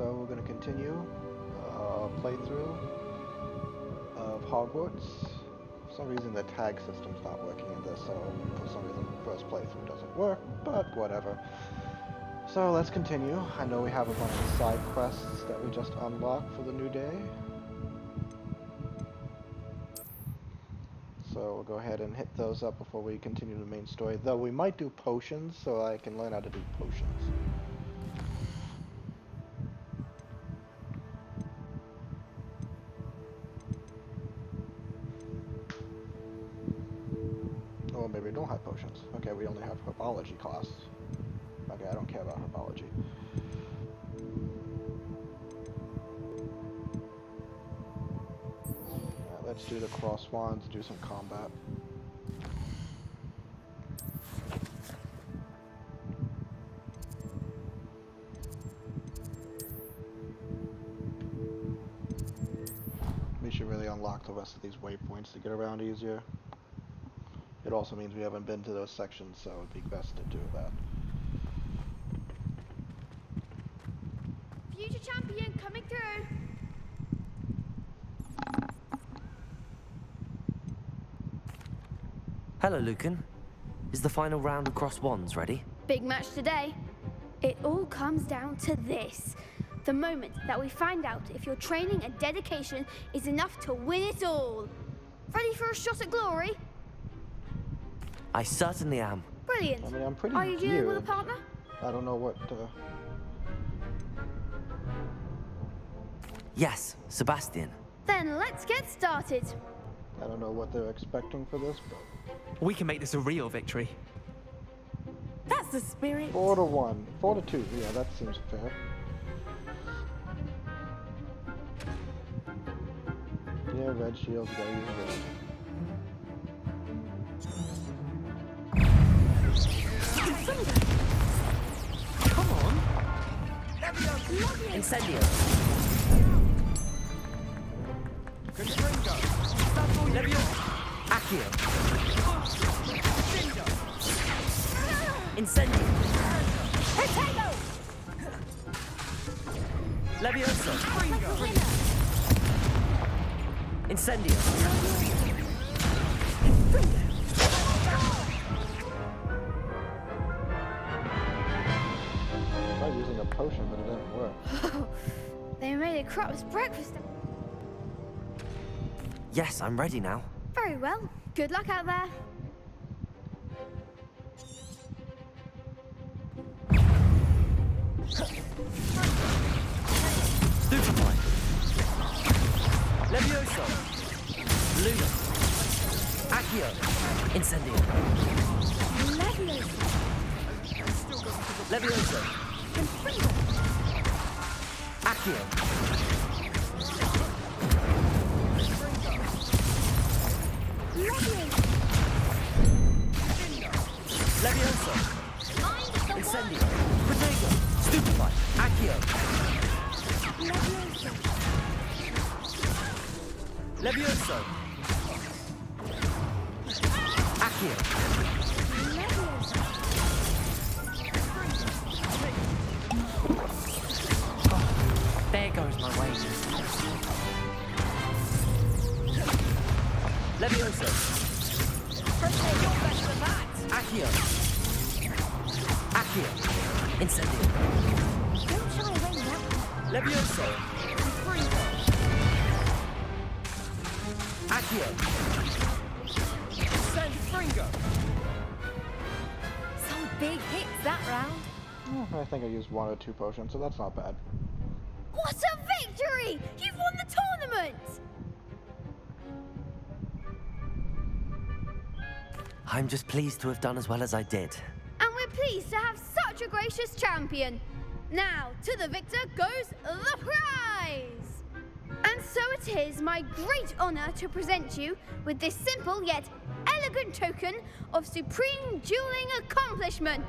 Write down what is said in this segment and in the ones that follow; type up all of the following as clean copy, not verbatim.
So we're going to continue playthrough of Hogwarts. For some reason the tag system's not working in this, so for some reason the first playthrough doesn't work, but whatever. So let's continue. I know we have a bunch of side quests that we just unlocked for the new day. So we'll go ahead and hit those up before we continue the main story. Though we might do potions, so I can learn how to do potions. Or maybe we don't have potions. Okay, we only have herbology class. Okay, I don't care about herbology. Alright, let's do the cross wands, do some combat. We should really unlock the rest of these waypoints to get around easier. It also means we haven't been to those sections, so it'd be best to do that. Future champion coming through. Hello, Lucan. Is the final round of cross wands ready? Big match today. It all comes down to this. The moment that we find out if your training and dedication is enough to win it all. Ready for a shot at glory? I certainly am. Brilliant. I mean, I'm pretty Are you dealing with a geared. partner? I don't know what Yes, Sebastian. Then let's get started. I don't know what they're expecting for this, but We can make this a real victory. That's the spirit. 4-1, 4-2. Yeah, that seems fair. Yeah, red shields, gotta use red. Come on. Incendio. Accio. Incendio. Potato! Levioso. Incendio. I tried using a potion, but it didn't work. They made a crop's breakfast. Yes, I'm ready now. Very well. Good luck out there. Stupefy. Levioso. Luna. Accio. Incendio. Levioso. Accio. Levioso. Incendio. Potato. Stupefy. Accio. Levioso. Accio. There goes my wages. Levioso. Accio. Accio. Incendio. Don't shy away now. Levioso. Accio. Some big hits that round. I think I used 1 or 2 potions, so that's not bad. What a victory! You've won the tournament! I'm just pleased to have done as well as I did. And we're pleased to have such a gracious champion. Now, to the victor goes the prize! And so it is my great honor to present you with this simple yet elegant token of supreme dueling accomplishment.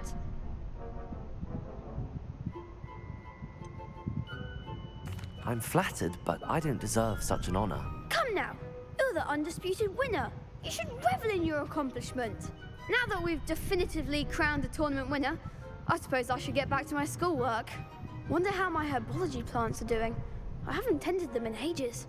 I'm flattered, but I don't deserve such an honor. Come now, you're the undisputed winner. You should revel in your accomplishment. Now that we've definitively crowned the tournament winner, I suppose I should get back to my schoolwork. Wonder how my herbology plants are doing. I haven't tended them in ages.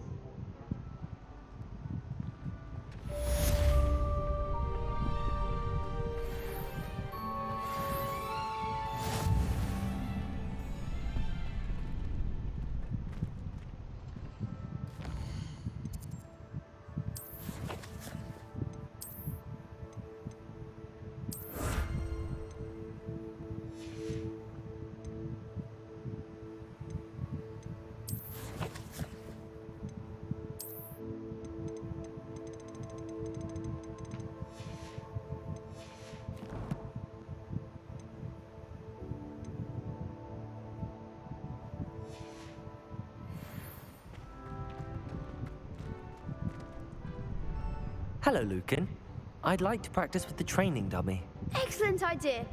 Hello, Lucan. I'd like to practice with the training dummy. Excellent idea.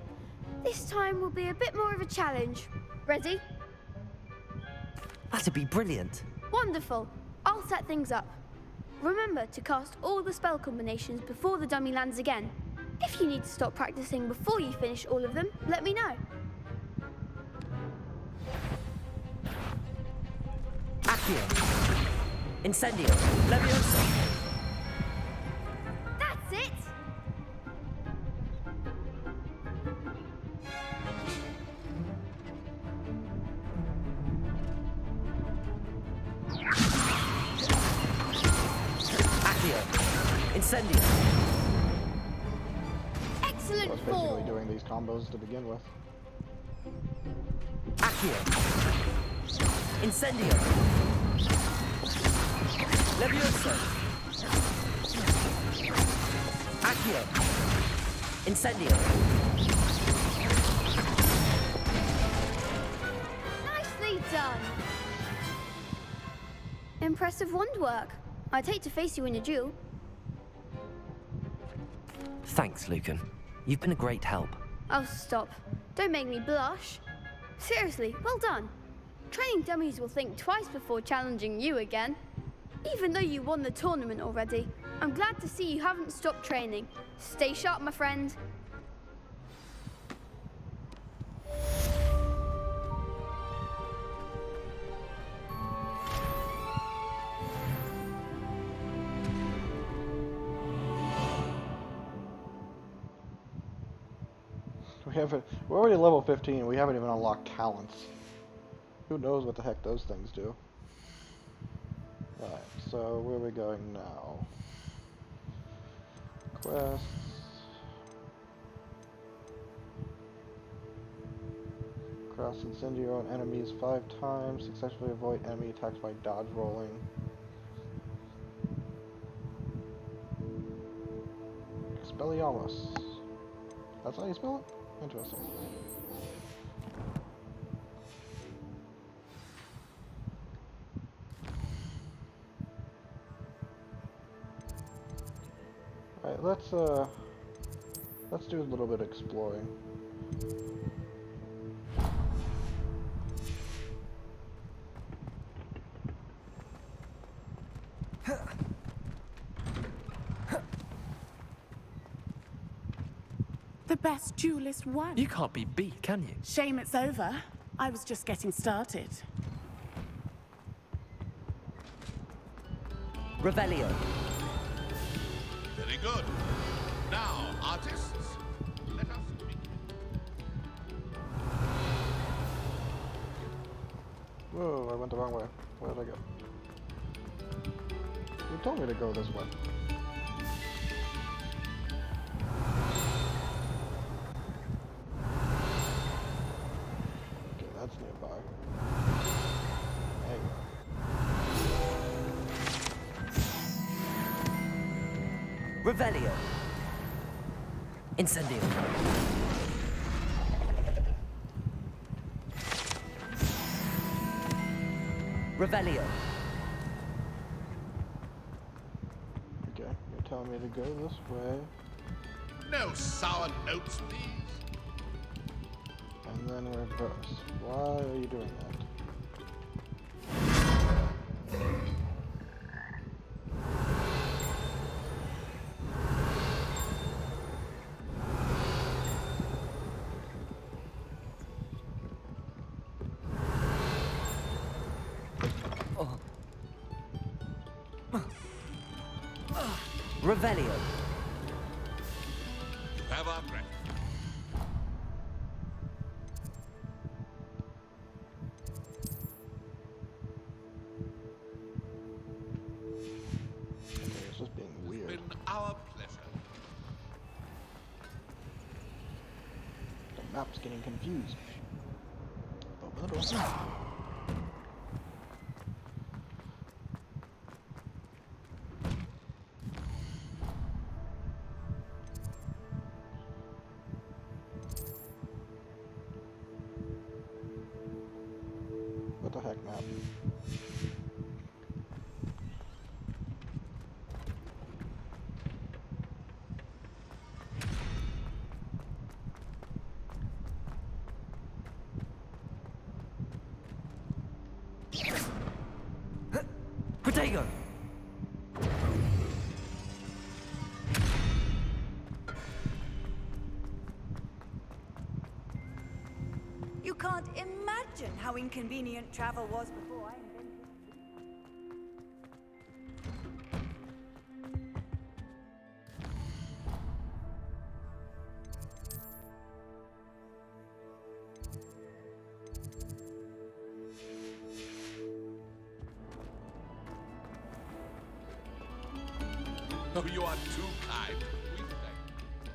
This time will be a bit more of a challenge. Ready? That'd be brilliant. Wonderful. I'll set things up. Remember to cast all the spell combinations before the dummy lands again. If you need to stop practicing before you finish all of them, let me know. Accio. Incendio. Leviosa. That's it! Accio. Incendio. I Excellent was basically form. doing these combos to begin with. Accio. Incendio. Leviosa. Accio. Incendio. Nicely done. Impressive wand work. I'd hate to face you in a duel. Thanks, Lucan. You've been a great help. Oh, stop. Don't make me blush. Seriously, well done. Training dummies will think twice before challenging you again. Even though you won the tournament already, I'm glad to see you haven't stopped training. Stay sharp, my friend. We're already level 15. We haven't even unlocked talents. Who knows what the heck those things do? Right, so where are we going now? Quests. Cross incendio on enemies 5 times. Successfully avoid enemy attacks by dodge rolling. Expelliarmus. That's how you spell it? Interesting. Alright, let's do a little bit of exploring. The best duelist won. You can't be beat, can you? Shame it's over. I was just getting started. Revelio. Very good. Now, artists, let us begin. Whoa, I went the wrong way. Where did I go? You told me to go this way. Okay, that's nearby. There you go. Revelio. Incendio. Revelio. Okay, you're telling me to go this way, No sour notes, please. and then reverse. Why are you doing that? Revelio. You have our gratitude. Okay, it's just being It's weird. been our pleasure. The map's getting confused. Open the door. What the heck, map? Protego. You can't imagine how inconvenient travel was before I invented Oh, you are too kind. We thank you.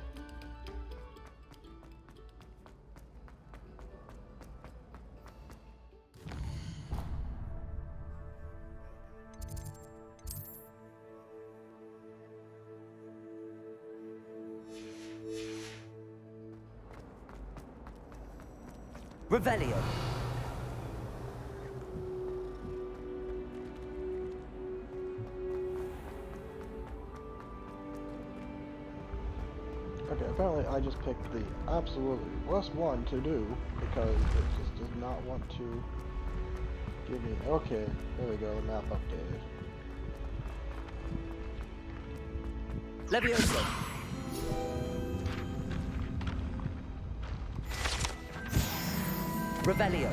Revelio. Okay, apparently I just picked the absolutely worst one to do because it just does not want to give me... Okay, there we go, the map updated. Levioso. Revelio.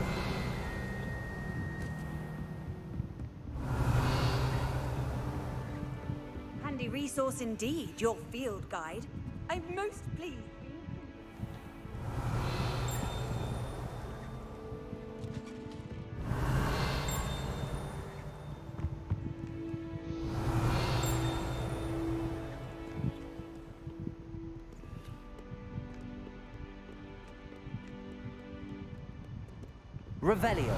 handy resource indeed, your field guide. I'm most pleased. Revelio.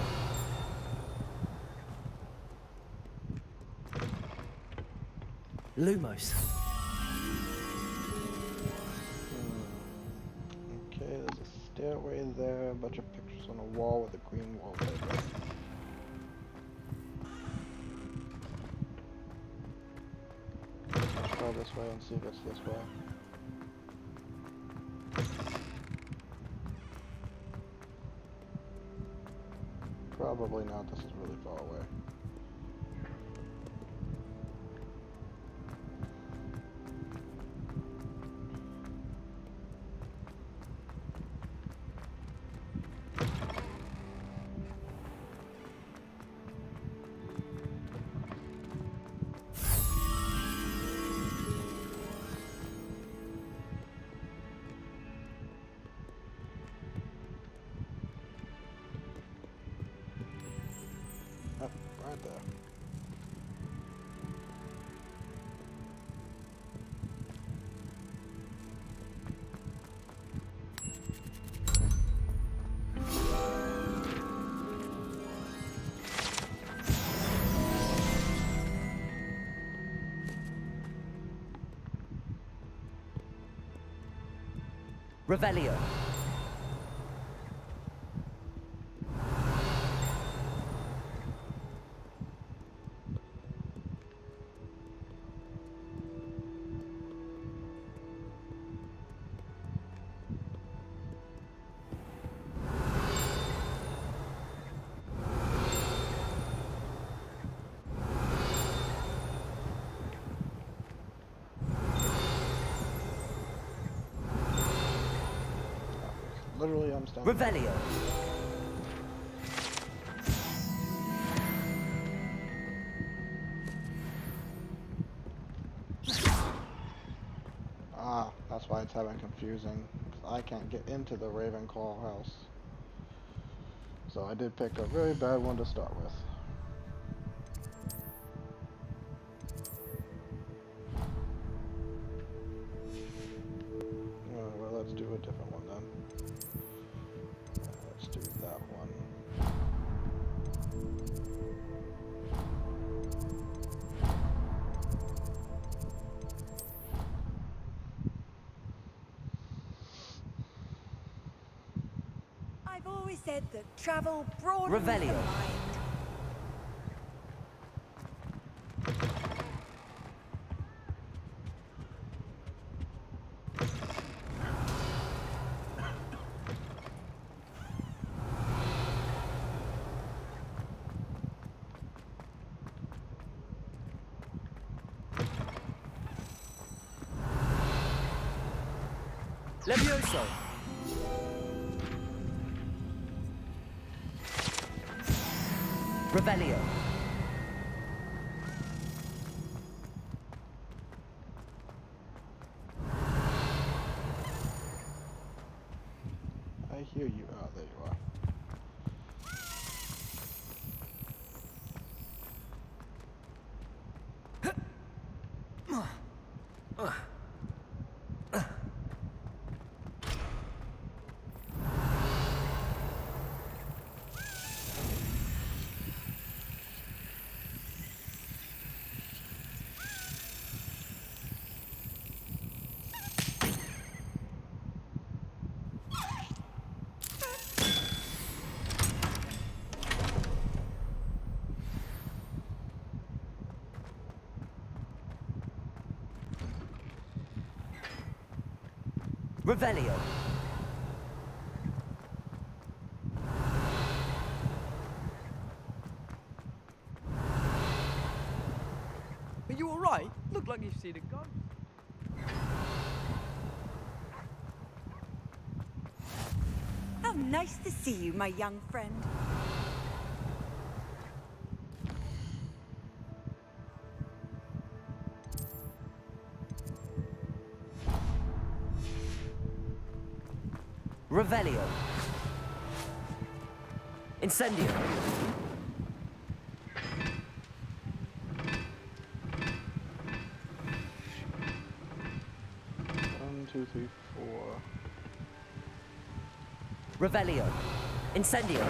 Lumos. Okay, there's a stairway there, a bunch of pictures on a wall with a green wallpaper. Let's try this way and see if it's this way. Probably not, this is really far away. Oh, right there. Revelio. Literally, I'm standing. Revelio. having confusing. 'Cause I can't get into the Ravenclaw house. So I did pick a very bad one to start with. Well, let's do a different one then. Let's do that one. I've always said that travel broadens the Revelio. mind. Levioso. Revelio. I hear you. Oh, there you are. Revelio. Are you alright? Look like you've seen a ghost. How nice to see you, my young friend. Revelio. Incendio. 1, 2, 3, 4. Revelio. Incendio.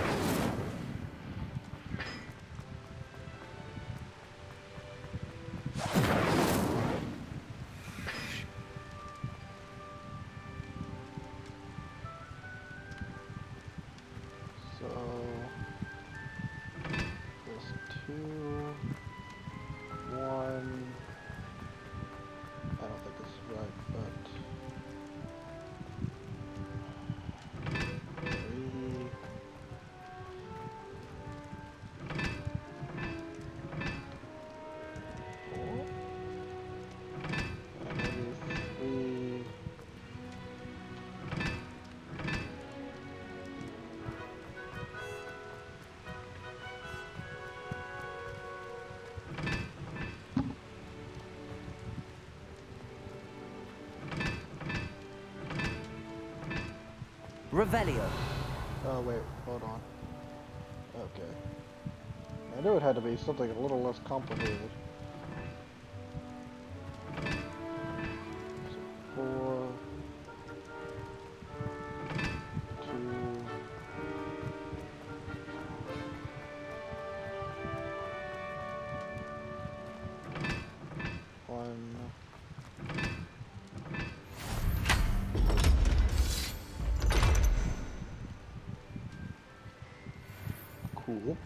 So this 2, 1. I don't think this is right, but 3. Maybe 3. Revelio. Oh wait, hold on. Okay. I knew it had to be something a little less complicated. 4, 2, 1. Cool.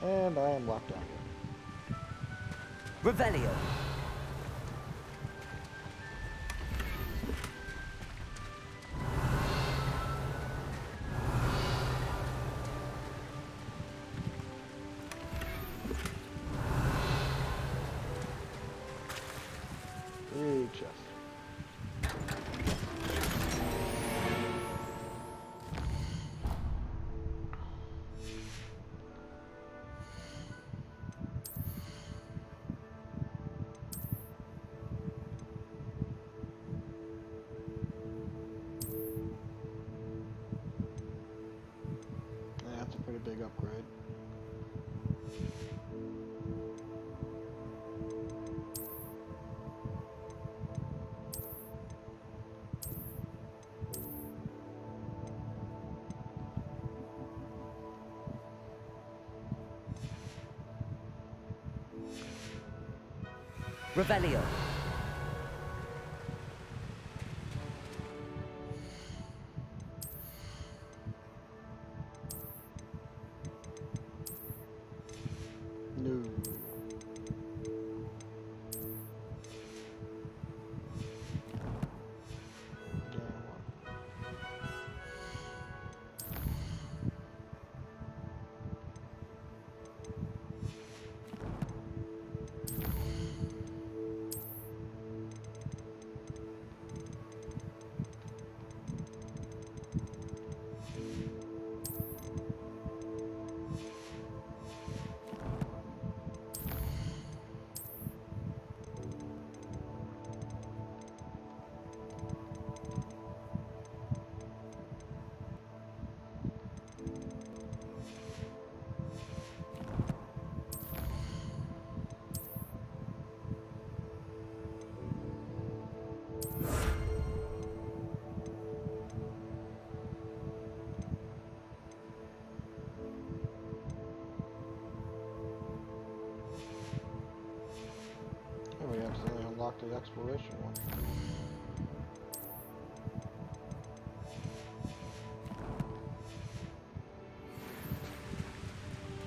And I am locked down here. Revelio. Big chest. Revelio. No. Yeah, what? Oh, we accidentally unlocked the exploration one.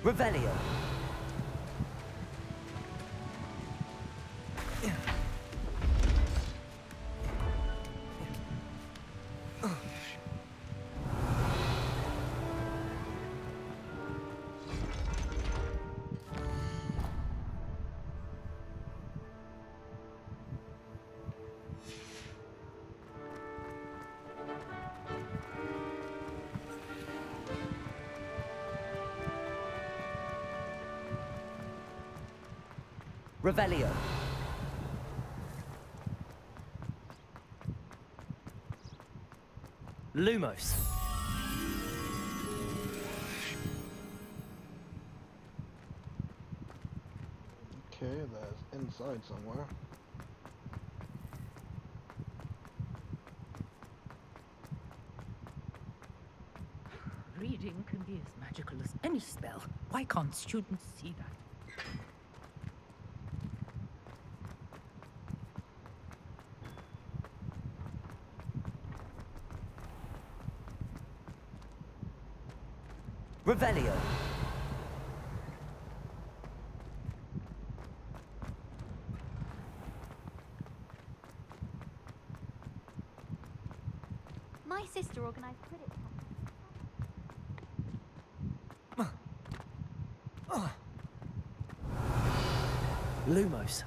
Revelio. Revelio. Lumos. Okay, that's inside somewhere. Reading can be as magical as any spell. Why can't students see that? Revelio. My sister organised Quidditch. Lumos.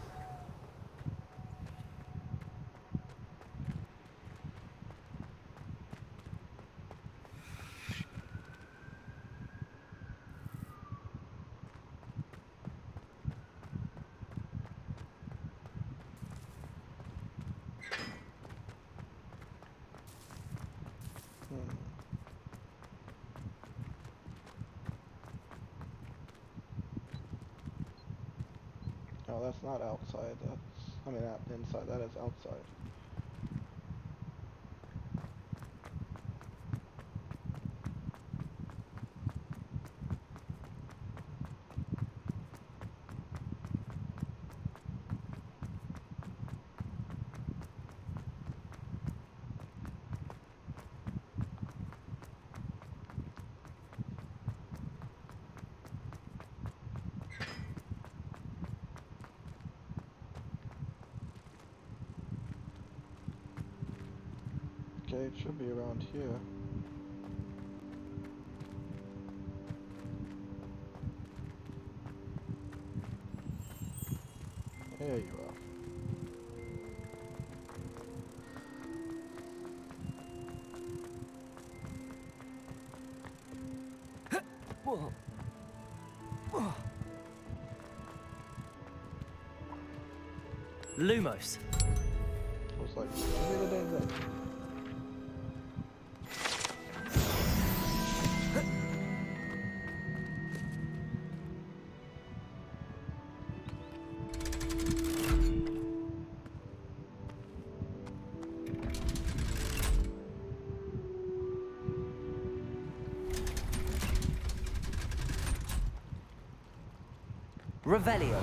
Oh, that's not outside. I mean, not inside. That is outside. Okay, it should be around here. There you are. Lumos. I was like, give me the damn thing. Revelio.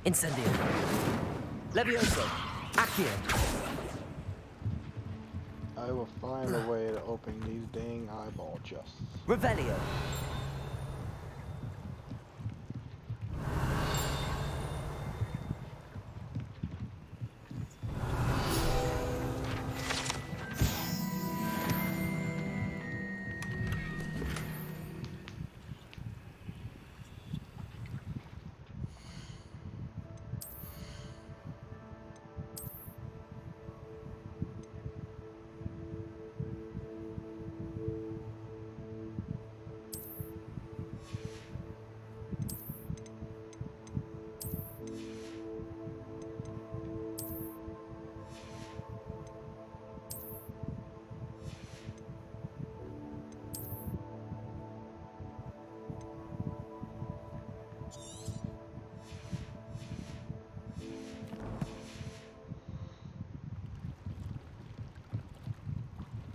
Incendio. Levioso. Accio. I will find a way to open these dang eyeball chests. Revelio.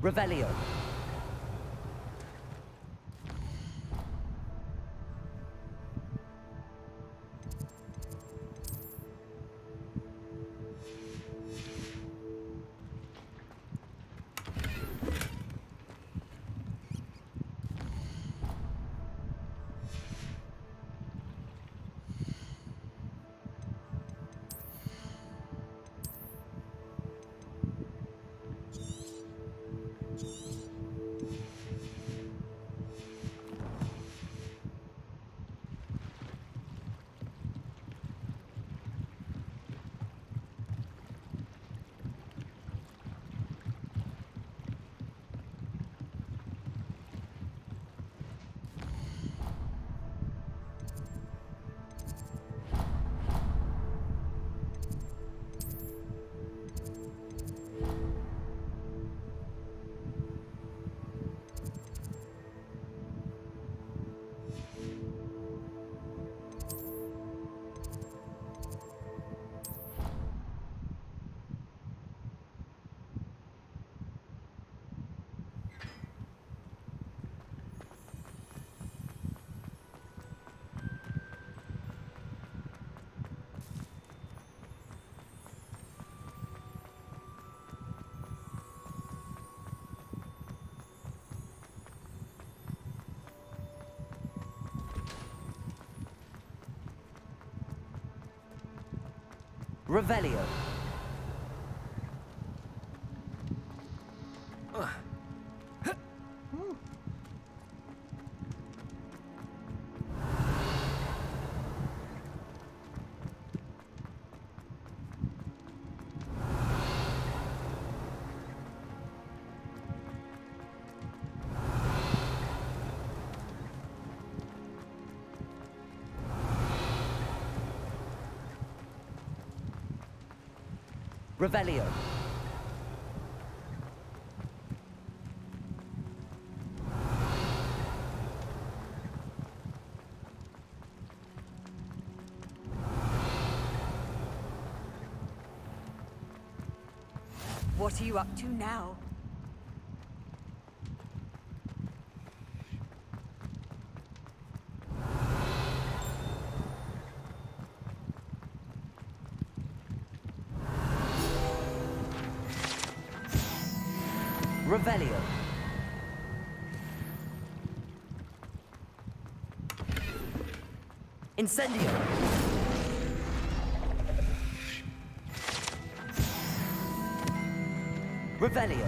Revelio. Revelio. Revelio. What are you up to now? Revelio. Incendio. Revelio.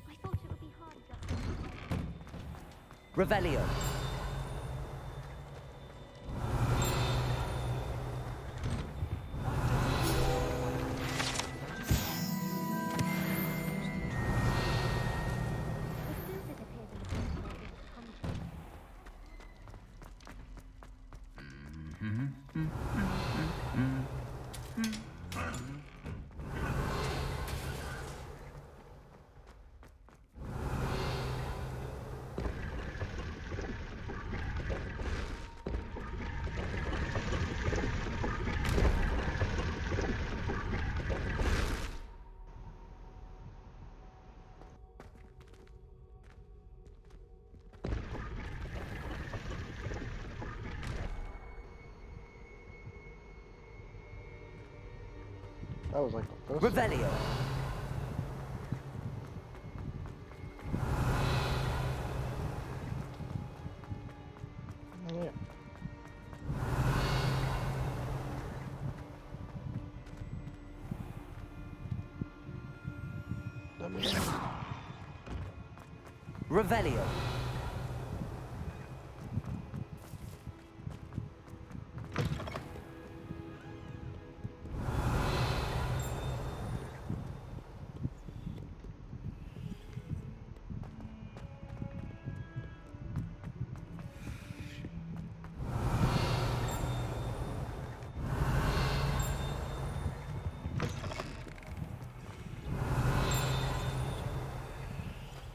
I thought it would be harder. Revelio. As soon as it appears in the protocol, it comes That was like the first Revelio. one. Yeah. Let me know. Revelio.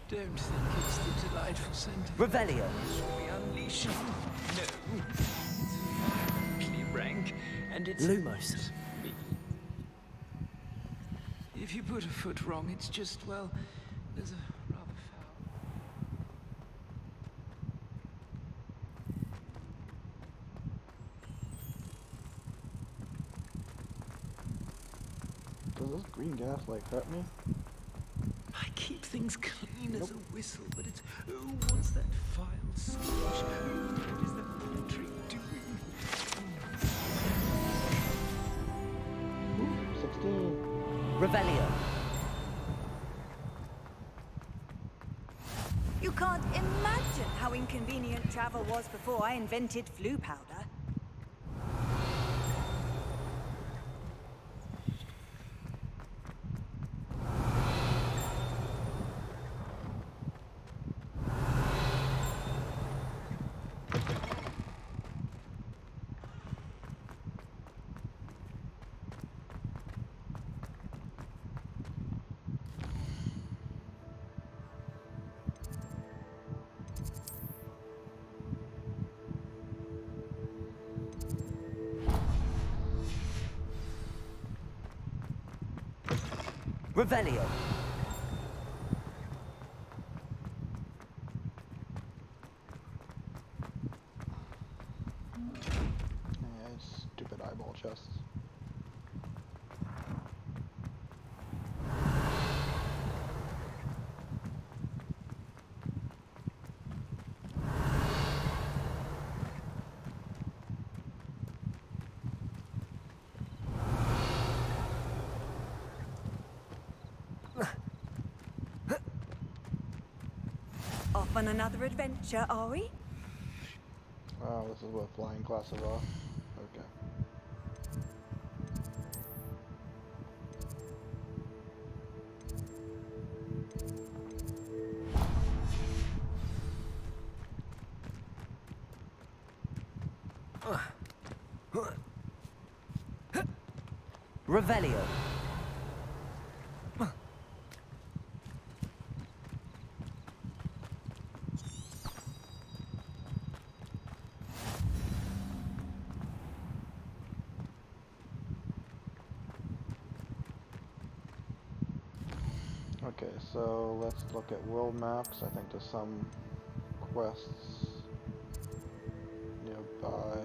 Don't think it's the delightful scent of Revelio. we unleash. No. It's violently rank, and it's Lumos. me. If you put a foot wrong, it's just, well, there's a rather foul. Does this green gas like hurt me? I keep things clean as a whistle, but it's, oh, what's that vile stench? What is that poultry doing? 16. Revelio. You can't imagine how inconvenient travel was before I invented flu powder. Revelio. Yeah, stupid eyeball chests. Off on another adventure, are we? Wow, this is what flying classes are. Okay. Revelio. Okay, so let's look at world maps. I think there's some quests nearby.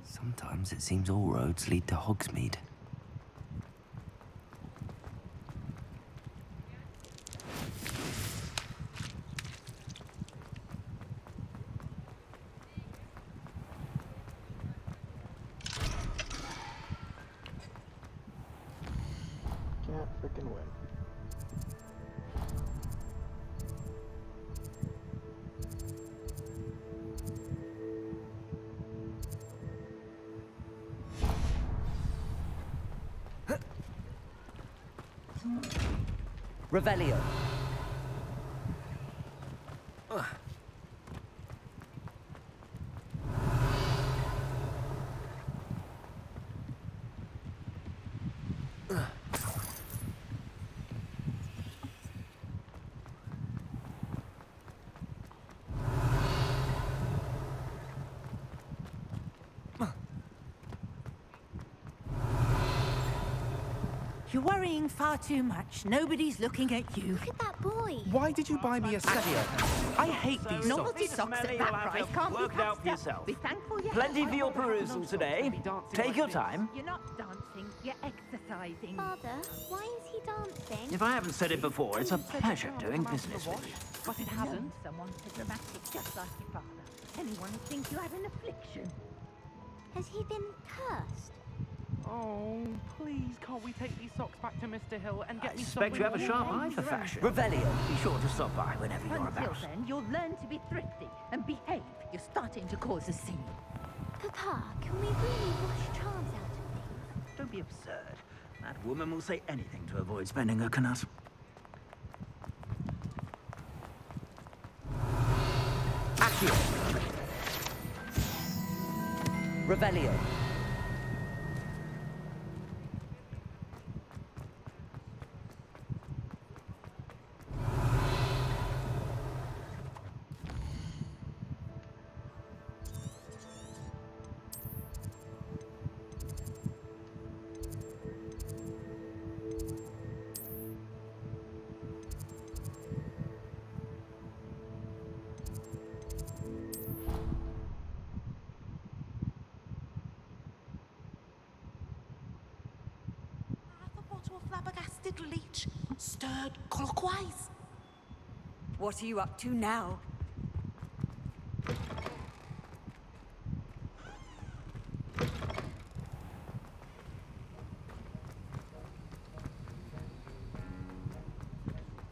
Sometimes it seems all roads lead to Hogsmeade. Can't freaking win. Revelio. You're worrying far too much. Nobody's looking at you. Look at that boy. Why did you buy me a set? I hate these socks. Novelty socks at that price can't work be it out for passed up. yourself. Be thankful you Plenty have for your one. perusal today. Take your time. You're not dancing, you're exercising. Father, why is he dancing? If I haven't said it before, it's a pleasure doing business with you. But it hasn't. Someone so dramatic, just like your father. Anyone would think you had an affliction. Has he been cursed? Oh, please, can't we take these socks back to Mr. Hill and get I me suspect you have a sharp eye for fashion. Revelio. Be sure to stop by whenever you're Until about. then, you'll learn to be thrifty and behave. You're starting to cause a scene. Papa, can we really wash charms out of things? Don't be absurd. That woman will say anything to avoid spending her canut. Accio. Revelio. Half a bottle of flabbergasted leech, stirred clockwise. What are you up to now?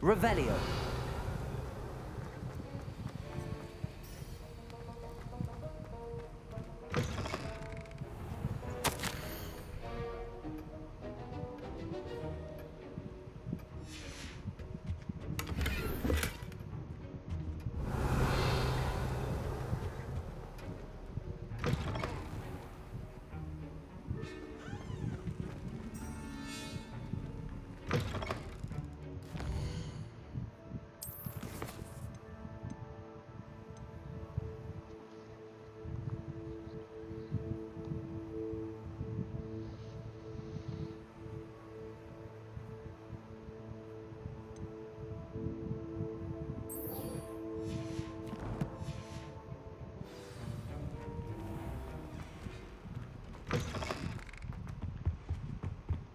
Revelio.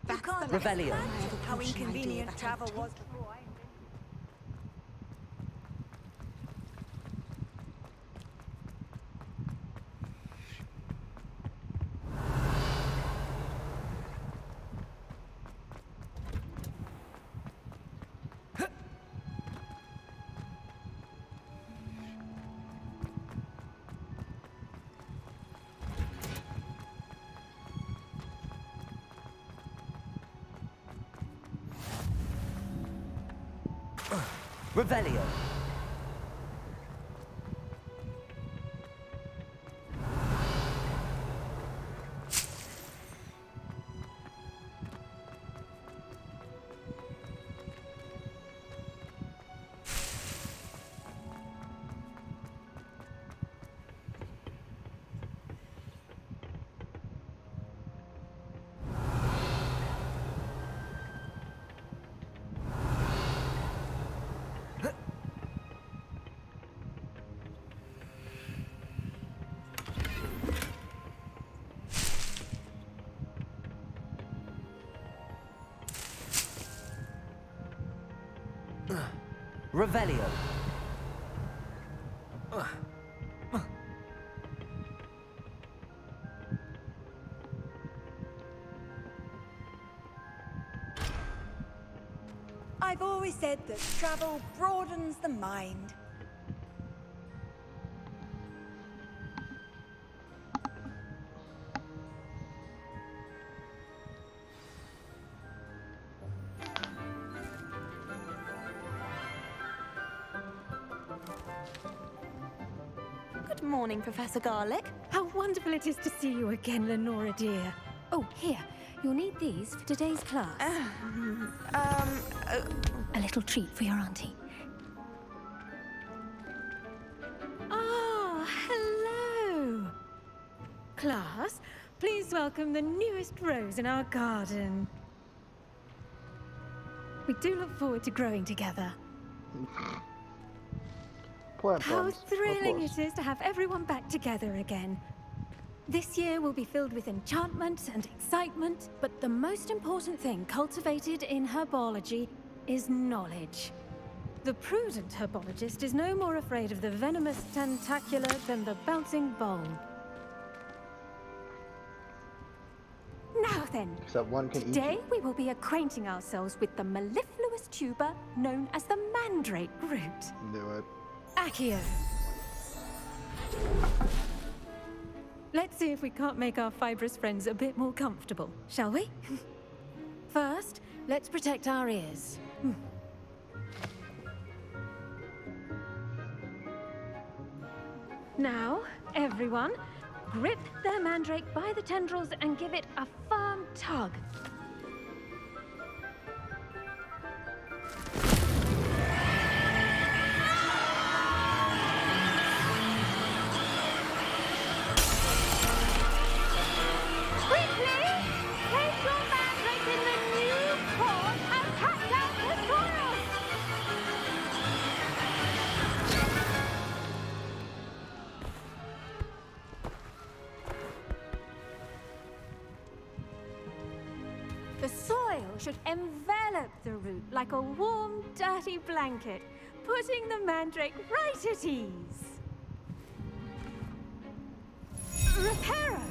You can't Revelio. imagine how inconvenient travel was before I invented. Revelio. Revelio. I've always said that travel broadens the mind. Good morning, Professor Garlick. How wonderful it is to see you again, Lenora dear. Oh, here. You'll need these for today's class. A little treat for your auntie. Ah, hello. Class, please welcome the newest rose in our garden. We do look forward to growing together. How thrilling it is to have everyone back together again. This year will be filled with enchantment and excitement, but the most important thing cultivated in herbology is knowledge. The prudent herbologist is no more afraid of the venomous tentacular than the bouncing bowl. Now then, today we will be acquainting ourselves with the mellifluous tuber known as the mandrake root. Knew it. Accio. Let's see if we can't make our fibrous friends a bit more comfortable, shall we? First, let's protect our ears. Now, everyone, grip their mandrake by the tendrils and give it a firm tug. The soil should envelop the root like a warm, dirty blanket, putting the mandrake right at ease. Reparo!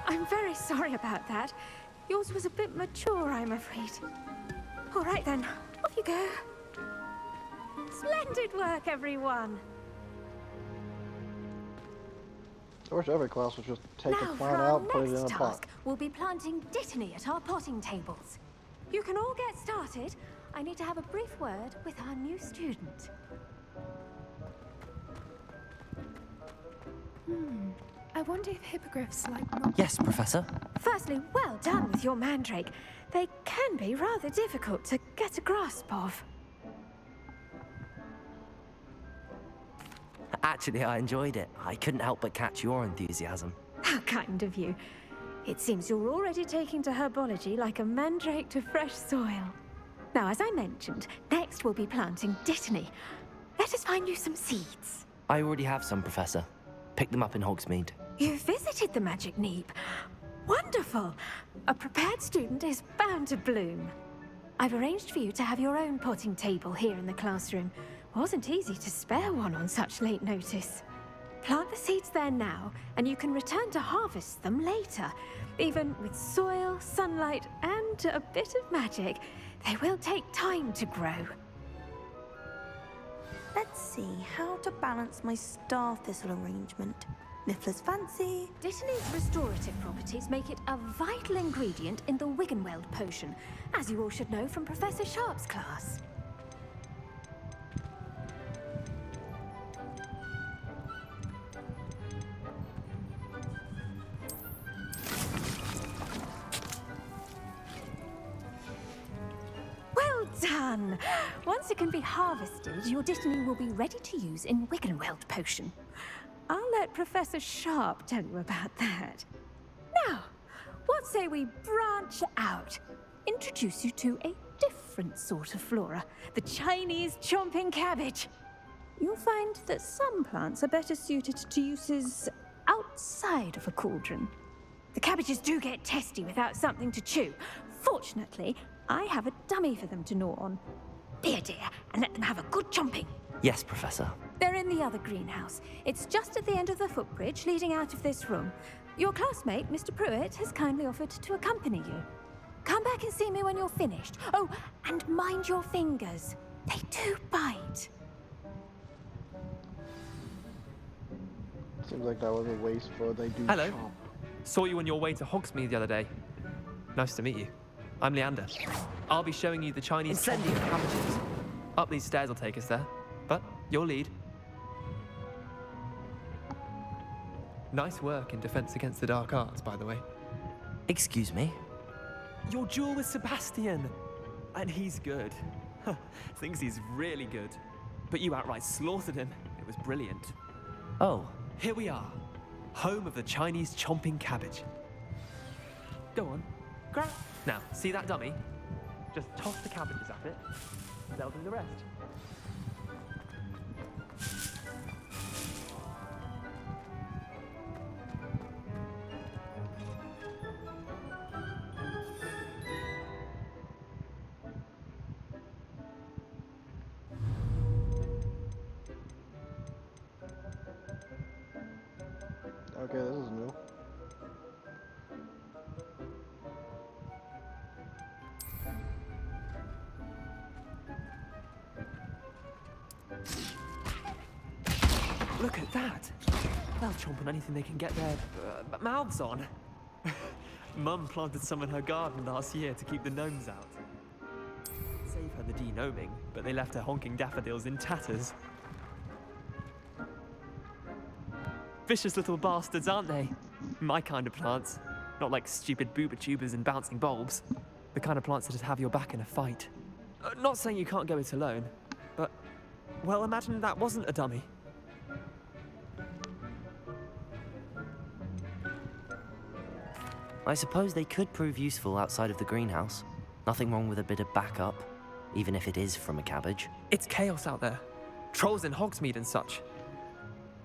I'm very sorry about that. Yours was a bit mature, I'm afraid. All right then, off you go. Splendid work, everyone. I wish every class would just take Now, a for plant our out and put it in next a pot. task, we'll be planting dittany at our potting tables. You can all get started. I need to have a brief word with our new student. I wonder if hippogriffs like not... Yes, Professor. Firstly, well done with your mandrake. They can be rather difficult to get a grasp of. Actually, I enjoyed it. I couldn't help but catch your enthusiasm. How kind of you. It seems you're already taking to herbology like a mandrake to fresh soil. Now, as I mentioned, next we'll be planting dittany. Let us find you some seeds. I already have some, Professor. Picked them up in Hogsmeade. You visited the Magic Neep. Wonderful. A prepared student is bound to bloom. I've arranged for you to have your own potting table here in the classroom. Wasn't easy to spare one on such late notice. Plant the seeds there now, and you can return to harvest them later. Even with soil, sunlight, and a bit of magic, they will take time to grow. Let's see how to balance my star thistle arrangement. Niffler's fancy. Dittany's restorative properties make it a vital ingredient in the Wiggenweld potion, as you all should know from Professor Sharp's class. Well done! Once it can be harvested, your dittany will be ready to use in Wiggenweld potion. I'll let Professor Sharp tell you about that. Now, what say we branch out? Introduce you to a different sort of flora, the Chinese chomping cabbage. You'll find that some plants are better suited to uses outside of a cauldron. The cabbages do get testy without something to chew. Fortunately, I have a dummy for them to gnaw on. Here, dear, and let them have a good chomping. Yes, Professor. They're in the other greenhouse. It's just at the end of the footbridge leading out of this room. Your classmate, Mr. Pruitt, has kindly offered to accompany you. Come back and see me when you're finished. Oh, and mind your fingers. They do bite. Seems like that was a waste for they do Hello. chomp. Saw you on your way to Hogsmeade the other day. Nice to meet you. I'm Leander. I'll be showing you the Chinese cabbages. Up these stairs will take us there. Your lead. Nice work in Defense Against the Dark Arts, by the way. Excuse me? Your duel with Sebastian! And he's good. Thinks he's really good. But you outright slaughtered him. It was brilliant. Oh. Here we are. Home of the Chinese chomping cabbage. Go on. Grab. Now, see that dummy? Just toss the cabbages at it. They'll do the rest. Okay, this is new. Look at that! They'll chomp on anything they can get their mouths on. Mum planted some in her garden last year to keep the gnomes out. Save her the de-gnoming, but they left her honking daffodils in tatters. Vicious little bastards, aren't they? My kind of plants. Not like stupid booba tubers and bouncing bulbs. The kind of plants that just have your back in a fight. Not saying you can't go it alone, but... well, imagine that wasn't a dummy. I suppose they could prove useful outside of the greenhouse. Nothing wrong with a bit of backup, even if it is from a cabbage. It's chaos out there. Trolls in Hogsmeade and such.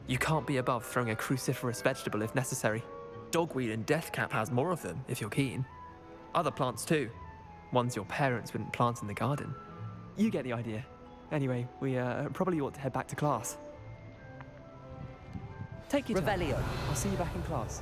You can't be above throwing a cruciferous vegetable if necessary. Dogweed and deathcap has more of them, if you're keen. Other plants too. Ones your parents wouldn't plant in the garden. You get the idea. Anyway, we probably ought to head back to class. Take your time. Revelio. I'll see you back in class.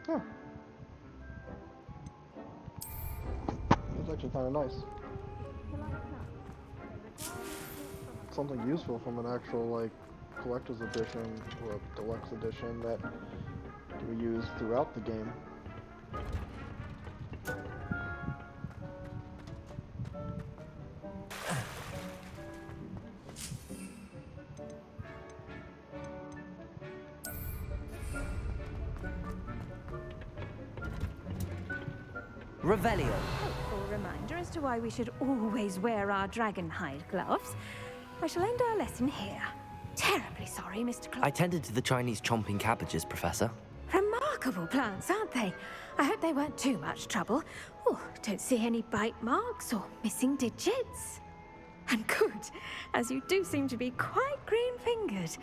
Huh. That's actually kind of nice. Something useful from an actual, like, collector's edition or deluxe edition that we use throughout the game. Revelio. Helpful reminder as to why we should always wear our dragon hide gloves. I shall end our lesson here. Terribly sorry, Mr. Clark. I tended to the Chinese chomping cabbages, Professor. Remarkable plants, aren't they? I hope they weren't too much trouble. Oh, don't see any bite marks or missing digits. And good, as you do seem to be quite green-fingered.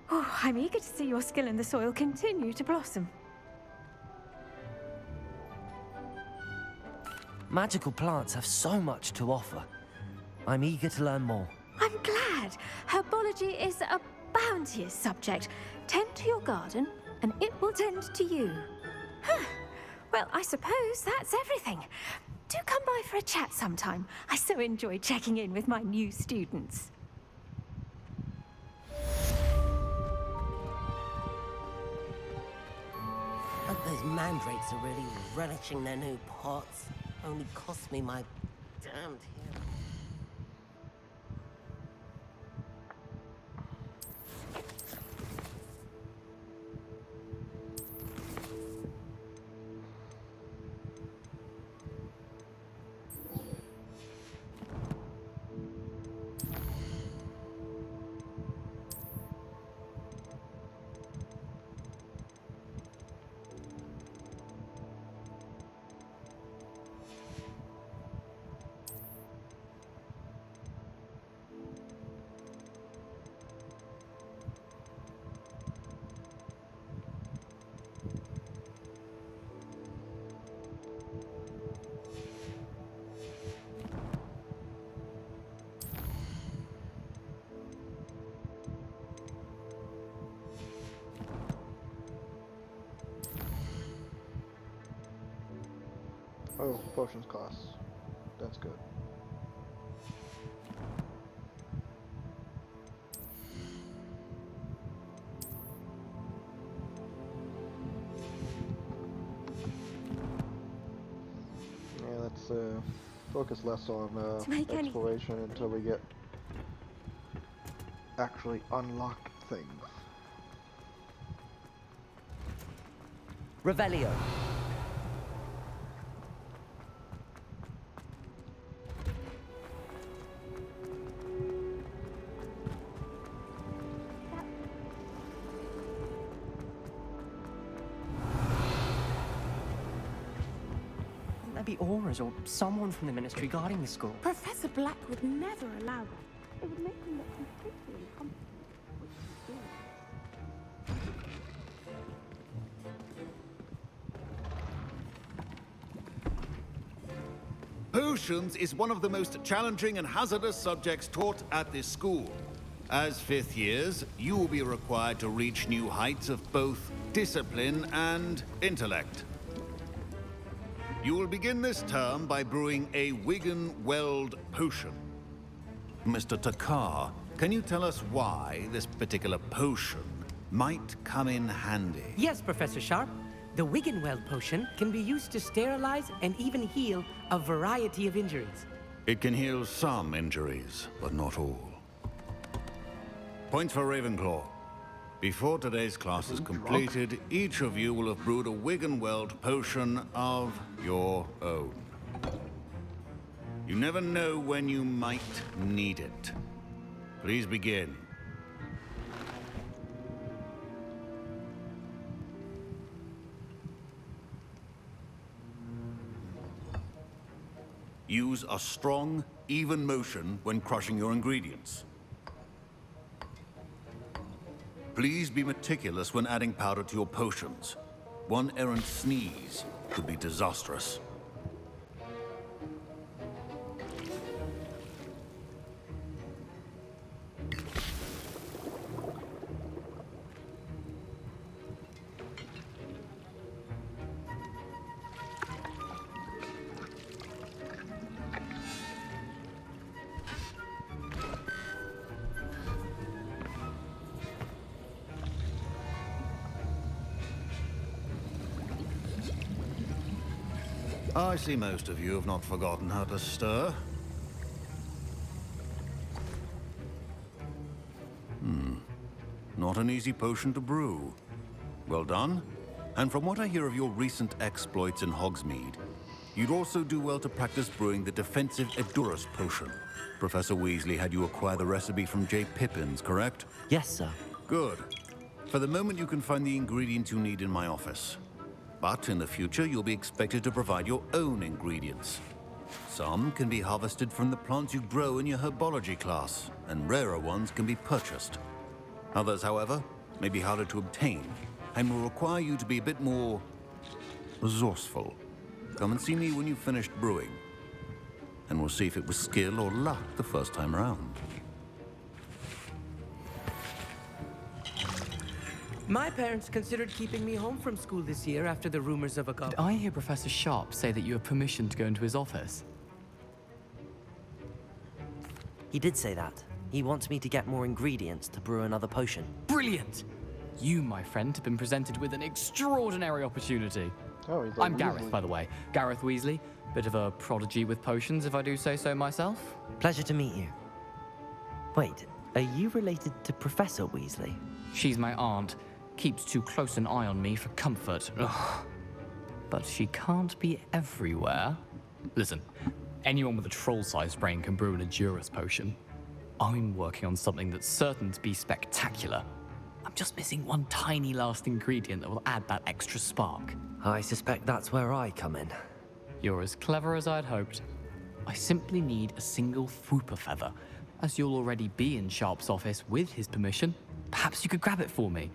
Oh, I'm eager to see your skill in the soil continue to blossom. Magical plants have so much to offer. I'm eager to learn more. I'm glad. Herbology is a bounteous subject. Tend to your garden, and it will tend to you. Huh. Well, I suppose that's everything. Do come by for a chat sometime. I so enjoy checking in with my new students. But those mandrakes are really relishing their new pots. Only cost me my damned hair. Oh, potions class. That's good. Yeah, let's focus less on exploration until we get actually unlocked things. Revelio. Wouldn't there be auras or someone from the ministry guarding the school? Professor Black would never allow that. It would make him look completely incompetent. Potions is one of the most challenging and hazardous subjects taught at this school. As fifth years, you will be required to reach new heights of both discipline and intellect. You will begin this term by brewing a Wigan-Weld potion. Mr. Takar, can you tell us why this particular potion might come in handy? Yes, Professor Sharp. The Wigan-Weld potion can be used to sterilize and even heal a variety of injuries. It can heal some injuries, but not all. Points for Ravenclaw. Before today's class is completed, each of you will have brewed a Wigan-Weld potion of your own. You never know when you might need it. Please begin. Use a strong, even motion when crushing your ingredients. Please be meticulous when adding powder to your potions. One errant sneeze could be disastrous. I see most of you have not forgotten how to stir. Not an easy potion to brew. Well done. And from what I hear of your recent exploits in Hogsmeade, you'd also do well to practice brewing the defensive Edurus potion. Professor Weasley had you acquire the recipe from J. Pippins, correct? Yes, sir. Good. For the moment, you can find the ingredients you need in my office. But in the future, you'll be expected to provide your own ingredients. Some can be harvested from the plants you grow in your herbology class, and rarer ones can be purchased. Others, however, may be harder to obtain, and will require you to be a bit more resourceful. Come and see me when you've finished brewing, and we'll see if it was skill or luck the first time around. My parents considered keeping me home from school this year after the rumors of a Did I hear Professor Sharp say that you have permission to go into his office? He did say that. He wants me to get more ingredients to brew another potion. Brilliant! You, my friend, have been presented with an extraordinary opportunity. Oh, he's like I'm Gareth, Weasley. by the way. Gareth Weasley. Bit of a prodigy with potions, if I do say so myself. Pleasure to meet you. Wait, are you related to Professor Weasley? She's my aunt. Keeps too close an eye on me for comfort. Ugh. But she can't be everywhere. Listen, anyone with a troll-sized brain can brew an Edurus potion. I'm working on something that's certain to be spectacular. I'm just missing one tiny last ingredient that will add that extra spark. I suspect that's where I come in. You're as clever as I'd hoped. I simply need a single Fwooper feather. As you'll already be in Sharp's office with his permission, perhaps you could grab it for me.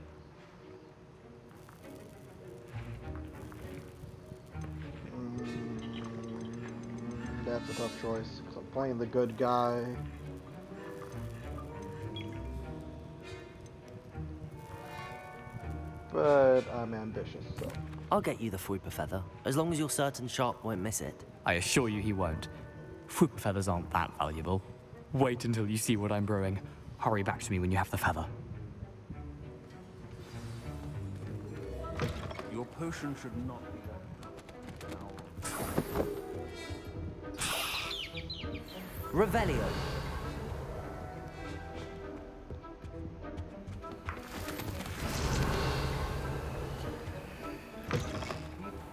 That's a tough choice, because I'm playing the good guy. But I'm ambitious, so I'll get you the Fwooper feather, as long as you're certain Sharp won't miss it. I assure you he won't. Fwooper feathers aren't that valuable. Wait until you see what I'm brewing. Hurry back to me when you have the feather. Your potion should not be Revelio.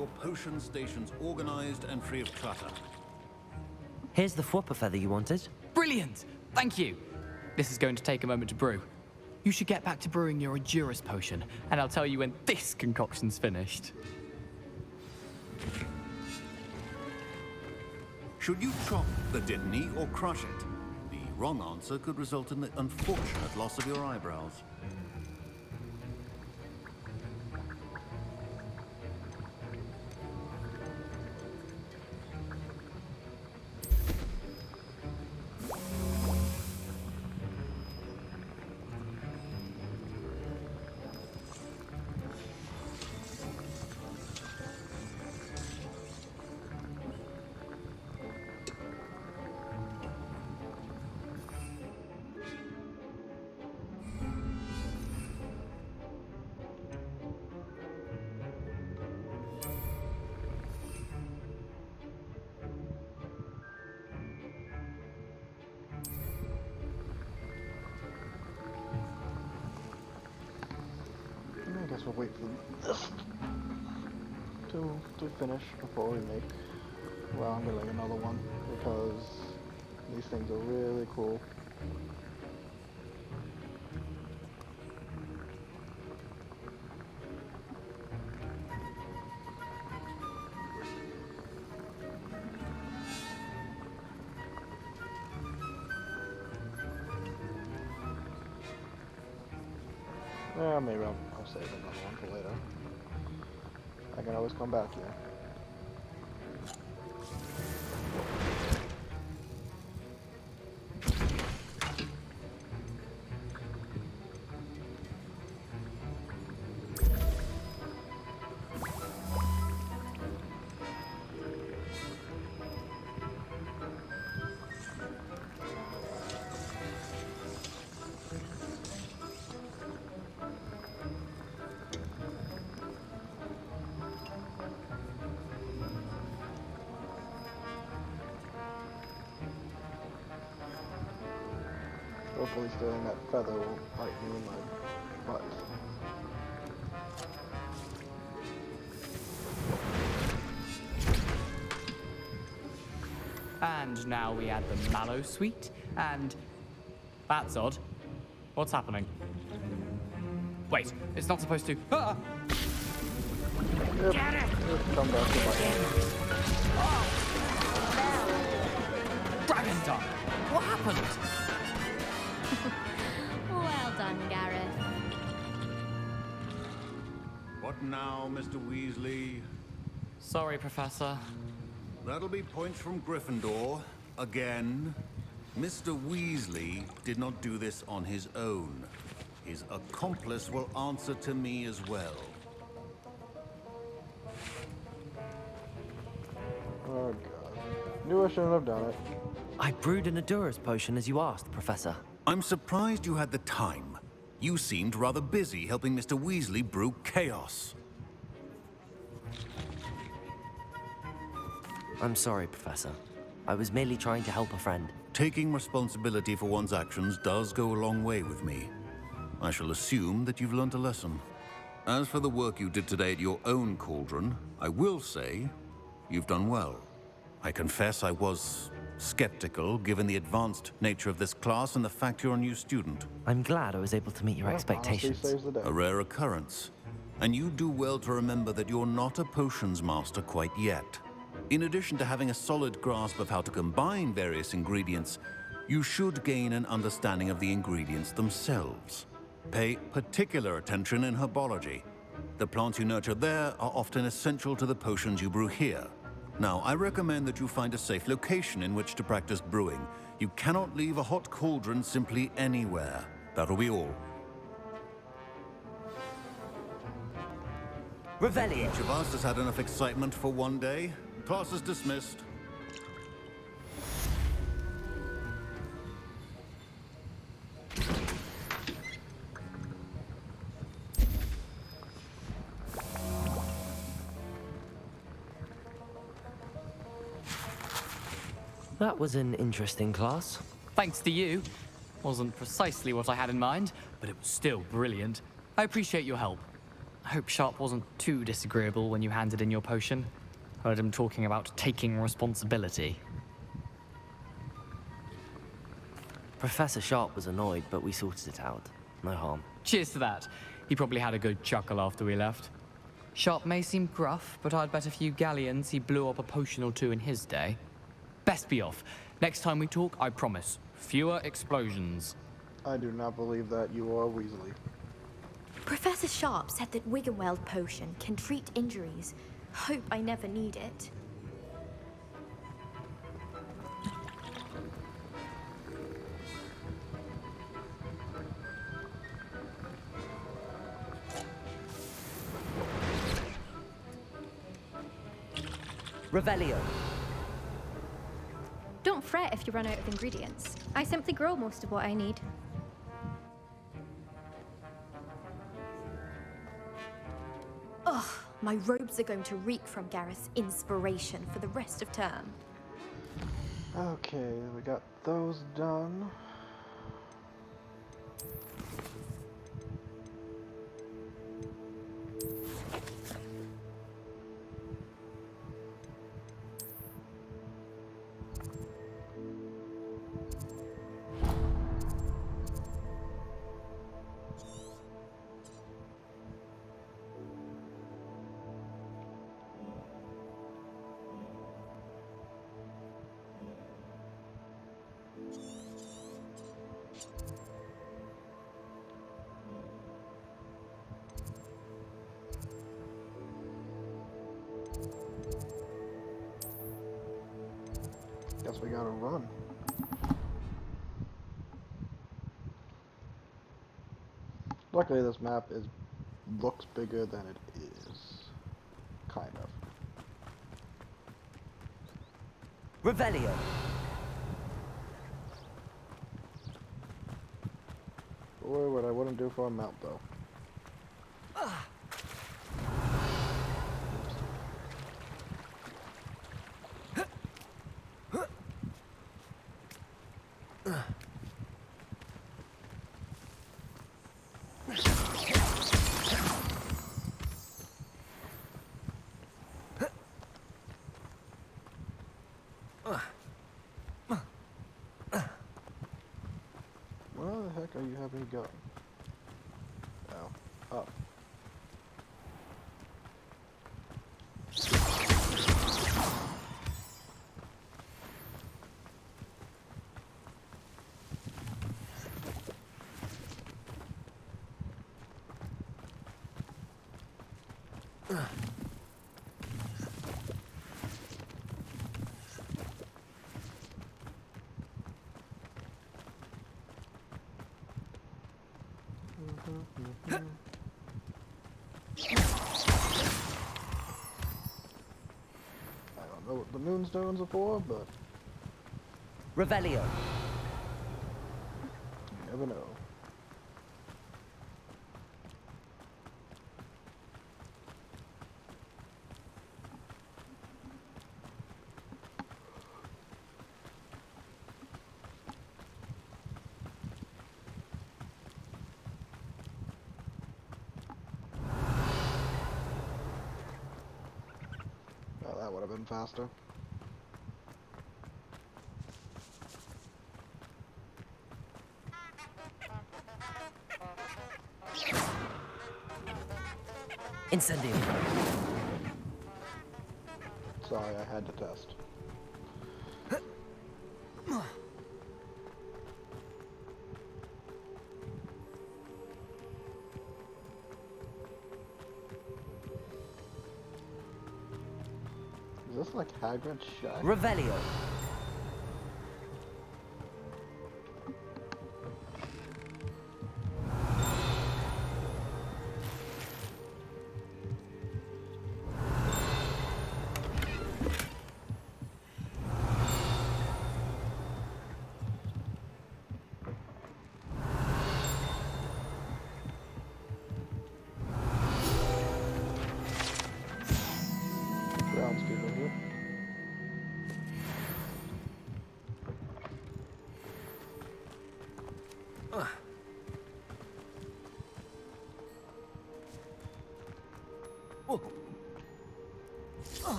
your potion stations organized and free of clutter. Here's the Fwooper feather you wanted. Brilliant! Thank you. This is going to take a moment to brew. You should get back to brewing your Endurus potion, and I'll tell you when this concoction's finished. Should you chop the Dittany or crush it? The wrong answer could result in the unfortunate loss of your eyebrows. I guess we'll wait for this to finish before we make Wrangling another one, because these things are really cool. Yeah, maybe I'll save another one for later. I can always come back here. Hopefully stealing that feather will bite me in my butt. And now we add the mallow sweet, and... That's odd. What's happening? Wait, it's not supposed to... Ah! Yep. Come back to my Dragon Dog! What happened? Well done, Gareth. What now, Mr. Weasley? Sorry, Professor. That'll be points from Gryffindor. Again. Mr. Weasley did not do this on his own. His accomplice will answer to me as well. Oh god. Knew I shouldn't have done it. I brewed an Endurus potion as you asked, Professor. I'm surprised you had the time. You seemed rather busy helping Mr. Weasley brew chaos. I'm sorry, Professor. I was merely trying to help a friend. Taking responsibility for one's actions does go a long way with me. I shall assume that you've learnt a lesson. As for the work you did today at your own cauldron, I will say you've done well. I confess I was skeptical, given the advanced nature of this class and the fact you're a new student. I'm glad I was able to meet your expectations. A rare occurrence. And you do well to remember that you're not a potions master quite yet. In addition to having a solid grasp of how to combine various ingredients, you should gain an understanding of the ingredients themselves. Pay particular attention in herbology. The plants you nurture there are often essential to the potions you brew here. Now, I recommend that you find a safe location in which to practice brewing. You cannot leave a hot cauldron simply anywhere. That'll be all. Revelio. Each of us has had enough excitement for one day. Class is dismissed. That was an interesting class. Thanks to you. Wasn't precisely what I had in mind, but it was still brilliant. I appreciate your help. I hope Sharp wasn't too disagreeable when you handed in your potion. Heard him talking about taking responsibility. Professor Sharp was annoyed, but we sorted it out. No harm. Cheers to that. He probably had a good chuckle after we left. Sharp may seem gruff, but I'd bet a few galleons he blew up a potion or two in his day. Best be off. Next time we talk, I promise. Fewer explosions. I do not believe that you are Weasley. Professor Sharp said that Wiggenweld potion can treat injuries. Hope I never need it. Revelio. Don't fret if you run out of ingredients. I simply grow most of what I need. Ugh, my robes are going to reek from Gareth's inspiration for the rest of term. Okay, we got those done. Guess we gotta run. Luckily this map looks bigger than it is. Kind of. Revelio. Boy, what I wouldn't do for a mount though. Where the heck are you having me go? Oh, up. I don't know what the moonstones are for, but Revelio. you never know. Oh, that would have been faster. Incendio. Sorry, I had to test. Is this like Hagrid's shack? Revelio.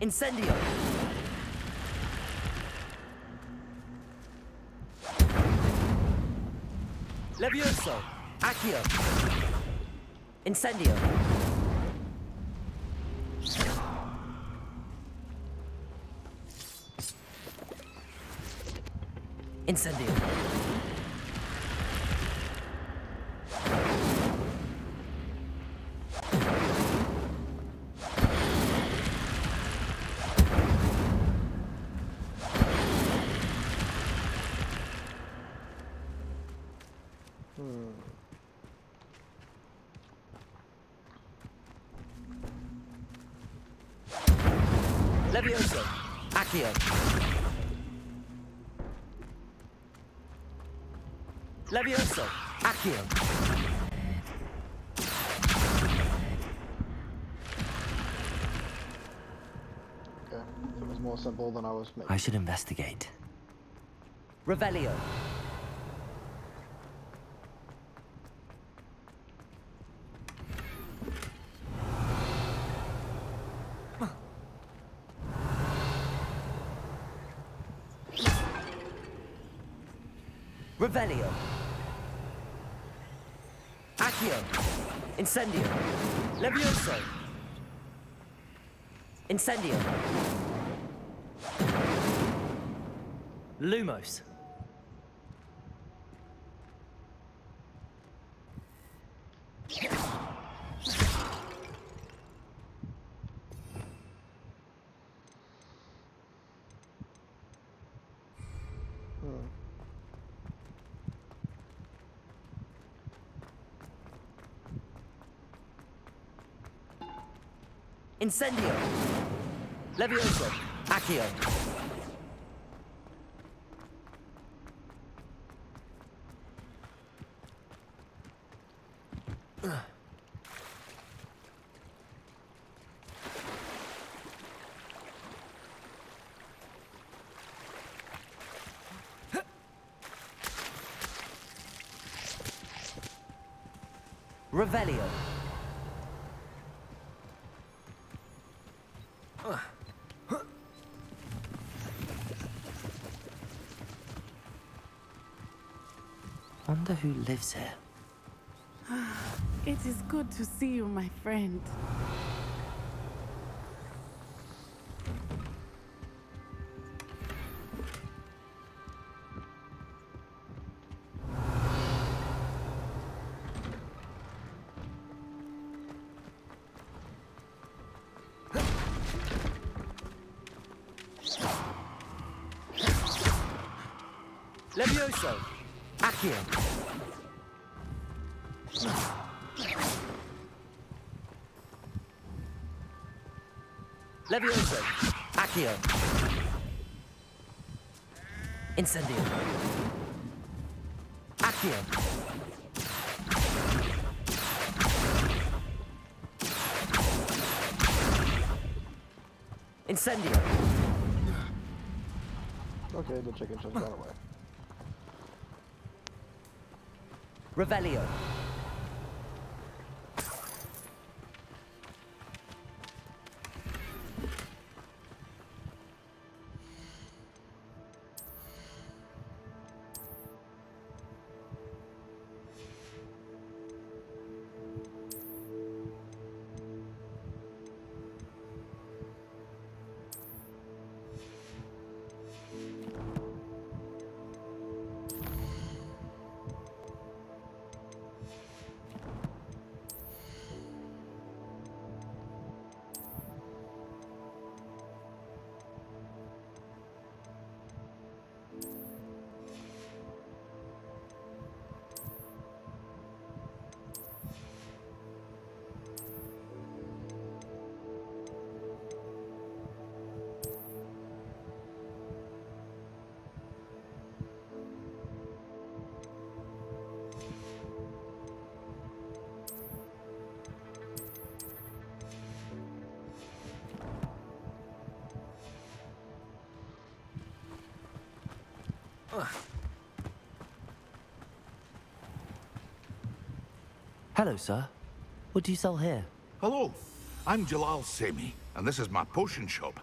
Incendio! Levioso! Accio! Incendio! Incendio! Levioso! Accio! Levioso! Accio! Okay, it was more simple than I was making. I should investigate. Revelio! Revelio! Accio! Incendio! Levioso! Incendio! Lumos. Incendio! Levioso! Accio! Revelio! Wonder who lives here. It is good to see you, my friend. Levioso! Accio! Levioso! Accio! Incendio! Accio! Incendio! Okay, the chicken just ran away. Revelio! Hello, sir. What do you sell here? Hello, I'm Jalal Semi, and this is my potion shop.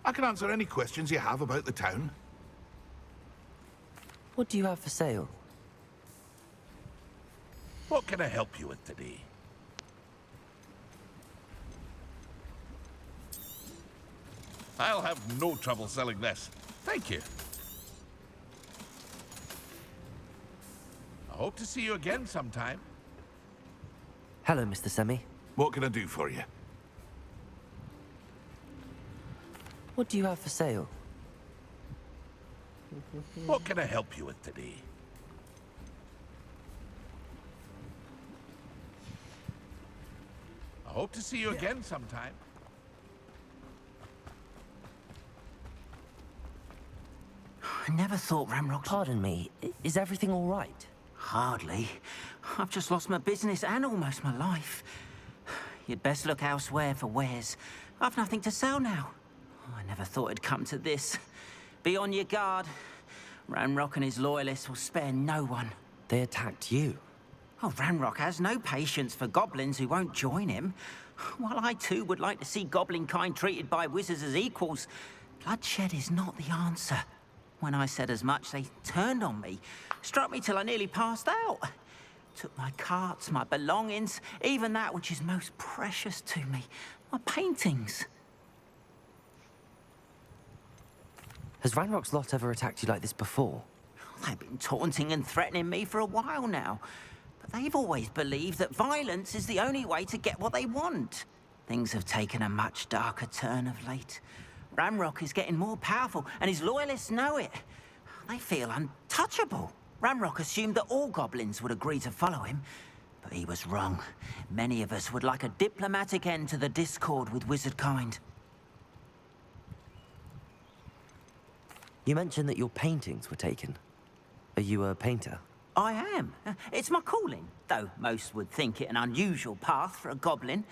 I can answer any questions you have about the town. What do you have for sale? What can I help you with today? I'll have no trouble selling this. Thank you. I hope to see you again sometime. Hello, Mr. Semi. What can I do for you? What do you have for sale? What can I help you with today? I hope to see you again sometime. I never thought Ramrock... Pardon me, is everything all right? Hardly. I've just lost my business and almost my life. You'd best look elsewhere for wares. I've nothing to sell now. I never thought it'd come to this. Be on your guard. Ranrock and his loyalists will spare no one. They attacked you? Oh, Ranrock has no patience for goblins who won't join him. While I too would like to see goblin kind treated by wizards as equals, bloodshed is not the answer. When I said as much, they turned on me, struck me till I nearly passed out. Took my carts, my belongings, even that which is most precious to me, my paintings. Has Ranrock's lot ever attacked you like this before? They've been taunting and threatening me for a while now. But they've always believed that violence is the only way to get what they want. Things have taken a much darker turn of late. Ramrock is getting more powerful, and his loyalists know it. They feel untouchable. Ramrock assumed that all goblins would agree to follow him, but he was wrong. Many of us would like a diplomatic end to the discord with wizard kind. You mentioned that your paintings were taken. Are you a painter? I am. It's my calling, though most would think it an unusual path for a goblin.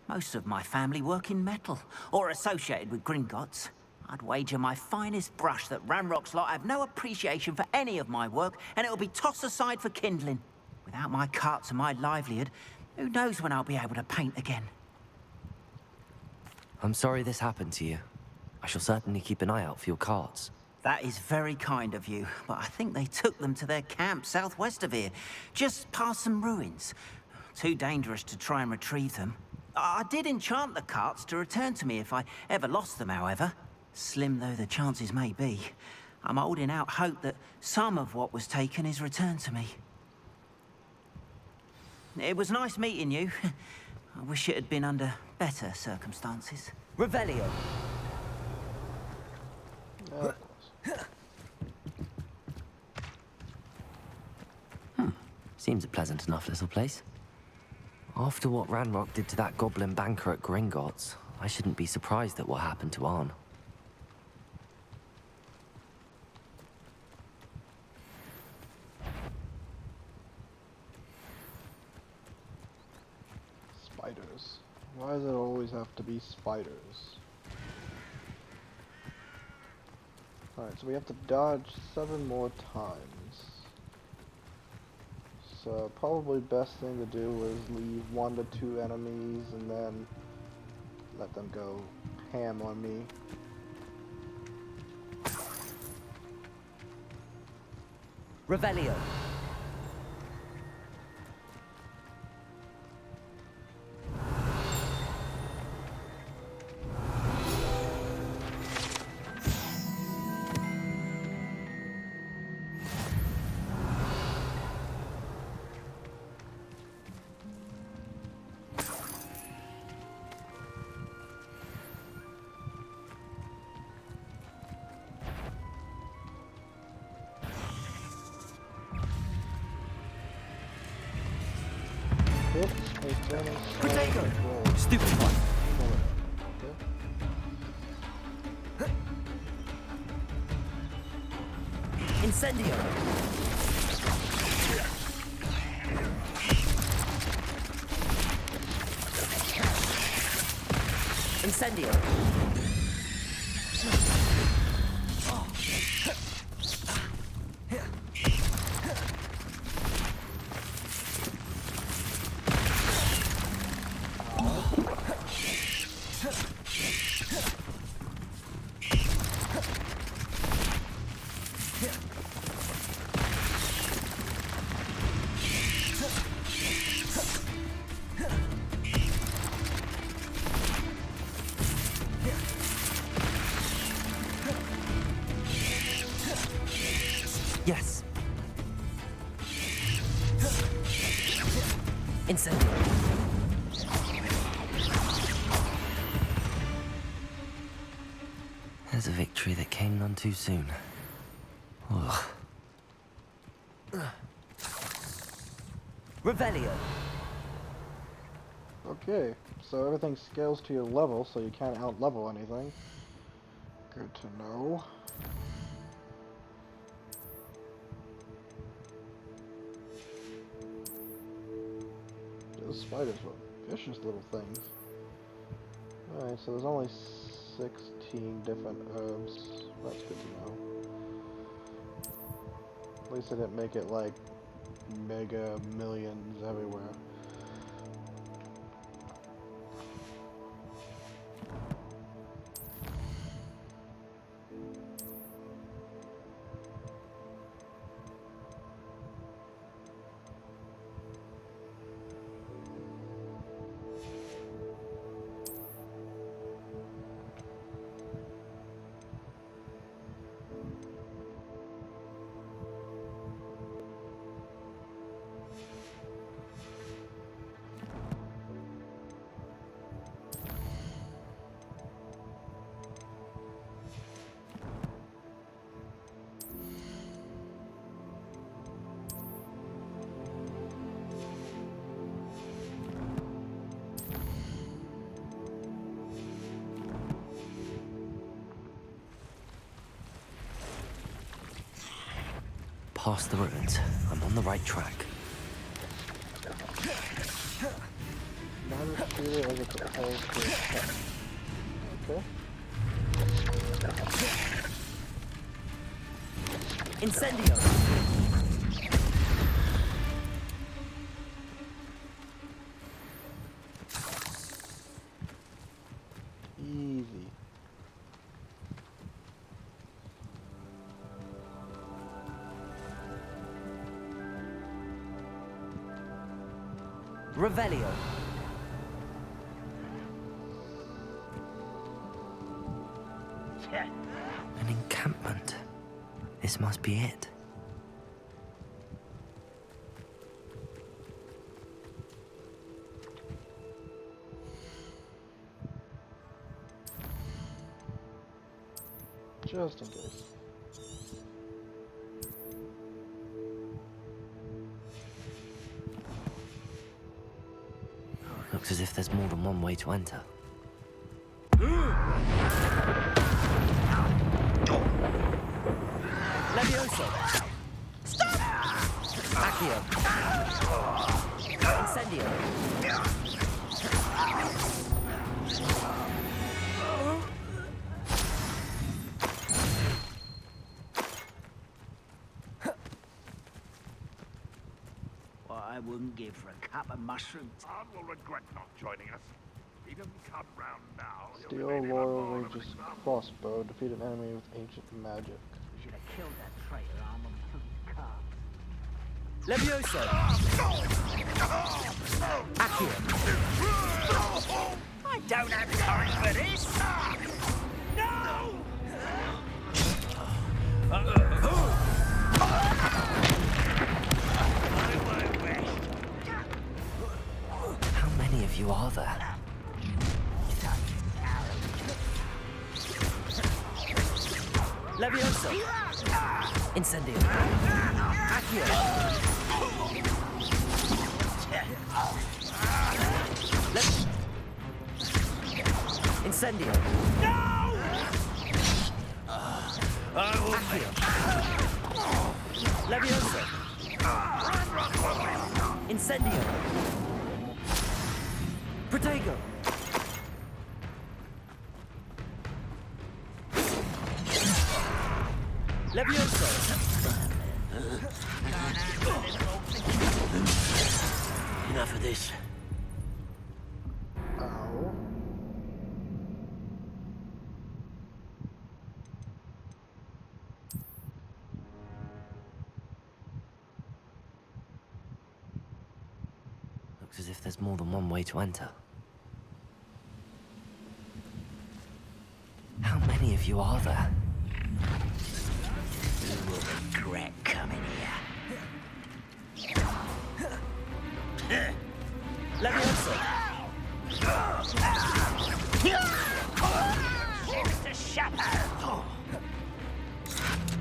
Most of my family work in metal, or associated with Gringotts. I'd wager my finest brush that Ranrock's lot have no appreciation for any of my work, and it'll be tossed aside for kindling. Without my carts and my livelihood, who knows when I'll be able to paint again? I'm sorry this happened to you. I shall certainly keep an eye out for your carts. That is very kind of you, but I think they took them to their camp southwest of here, just past some ruins. Too dangerous to try and retrieve them. I did enchant the carts to return to me if I ever lost them, however. Slim though the chances may be, I'm holding out hope that some of what was taken is returned to me. It was nice meeting you. I wish it had been under better circumstances. Revelio. Seems a pleasant enough little place. After what Ranrock did to that goblin banker at Gringotts, I shouldn't be surprised at what happened to Arn. Spiders. Why does it always have to be spiders? Alright, so we have to dodge 7 more times. So probably best thing to do is leave 1 to 2 enemies and then let them go ham on me. Revelio. Potato! Stupid one! Incendio! Incendio! Yes. Incendio. There's a victory that came none too soon. Ugh. Revelio. Okay, so everything scales to your level, so you can't out-level anything. Good to know. Those spiders were vicious little things. Alright, so there's only 16 different herbs. That's good to know. At least I didn't make it like mega millions everywhere. Past the ruins. I'm on the right track. Not as clear as it's opposed to attack. Okay. Incendio. Easy. Revelio. An encampment. This must be it. Just in case. Looks as if there's more than one way to enter. Levioso. Stop! Accio. Incendio. What I wouldn't give for a cup of mushrooms. Arn will regret not joining us. If he doesn't come round now, he'll Steel remain in a Royal mall of Regis example. crossbow. Defeat an enemy with ancient magic. We should have killed that traitor Arn when we took his car. Levioso. Accio. I don't have time for this! No! How many of you are there? Levioso. Incendio. Accio. Incendio. No! Accio. Levioso. Incendio. Protego. Levioso. Enough of this. Ow. Looks as if there's more than one way to enter. How many of you are there? You will regret regret coming here. Leviosa! Mr. Shepard!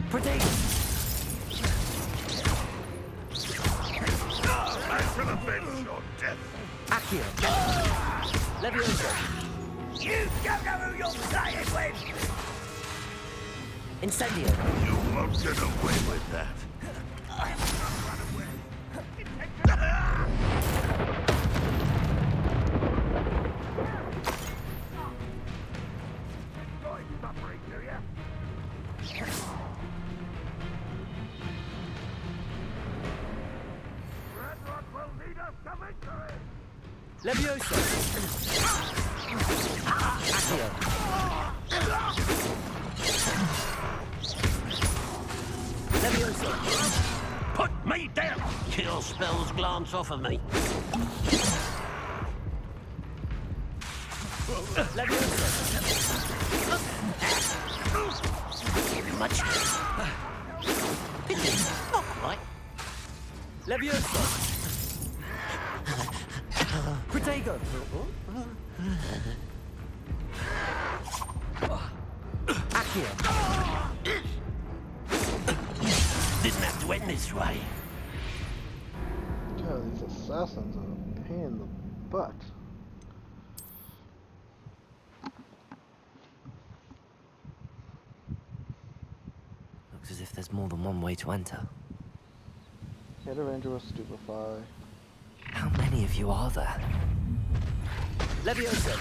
Protego! Back to the bench, or death. Accio! Leviosa! You don't know who you're playing with! Incendio! You won't get away with that. Leviosa! Accio! Leviosa! Put me down! Kill spells glance off of me. Leviosa! Much. Pity. Not quite. Leviosa! Protego! Accio! Didn't have to end this way. Yeah, these assassins are a pain in the butt. Looks as if there's more than one way to enter. Hit a ranger with stupefy. How many of you are there? Leviosa!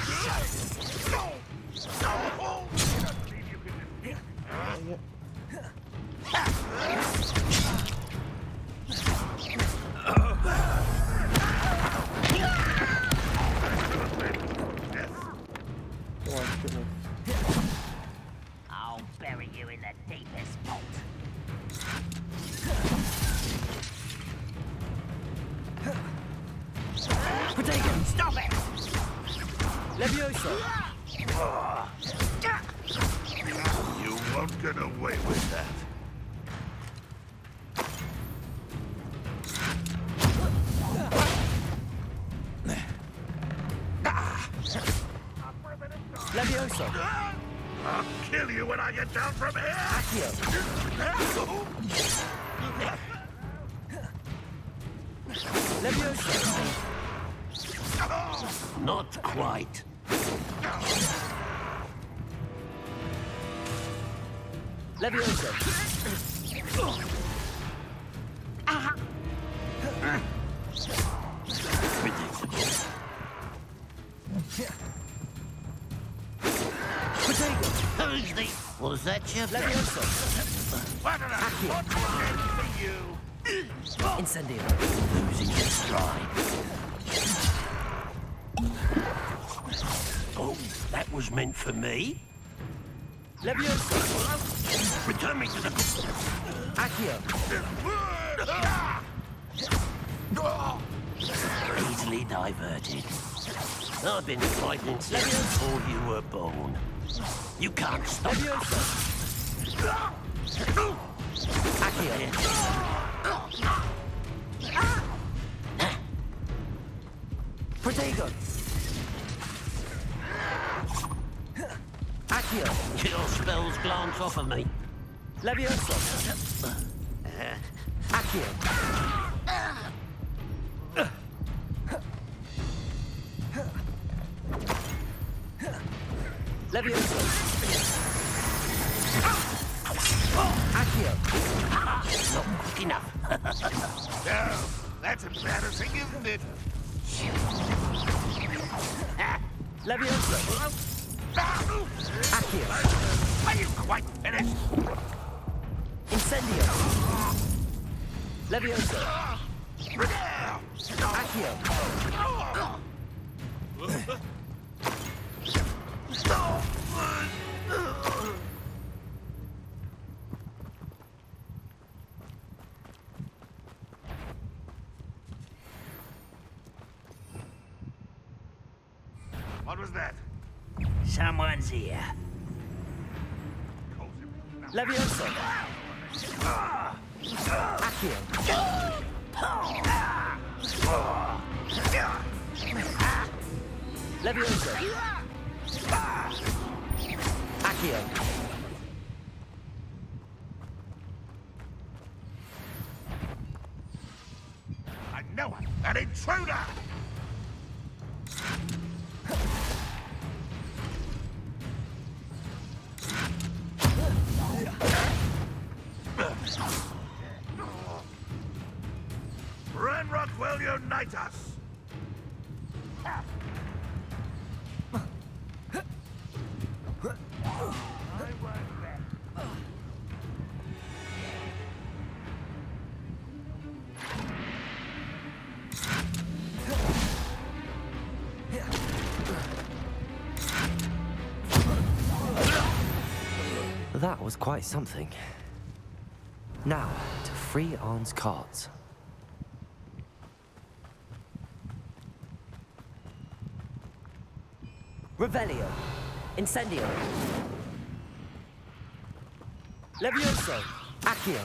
I'll bury you in the deepest vault. Protego! Stop it! Leviosa! You won't get away with that. Leviosa! I'll kill you when I get down from here! Leviosa! Not quite. Leviosa! Protego! Who's the... Was that your... Leviosa! What did I for you? Incendio! Losing your stride. Oh, that was meant for me? Leviosa! Return me to the... Accio! Easily diverted. I've been fighting since before you were born. You can't stop. Leviosa! Accio! Protego! Accio! Kill spells glance off of me. Leviosa! Accio! Leviosa! Accio! Not quick enough. No, that's embarrassing, isn't it? Leviosa! Accio! Are you quite finished? Incendio! Leviosa! Accio! What was that? Someone's here. Leviosa! Accio. Levioso. Accio. I know it! An intruder! Ranrock will unite us! That was quite something. Now, to free Arn's cards. Revelio. Incendio. Levioso. Accio.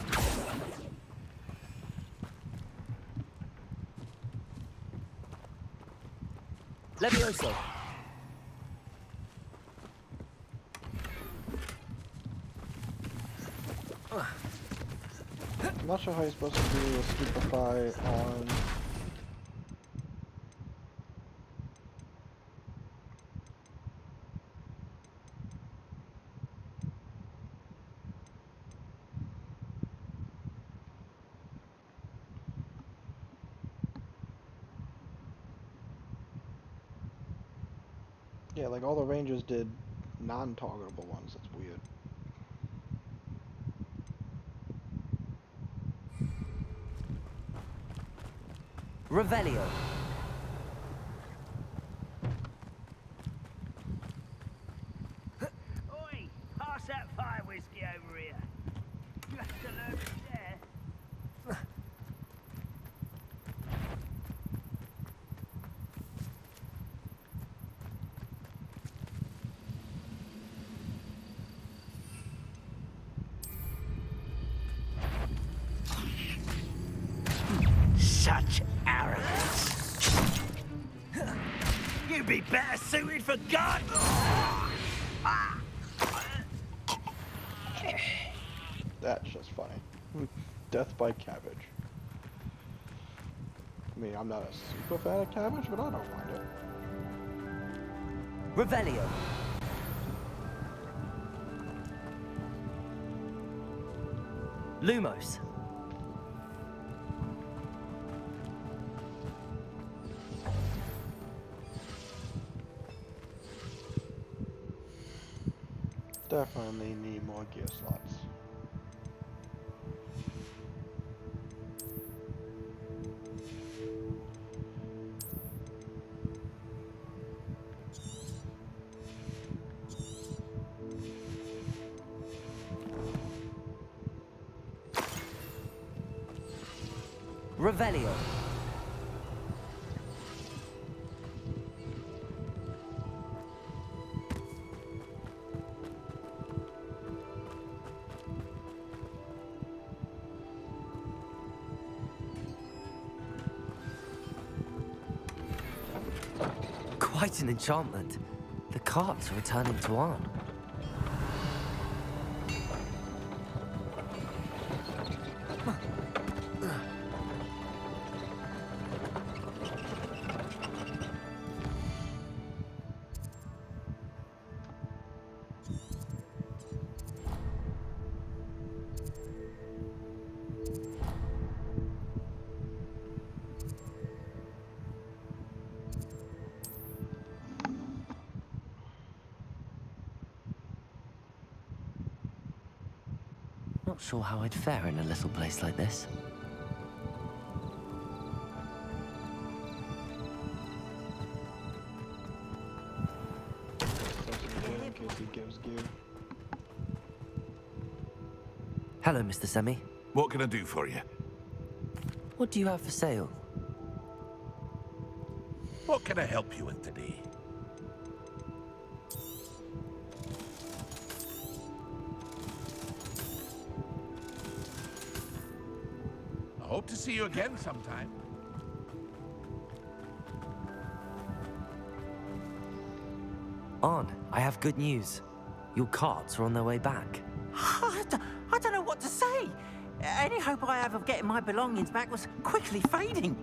Levioso. I'm not sure how you're supposed to do a stupefy on... Yeah, like all the rangers did non-targetable ones. That's weird. Revelio. Oi! Pass that fire whiskey over here. You have to learn to share. Such arrogance. You'd be better suited for God. That's just funny. Death by cabbage. I mean, I'm not a super fan of cabbage, but I don't mind it. Revelio. Lumos. Definitely need more gear slots. Revelio. Quite an enchantment. The carts are returning to Arn. Not sure how I'd fare in a little place like this. In case he gives gear. Hello, Mr. Semi. What can I do for you? What do you have for sale? What can I help you with today? to see you again sometime. Arn, I have good news. Your carts are on their way back. I don't know what to say. Any hope I have of getting my belongings back was quickly fading.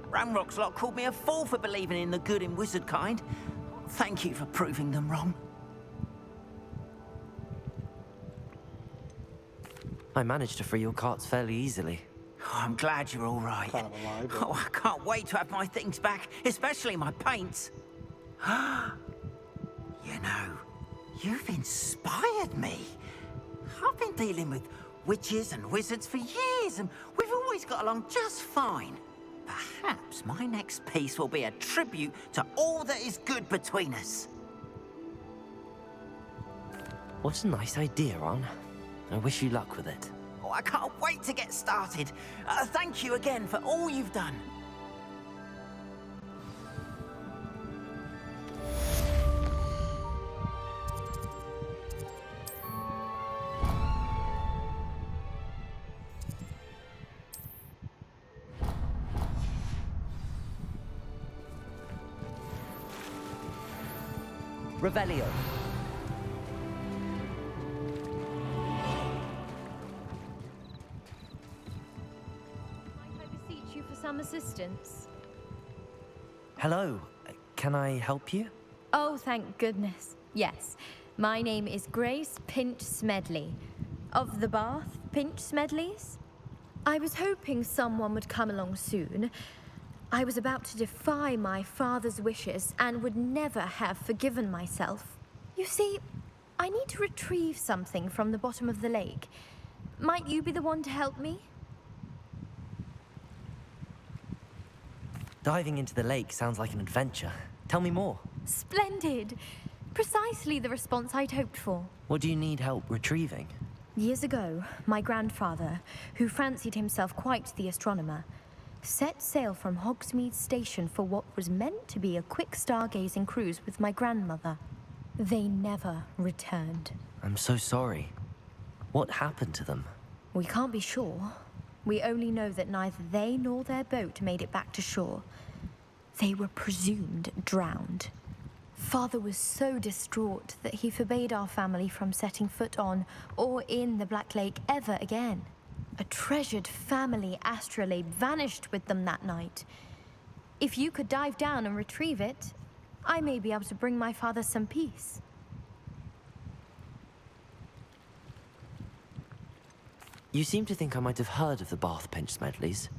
Ramrock's lot called me a fool for believing in the good in wizard kind. Thank you for proving them wrong. I managed to free your carts fairly easily. Oh, I'm glad you're all right. Kind of alive, but- Oh, I can't wait to have my things back, especially my paints. You know, you've inspired me. I've been dealing with witches and wizards for years, and we've always got along just fine. Perhaps my next piece will be a tribute to all that is good between us. What a nice idea, Arn. I wish you luck with it. Oh, I can't wait to get started. Thank you again for all you've done. Revelio. Might I beseech you for some assistance? Hello. Can I help you? Oh, thank goodness. Yes. My name is Grace Pinch Smedley. Of the Bath Pinch Smedleys? I was hoping someone would come along soon. I was about to defy my father's wishes and would never have forgiven myself. You see, I need to retrieve something from the bottom of the lake. Might you be the one to help me? Diving into the lake sounds like an adventure. Tell me more. Splendid! Precisely the response I'd hoped for. What do you need help retrieving? Years ago, my grandfather, who fancied himself quite the astronomer, set sail from Hogsmeade Station for what was meant to be a quick stargazing cruise with my grandmother. They never returned. I'm so sorry. What happened to them? We can't be sure. We only know that neither they nor their boat made it back to shore. They were presumed drowned. Father was so distraught that he forbade our family from setting foot on or in the Black Lake ever again. A treasured family astrolabe vanished with them that night. If you could dive down and retrieve it, I may be able to bring my father some peace. You seem to think I might have heard of the Bath Pinch Smedleys.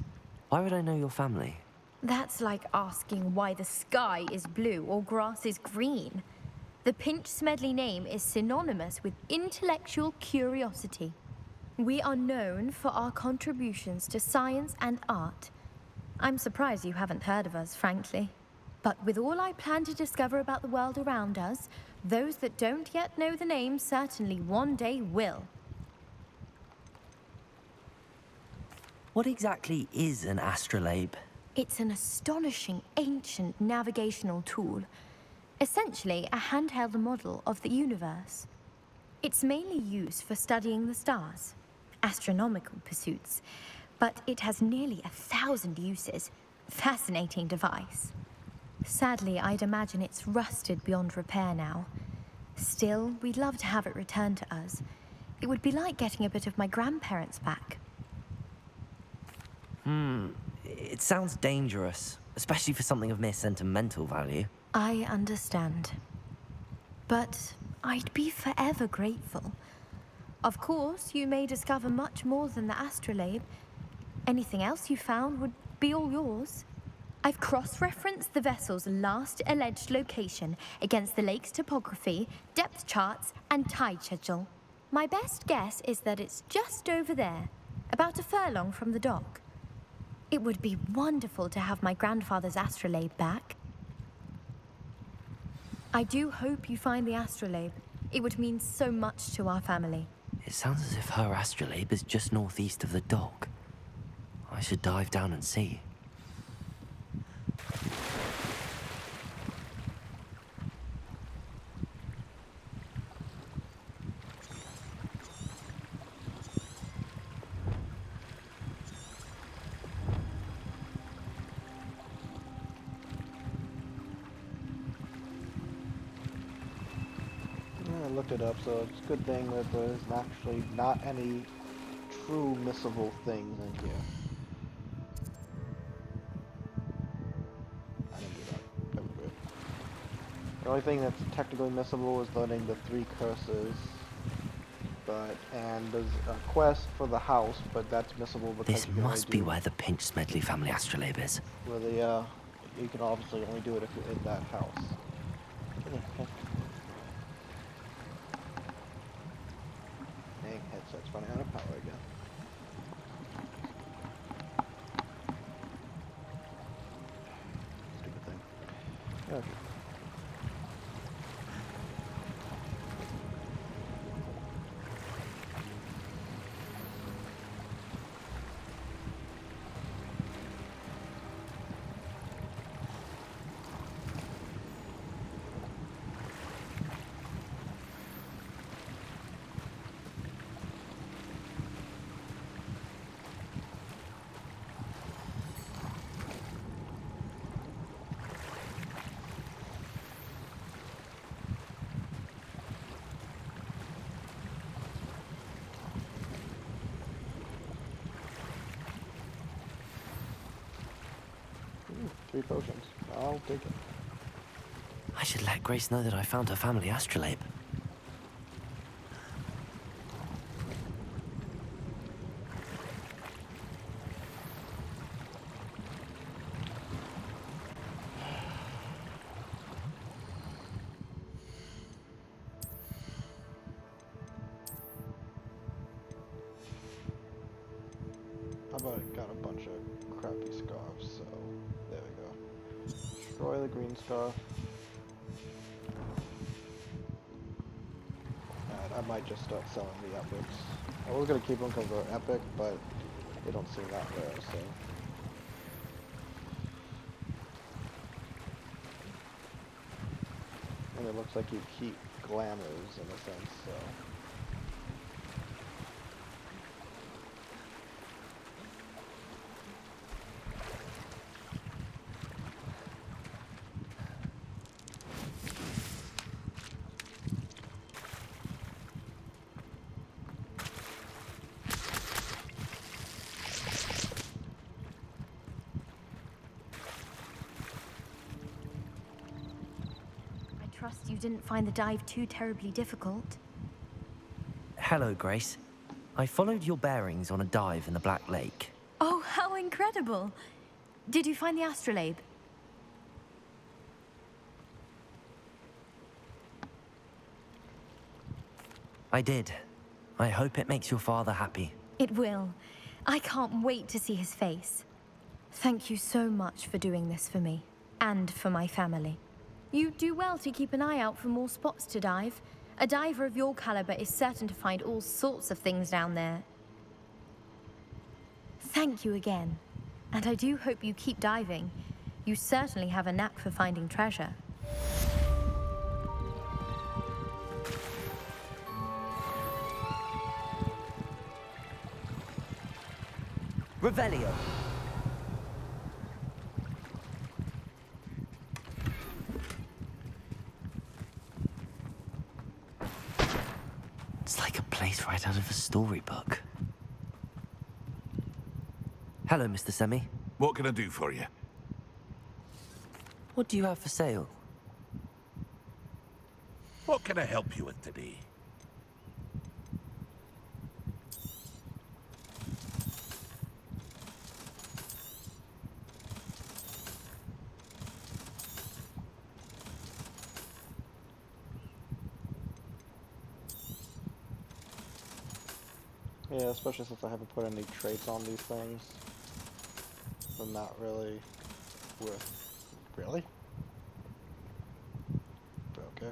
Why would I know your family? That's like asking why the sky is blue or grass is green. The Pinch Smedley name is synonymous with intellectual curiosity. We are known for our contributions to science and art. I'm surprised you haven't heard of us, frankly. But with all I plan to discover about the world around us, those that don't yet know the name certainly one day will. What exactly is an astrolabe? It's an astonishing ancient navigational tool. Essentially, a handheld model of the universe. It's mainly used for studying the stars, astronomical pursuits, but it has nearly 1,000 uses. Fascinating device. Sadly, I'd imagine it's rusted beyond repair now. Still, we'd love to have it returned to us. It would be like getting a bit of my grandparents back. It sounds dangerous, especially for something of mere sentimental value. I understand. But I'd be forever grateful. Of course, you may discover much more than the astrolabe. Anything else you found would be all yours. I've cross-referenced the vessel's last alleged location against the lake's topography, depth charts, and tide schedule. My best guess is that it's just over there, about a furlong from the dock. It would be wonderful to have my grandfather's astrolabe back. I do hope you find the astrolabe. It would mean so much to our family. It sounds as if her astrolabe is just northeast of the dock. I should dive down and see. I looked it up, so it's a good thing that there's actually not any true missable things in here. I didn't do that. That was weird. The only thing that's technically missable is learning the 3 curses. And there's a quest for the house, but that's missable because This you can only must be do where the Pinch Smedley family astrolabe is. where you can obviously only do it if you're in that house. Okay. Dang, headset's running out of power again. Stupid thing. Okay. Ooh, 3 potions. I'll take it. I should let Grace know that I found her family astrolabe. How about it got a bunch of crappy scarves, so there we go. Destroy the green scarf. And I might just start selling the epics. I was gonna keep them because they're epic, but they don't seem that rare, so. And it looks like you keep glamours in a sense, so. Trust you didn't find the dive too terribly difficult. Hello, Grace. I followed your bearings on a dive in the Black Lake. Oh, how incredible! Did you find the astrolabe? I did. I hope it makes your father happy. It will. I can't wait to see his face. Thank you so much for doing this for me, and for my family. You do well to keep an eye out for more spots to dive. A diver of your caliber is certain to find all sorts of things down there. Thank you again. And I do hope you keep diving. You certainly have a knack for finding treasure. Revelio. It's like a place right out of a storybook. Hello, Mr. Semi. What can I do for you? What do you have for sale? What can I help you with today? Yeah, especially since I haven't put any traits on these things. They're not really worth... Really? Okay.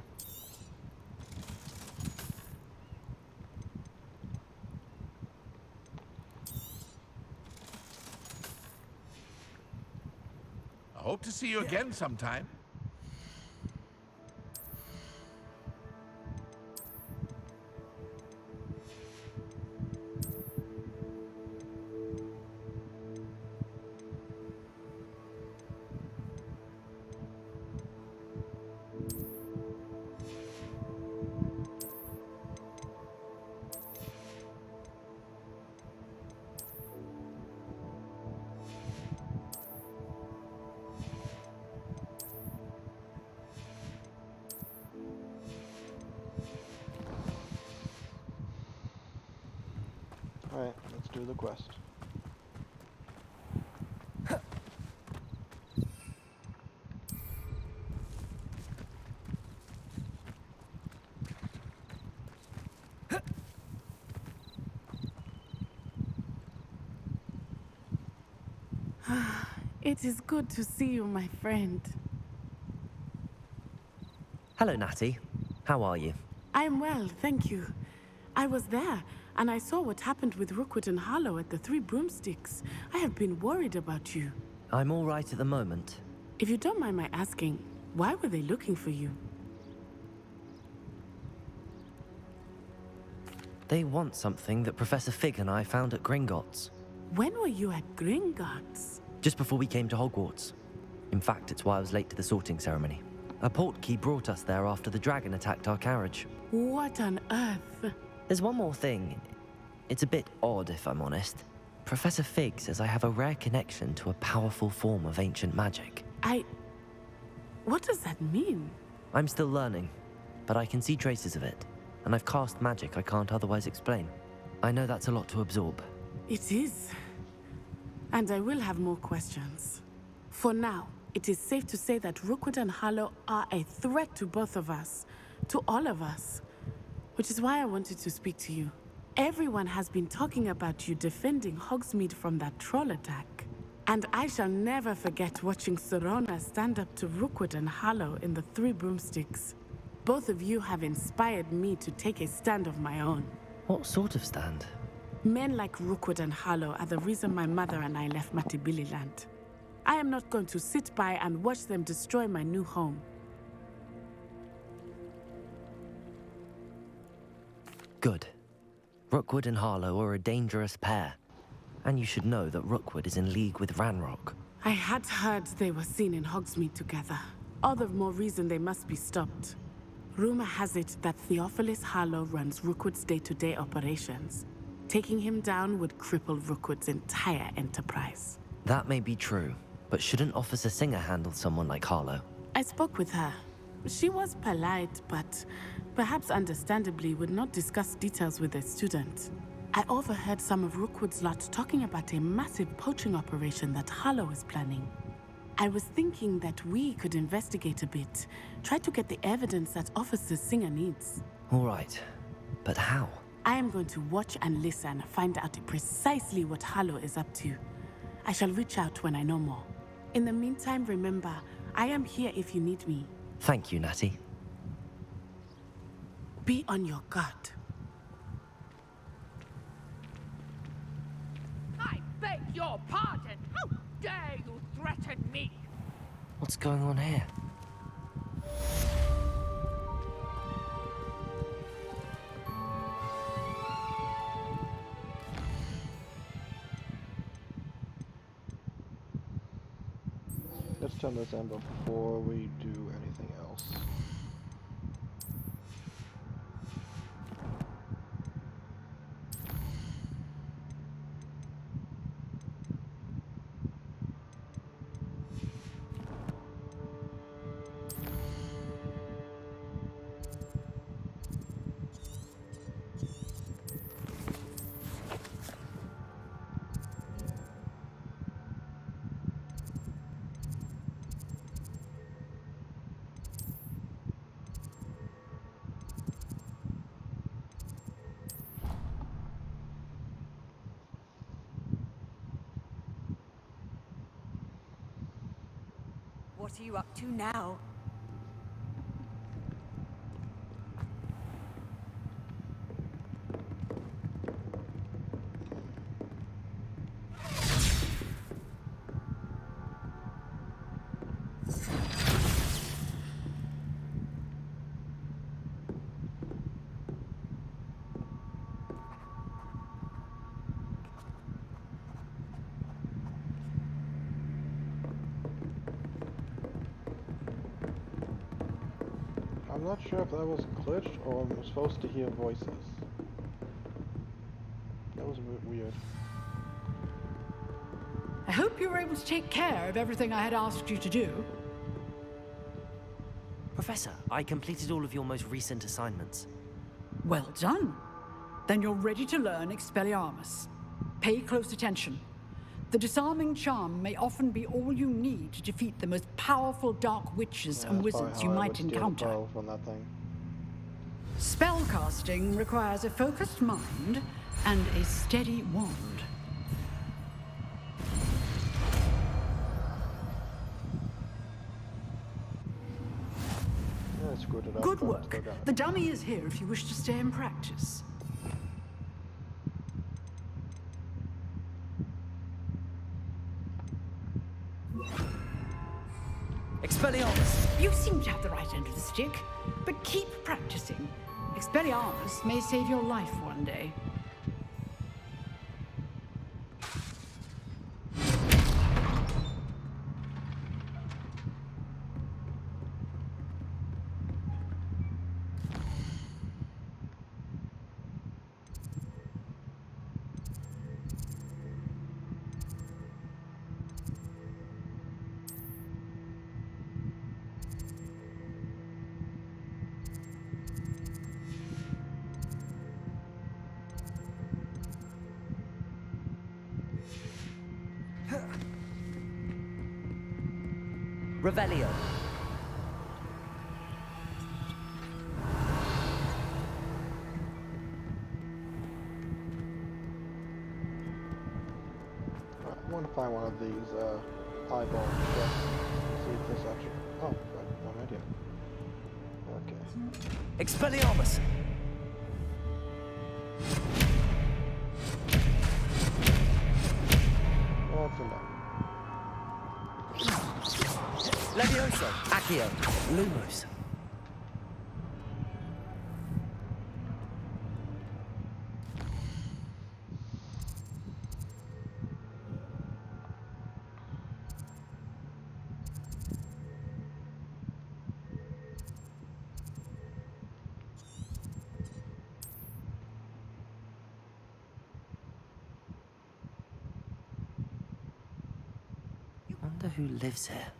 I hope to see you again sometime. Alright, let's do the quest. It is good to see you, my friend. Hello, Natty. How are you? I'm well, thank you. I was there, and I saw what happened with Rookwood and Harlow at the Three Broomsticks. I have been worried about you. I'm all right at the moment. If you don't mind my asking, why were they looking for you? They want something that Professor Fig and I found at Gringotts. When were you at Gringotts? Just before we came to Hogwarts. In fact, it's why I was late to the sorting ceremony. A portkey brought us there after the dragon attacked our carriage. What on earth? There's one more thing. It's a bit odd, if I'm honest. Professor Fig says I have a rare connection to a powerful form of ancient magic. What does that mean? I'm still learning, but I can see traces of it. And I've cast magic I can't otherwise explain. I know that's a lot to absorb. It is. And I will have more questions. For now, it is safe to say that Rookwood and Harlow are a threat to both of us. To all of us. Which is why I wanted to speak to you. Everyone has been talking about you defending Hogsmeade from that troll attack. And I shall never forget watching Serona stand up to Rookwood and Harlow in the Three Broomsticks. Both of you have inspired me to take a stand of my own. What sort of stand? Men like Rookwood and Harlow are the reason my mother and I left Matibililand. I am not going to sit by and watch them destroy my new home. Good. Rookwood and Harlow are a dangerous pair. And you should know that Rookwood is in league with Ranrock. I had heard they were seen in Hogsmeade together. All the more reason they must be stopped. Rumor has it that Theophilus Harlow runs Rookwood's day-to-day operations. Taking him down would cripple Rookwood's entire enterprise. That may be true, but shouldn't Officer Singer handle someone like Harlow? I spoke with her. She was polite, but perhaps understandably would not discuss details with a student. I overheard some of Rookwood's lot talking about a massive poaching operation that Harlow is planning. I was thinking that we could investigate a bit, try to get the evidence that Officer Singer needs. All right, but how? I am going to watch and listen, find out precisely what Harlow is up to. I shall reach out when I know more. In the meantime, remember, I am here if you need me. Thank you, Natty. Be on your guard. I beg your pardon. How dare you threaten me? What's going on here? Let's turn this in before we do anything else. What are you up to now? I'm not sure if that was glitched or I'm supposed to hear voices. That was a bit weird. I hope you were able to take care of everything I had asked you to do. Professor, I completed all of your most recent assignments. Well done. Then you're ready to learn Expelliarmus. Pay close attention. The disarming charm may often be all you need to defeat the most powerful dark witches and wizards you might encounter. From that thing. Spellcasting requires a focused mind and a steady wand. Yeah, I screwed it up. Good but work. still got it. The dummy is here if you wish to stay and practice. Expelliarmus! You seem to have the right end of the stick, but keep practicing. Expelliarmus may save your life one day. Revelio. I want to find one of these eyeball chests. See if this actually. Oh, no idea. Okay. Expelliarmus! What's in that? Levioso. Accio. Lumos. Wonder who lives here.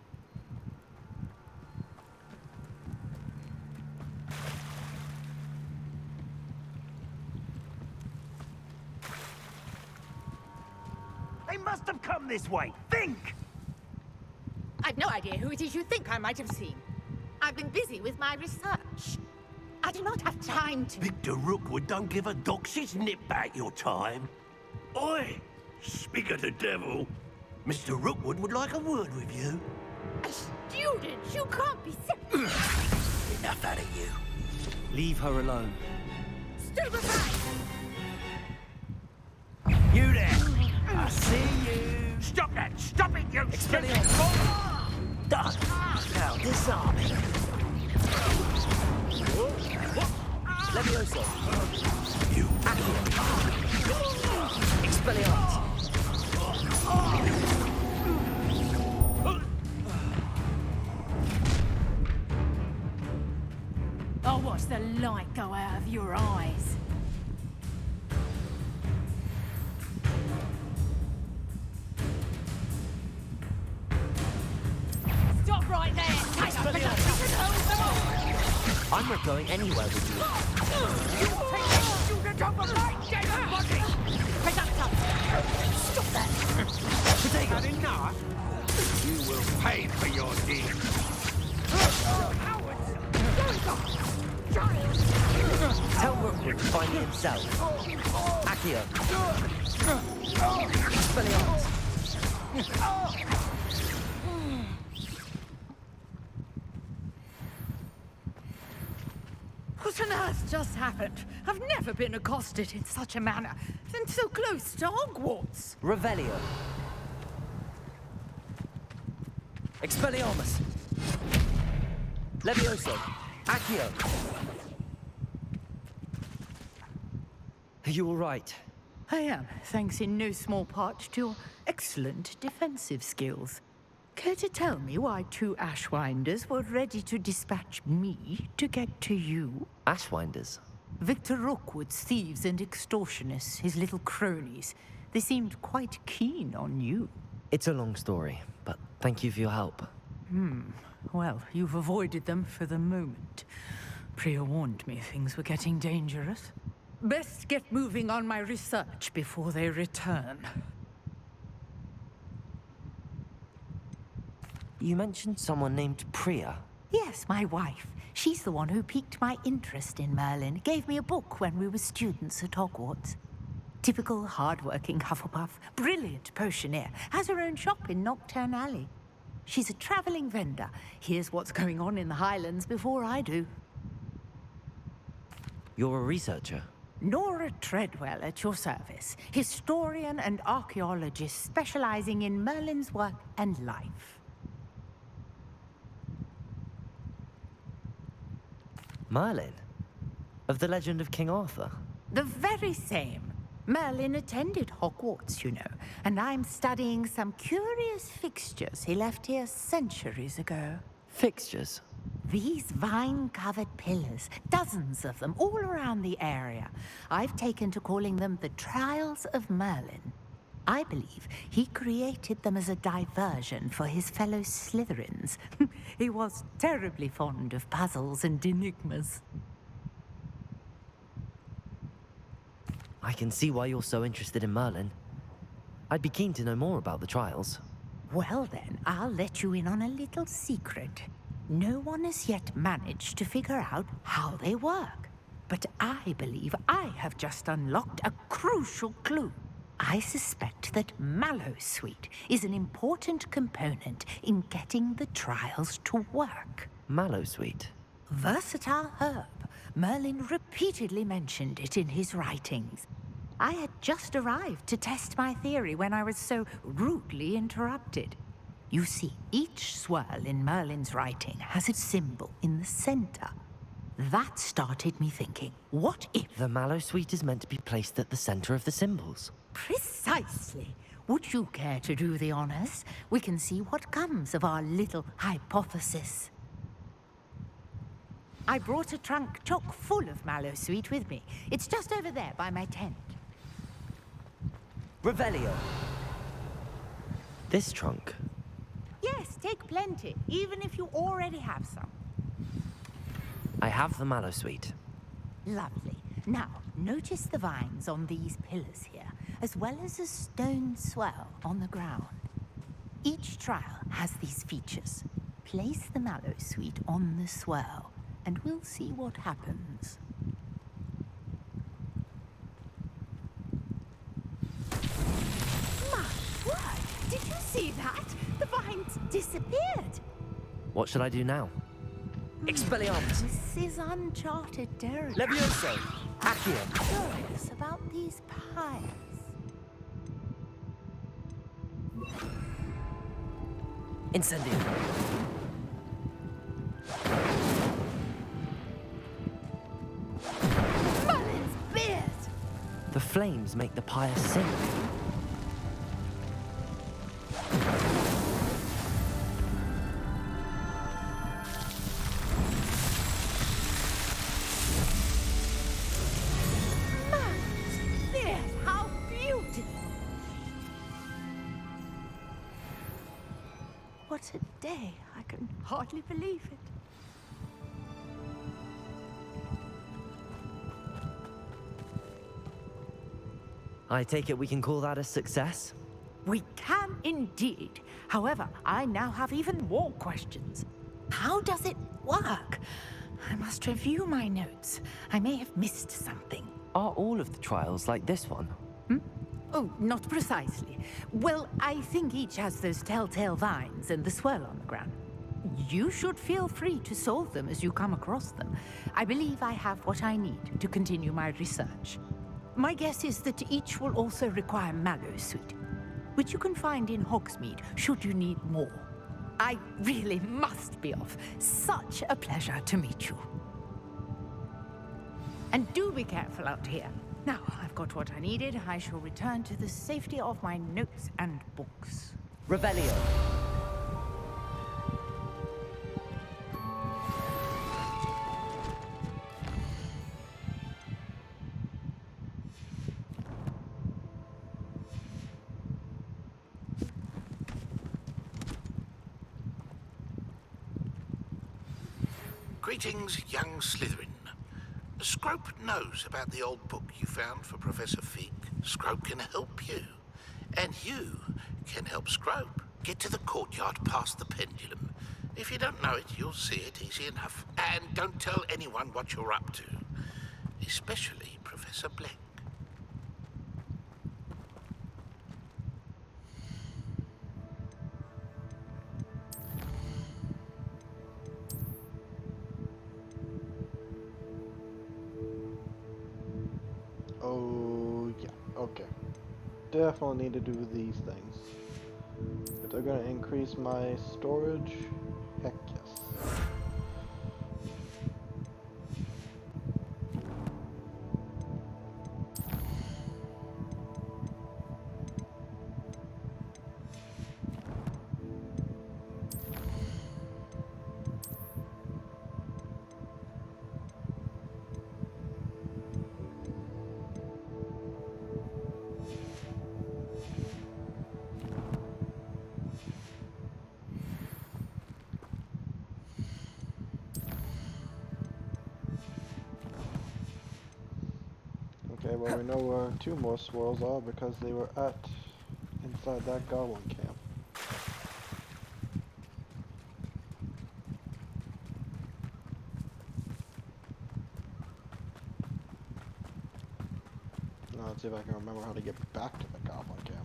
They must have come this way. Think! I've no idea who it is you think I might have seen. I've been busy with my research. I do not have time to... Victor Rookwood don't give a doxy's nip back your time. Oi! Speak of the devil. Mr. Rookwood would like a word with you. A student? You can't be serious. Enough out of you. Leave her alone. Stupefy! You there! I see you! Stop that! Stop it, you Expelliarmus! Done. Now disarm him. Levioso. You. Expelliarmus. I'll watch the light go out of your eyes. Stop right there! Take up the I'm not going anywhere with you. Take that student off of my dead body! Pick up top! Stop that! Had enough? You will pay for your deeds. Tell Rookwood to find himself. Accio. Expelliarmus. What on earth just happened? I've never been accosted in such a manner, and so close to Hogwarts. Revelio. Expelliarmus. Levioso. Accio. Are you all right? I am, thanks in no small part to your excellent defensive skills. Care to tell me why two Ashwinders were ready to dispatch me to get to you? Ashwinders? Victor Rookwood's thieves and extortionists, his little cronies. They seemed quite keen on you. It's a long story, but thank you for your help. Well, you've avoided them for the moment. Priya warned me things were getting dangerous. best get moving on my research before they return. You mentioned someone named Priya. Yes, my wife. She's the one who piqued my interest in Merlin. Gave me a book when we were students at Hogwarts. Typical hard-working Hufflepuff, brilliant potioneer, has her own shop in Nocturne Alley. She's a traveling vendor. Hears what's going on in the Highlands before I do. You're a researcher? Nora Treadwell at your service. Historian and archaeologist specializing in Merlin's work and life. Merlin? Of the legend of King Arthur? The very same. Merlin attended Hogwarts, you know, and I'm studying some curious fixtures he left here centuries ago. Fixtures? These vine-covered pillars, dozens of them, all around the area. I've taken to calling them the Trials of Merlin. I believe he created them as a diversion for his fellow Slytherins. He was terribly fond of puzzles and enigmas. I can see why you're so interested in Merlin. I'd be keen to know more about the trials. Well then, I'll let you in on a little secret. No one has yet managed to figure out how they work. But I believe I have just unlocked a crucial clue. I suspect that Mallowsweet is an important component in getting the trials to work. Mallowsweet? Versatile herb. Merlin repeatedly mentioned it in his writings. I had just arrived to test my theory when I was so rudely interrupted. You see, each swirl in Merlin's writing has a symbol in the center. That started me thinking, what if... The Mallowsweet is meant to be placed at the center of the symbols. Precisely. Would you care to do the honors? We can see what comes of our little hypothesis. I brought a trunk chock full of Mallowsweet with me. It's just over there by my tent. Revelio. This trunk? Yes, take plenty, even if you already have some. I have the Mallowsweet. Lovely. Now, notice the vines on these pillars here, as well as a stone swell on the ground. Each trial has these features. Place the Mallowsweet on the swell, and we'll see what happens. My word! Did you see that? The vines disappeared! What should I do now? Expelliarmus! This is uncharted territory. Levioso! Accio! Curious about these piles. Incendio! Merlin's beard! The flames make the pyre sink. Merlin's beard! How beautiful! What a day. I can hardly believe it. I take it we can call that a success? We can indeed. However, I now have even more questions. How does it work? I must review my notes. I may have missed something. Are all of the trials like this one? Oh, not precisely. Well, I think each has those telltale vines and the swirl on the ground. You should feel free to solve them as you come across them. I believe I have what I need to continue my research. My guess is that each will also require Mallowsweet, which you can find in Hogsmeade should you need more. I really must be off. Such a pleasure to meet you. And do be careful out here. Now, I've got what I needed. I shall return to the safety of my notes and books. Revelio! Greetings, young Slytherin. Scrope knows about the old book you found for Professor Fig. Scrope can help you. And you can help Scrope. Get to the courtyard past the pendulum. If you don't know it, you'll see it easy enough. And don't tell anyone what you're up to. Especially Professor Black. Oh, yeah, okay. Definitely need to do these things. If they're gonna increase my storage, heck yes. Okay, well we know where 2 more swirls are because they were inside that goblin camp. Now let's see if I can remember how to get back to the goblin camp.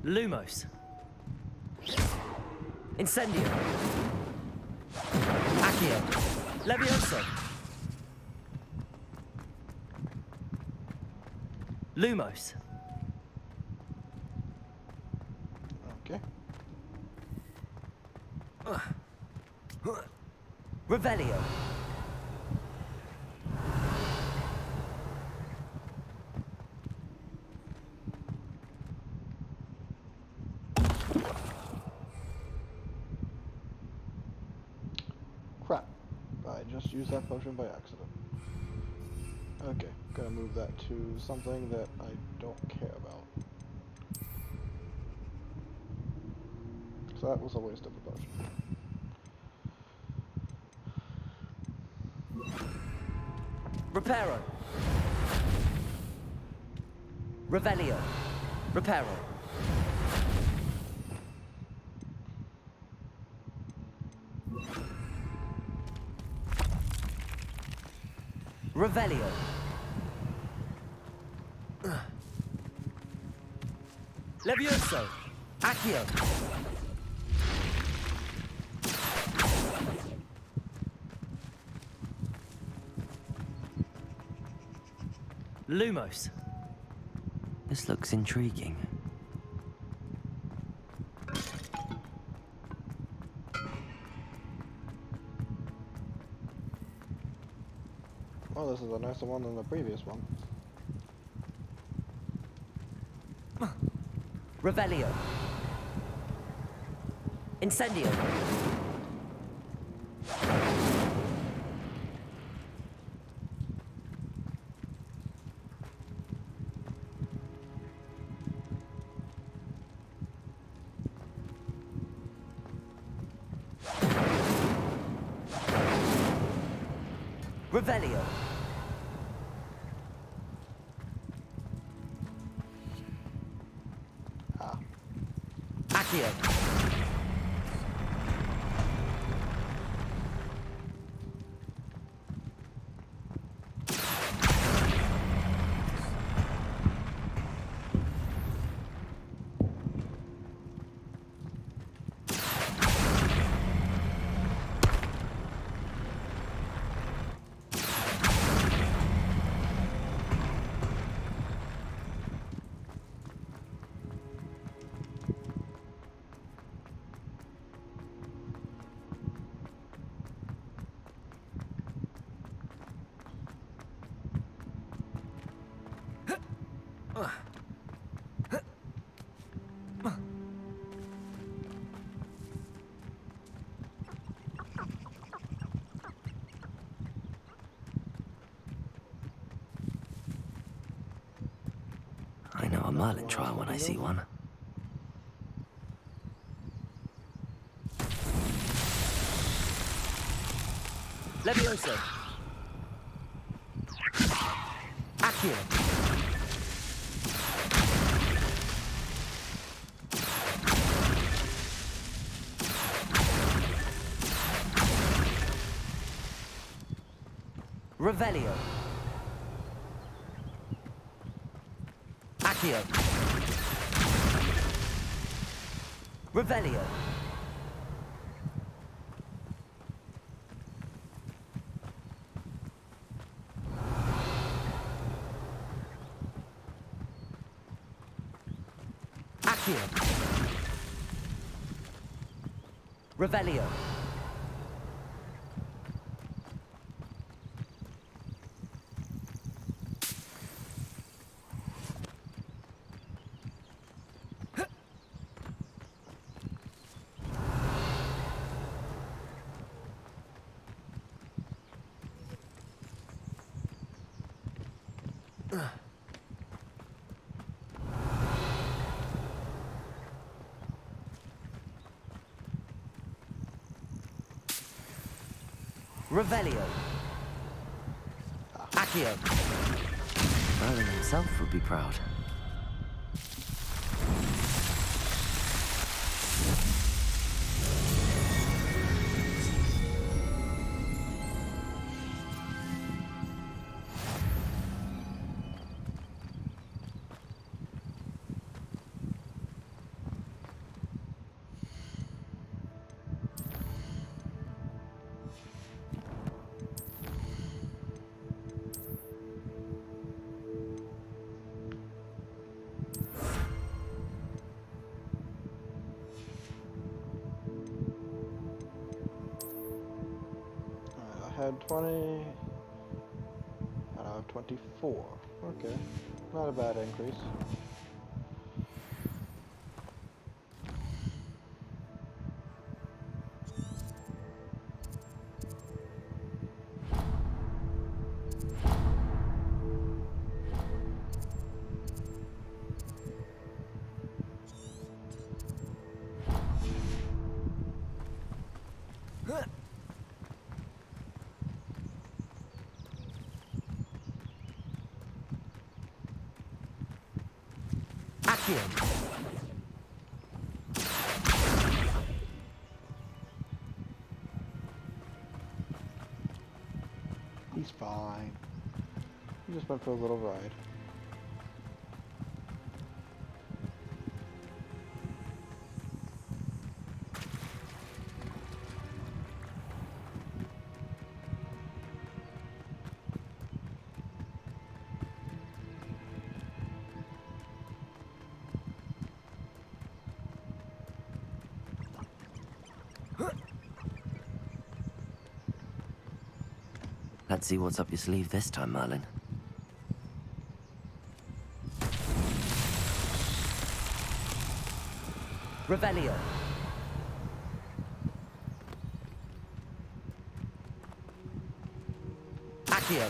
Lumos. Incendio. Accio. Levioso. Lumos. Okay. Revelio. Crap. I just used that potion by accident. Okay, gonna move that to something that I don't care about. So that was a waste of a potion. Reparo. Revelio. Reparo. Revelio. Levioso. Accio. Lumos. This looks intriguing. Well, this is a nicer one than the previous one. Revelio. Incendio. Revelio. Accio. I know a Merlin trial when I see one. Levioso. Accio. Revelio. Accio. Revelio. Accio. Revelio. Revelio. Accio. Merlin himself would be proud. I had 20, and I have 24. Okay, not a bad increase. Accio. He's fine. He just went for a little ride. Let's see what's up your sleeve this time, Merlin. Revelio. Accio.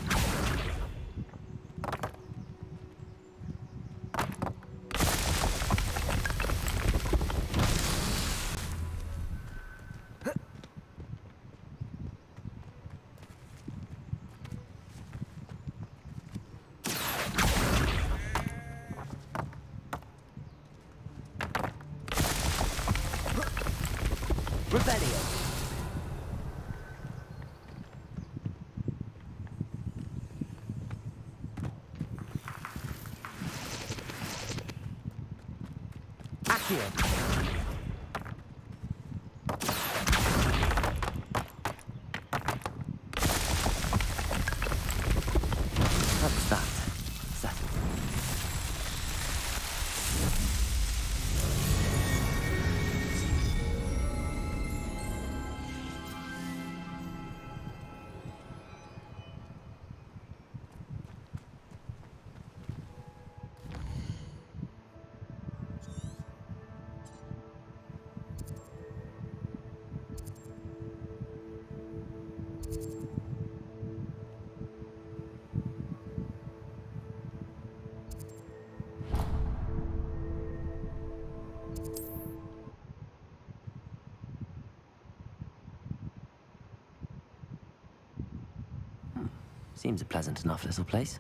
Revelio. Accio. That's that. Settled. Seems a pleasant enough little place.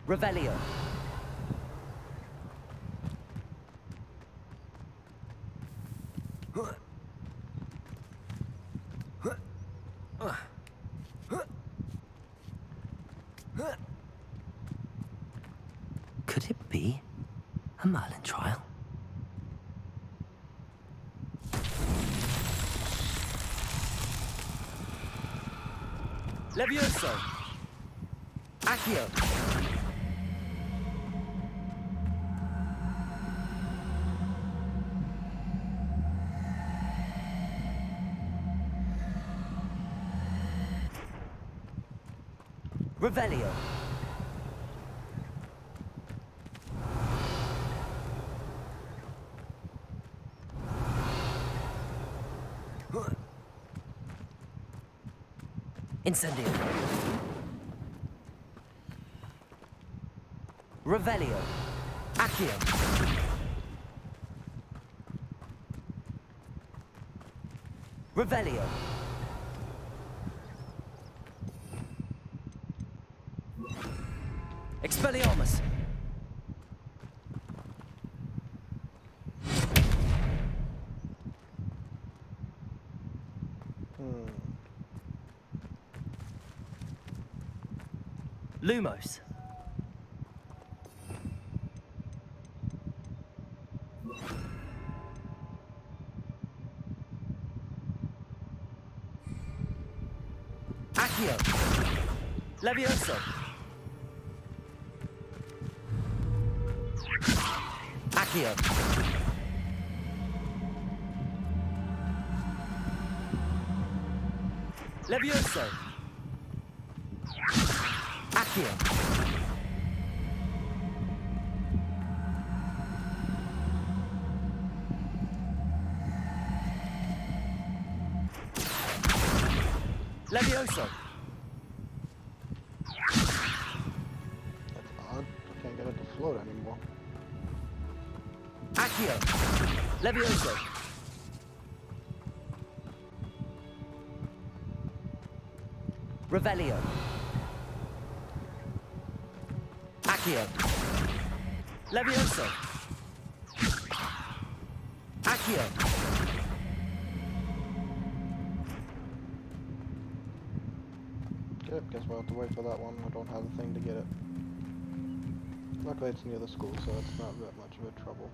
Revelio. Could it be a Merlin trial? Levioso! Accio! Revelio! Incendio! Revelio! Accio! Revelio! Expelliarmus! Lumos! Accio! Levioso! Accio! Levioso! Accio! Levioso! That's odd. I can't get it to float anymore. Accio! Levioso! Revelio! Accio! Levioso! Accio! Okay, guess we'll have to wait for that one. I don't have the thing to get it. Luckily it's near the school, so it's not that much of a trouble.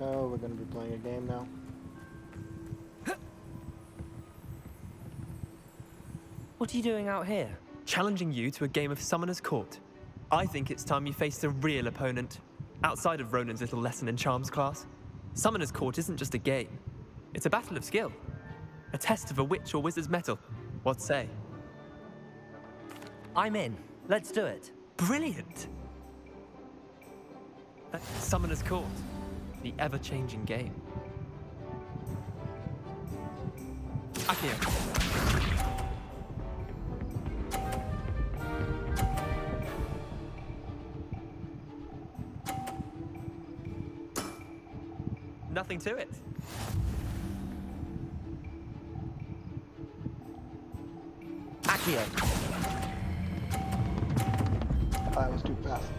Oh, we're going to be playing a game now. What are you doing out here? Challenging you to a game of Summoner's Court. I think it's time you faced a real opponent, outside of Ronan's little lesson in charms class. Summoner's Court isn't just a game. It's a battle of skill. A test of a witch or wizard's mettle. What say? I'm in. Let's do it. Brilliant! Summoner's Court. The ever-changing game. Accio. Nothing to it. Accio. That was too fast.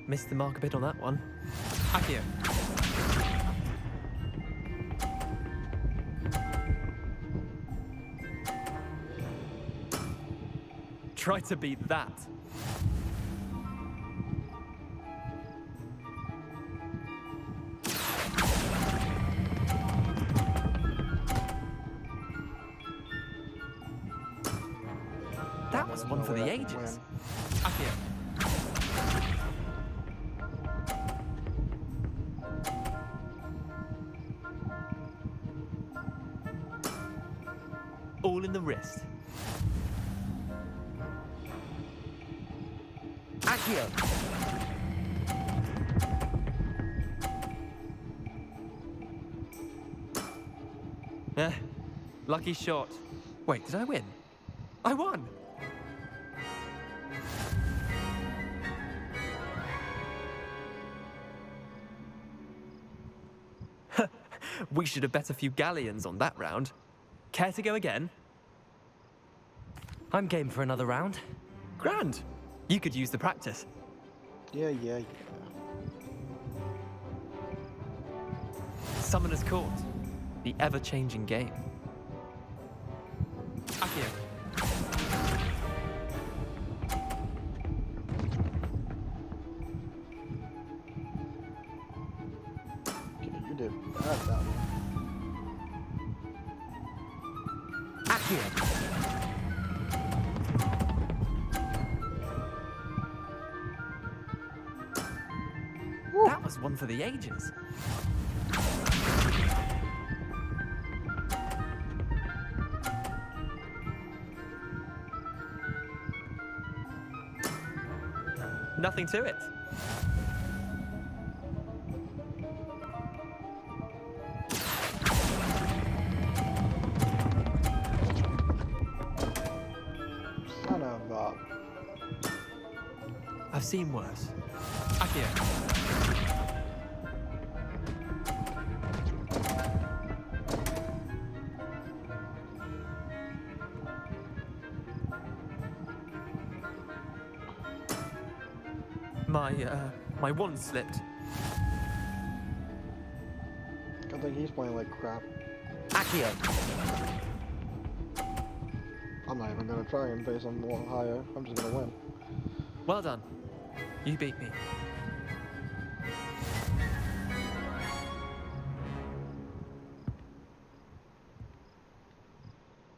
Missed the mark a bit on that one. Accio. Try to beat that. was there's one no for way the I can ages. win. Accio. All in the wrist. Accio. Lucky shot. Wait, did I win? I won! We should have bet a few galleons on that round. Care to go again? I'm game for another round. Grand. You could use the practice. Yeah. Summoner's Court. The ever-changing game. Accio. Okay, you did bad that one. Accio. That was one for the ages. Nothing to it. Son of a... I've seen worse. Accio. My wand slipped. I think he's playing like crap. Accio. I'm not even gonna try and face him more higher. I'm just gonna win. Well done. You beat me.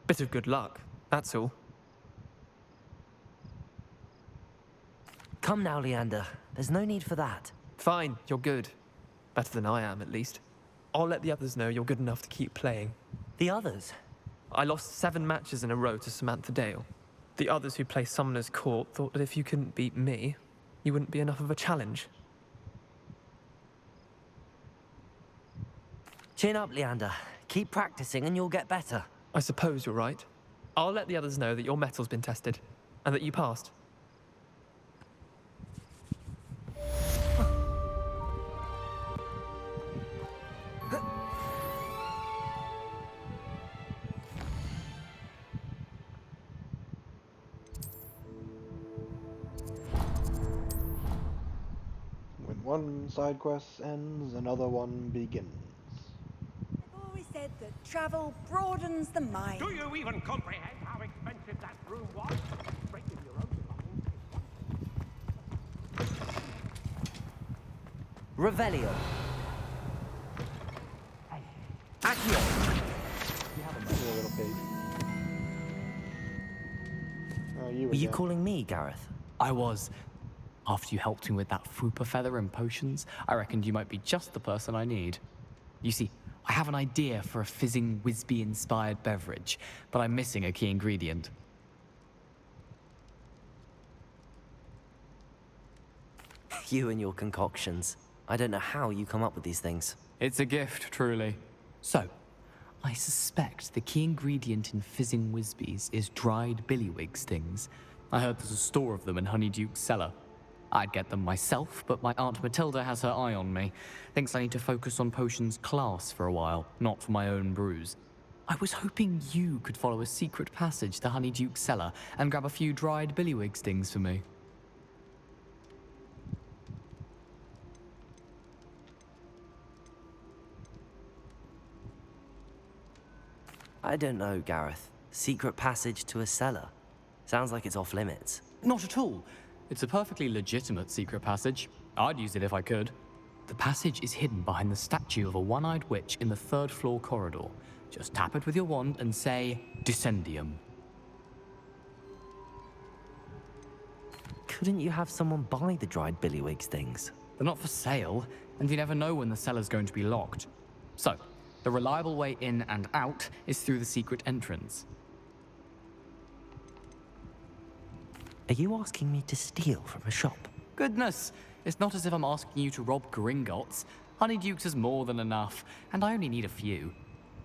Bit of good luck, that's all. Come now, Leander. There's no need for that. Fine, you're good. Better than I am, at least. I'll let the others know you're good enough to keep playing. The others? I lost 7 matches in a row to Samantha Dale. The others who play Summoner's Court thought that if you couldn't beat me, you wouldn't be enough of a challenge. Chin up, Leander. Keep practicing and you'll get better. I suppose you're right. I'll let the others know that your metal's been tested, and that you passed. When one side quest ends, another one begins. I've always said that travel broadens the mind. Do you even comprehend how expensive that room was? Breaking your own belongings. Revelio. Accio. You little pig. You Were you again. calling me, Gareth? I was. After you helped me with that Fupa feather and potions, I reckoned you might be just the person I need. You see, I have an idea for a fizzing Wisby-inspired beverage, but I'm missing a key ingredient. You and your concoctions. I don't know how you come up with these things. It's a gift, truly. So, I suspect the key ingredient in fizzing Wisbies is dried billywig stings. I heard there's a store of them in Honeyduke's cellar. I'd get them myself, but my Aunt Matilda has her eye on me. Thinks I need to focus on potions class for a while, not for my own brews. I was hoping you could follow a secret passage to Honeyduke's cellar and grab a few dried billywig stings for me. I don't know, Gareth. Secret passage to a cellar. Sounds like it's off limits. Not at all. It's a perfectly legitimate secret passage. I'd use it if I could. The passage is hidden behind the statue of a one-eyed witch in the 3rd floor corridor. Just tap it with your wand and say, Descendium. couldn't you have someone buy the dried billywig's things? They're not for sale, and you never know when the cellar's going to be locked. So, the reliable way in and out is through the secret entrance. Are you asking me to steal from a shop? Goodness, it's not as if I'm asking you to rob Gringotts. Honeydukes is more than enough, and I only need a few.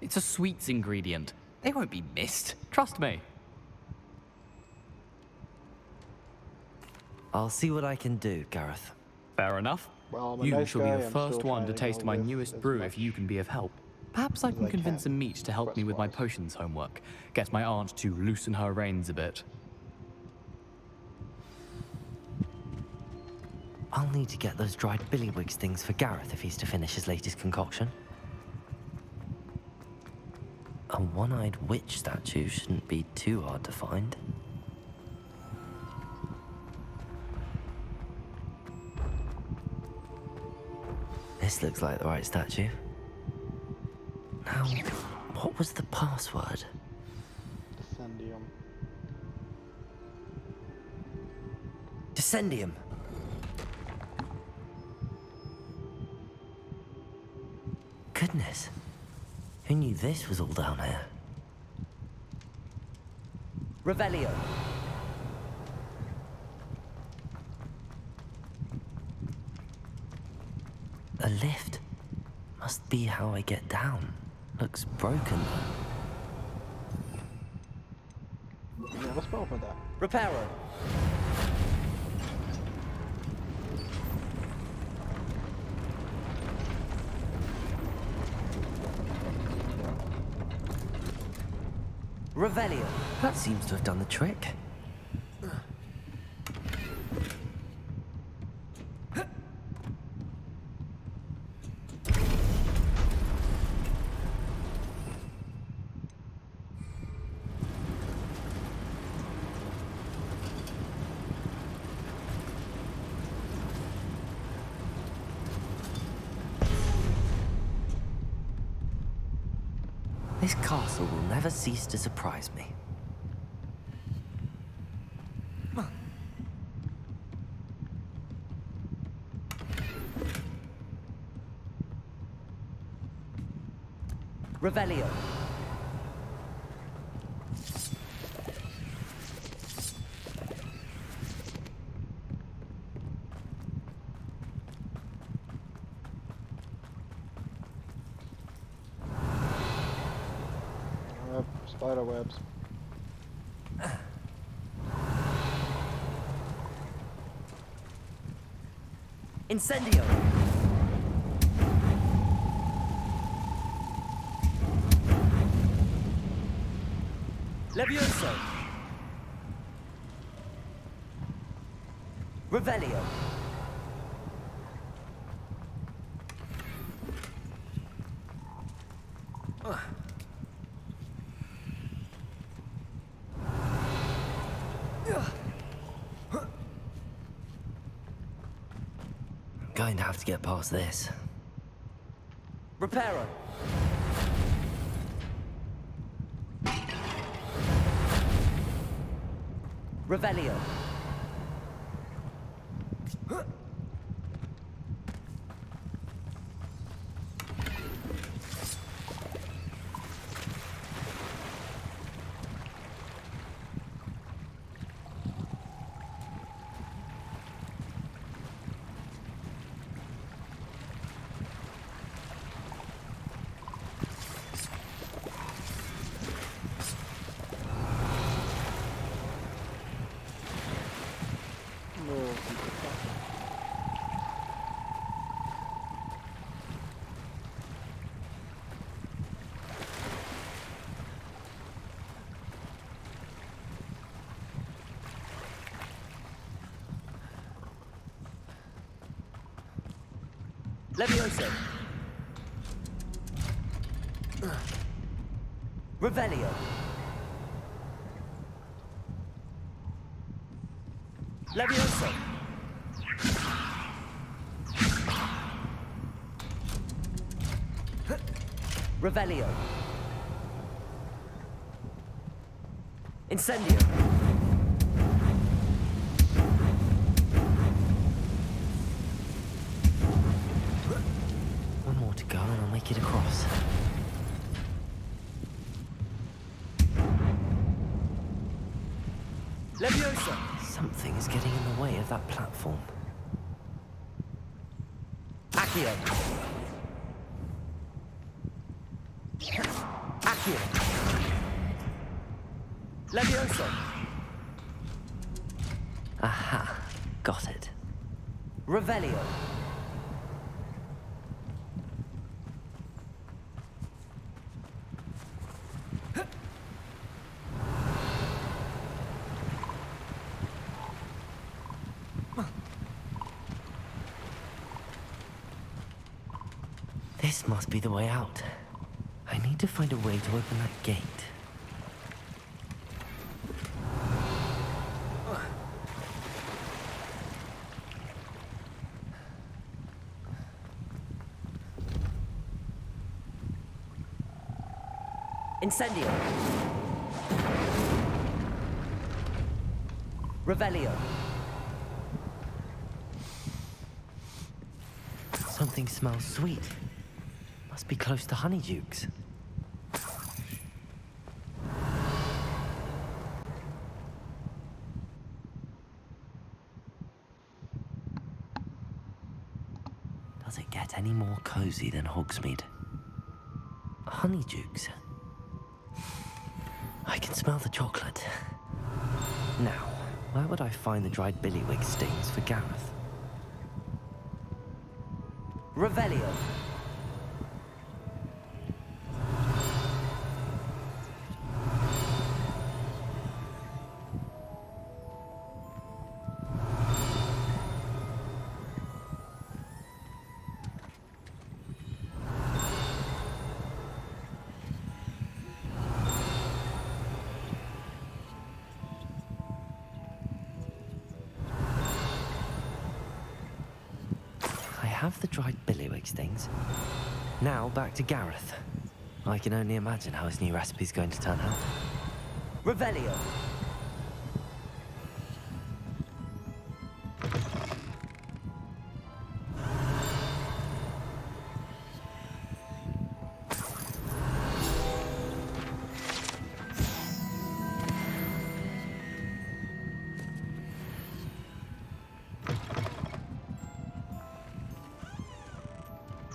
It's a sweets ingredient. They won't be missed, trust me. I'll see what I can do, Gareth. Fair enough. Well, I'm a You nice shall guy, be the I'm first still one trying to to taste go my with newest as brew much if you can be of help. Perhaps I as can I convince can, a meat to help me with my quest-wise. potions homework. Get my aunt to loosen her reins a bit. I'll need to get those dried billywig's things for Gareth if he's to finish his latest concoction. A one-eyed witch statue shouldn't be too hard to find. This looks like the right statue. Now, what was the password? Descendium. Descendium! Goodness. Who knew this was all down here? Revelio. A lift. Must be how I get down. Looks broken though. Yeah, let's go with that. Reparo. Revelio. That seems to have done the trick. This castle will never cease to surprise me. Revelio. Spider webs. Incendio. Levioso. Revelio. Going to have to get past this. Reparo. Revelio. Levioso. Revelio. Levioso. Revelio. Incendio. and I'll make it across. Leviosa! Something is getting in the way of that platform. Accio! Accio! Leviosa! Aha, got it. Revelio! This must be the way out. I need to find a way to open that gate. Incendio! Revelio! Something smells sweet. Must be close to Honeydukes. Does it get any more cozy than Hogsmeade? Honeydukes. I can smell the chocolate. Now, where would I find the dried billywig stings for Gareth? Revelio! I have the dried billywig stings. Now back to Gareth. I can only imagine how his new recipe's going to turn out. Revelio!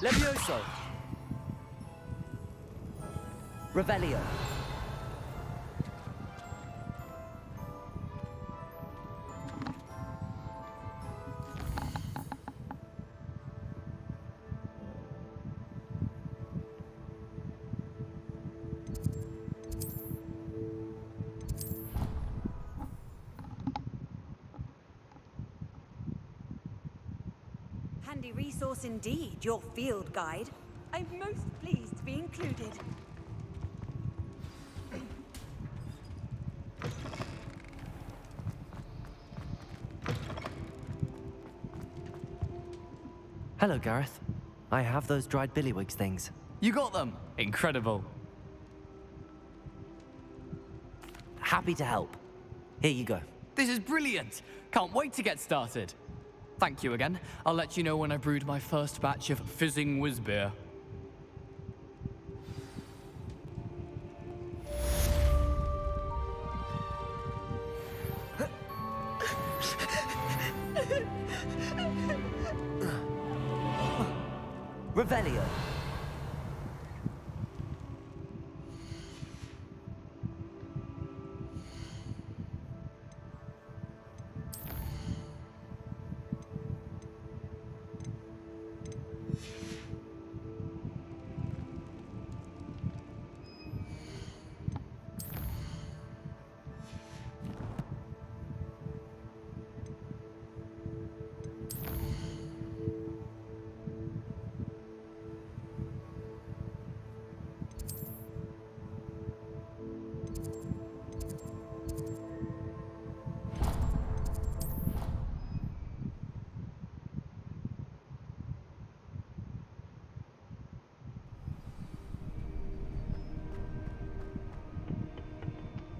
Levioso! Revelio! Handy resource indeed, your field guide. I'm most pleased to be included. Hello, Gareth. I have those dried billywig things. You got them! Incredible. Happy to help. Here you go. This is brilliant! Can't wait to get started. Thank you again. I'll let you know when I brewed my first batch of fizzing whizbeer. Revelio!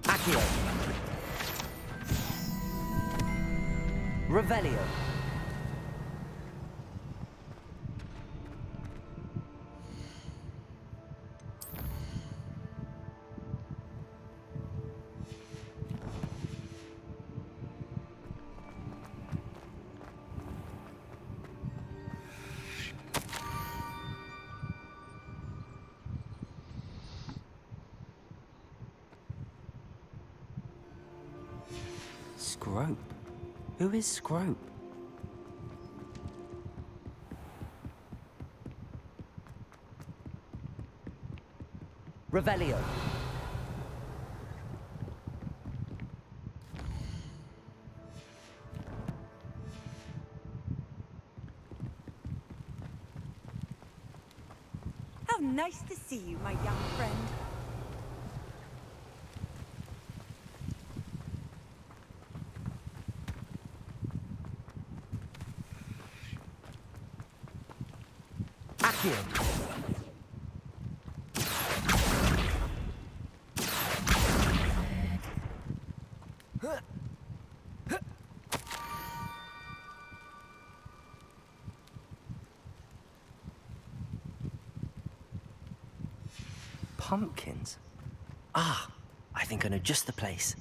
Accio! Revelio! Scrope? Who is Scrope? Revelio. How nice to see you, my young friend. Accio. Pumpkins? Ah, I think I know just the place.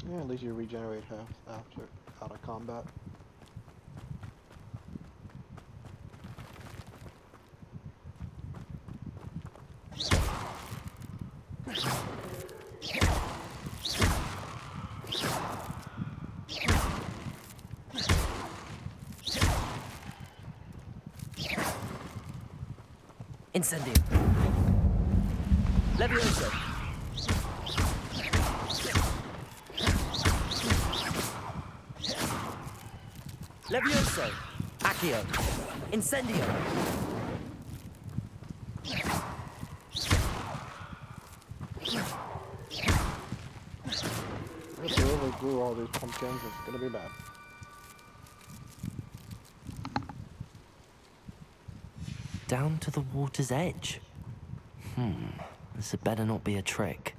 Yeah, at least you regenerate health after out of combat. Incendio. Levioso. Levioso. Accio. Incendio. If they overgrew all these pumpkins, it's gonna be bad. Down to the water's edge. This had better not be a trick.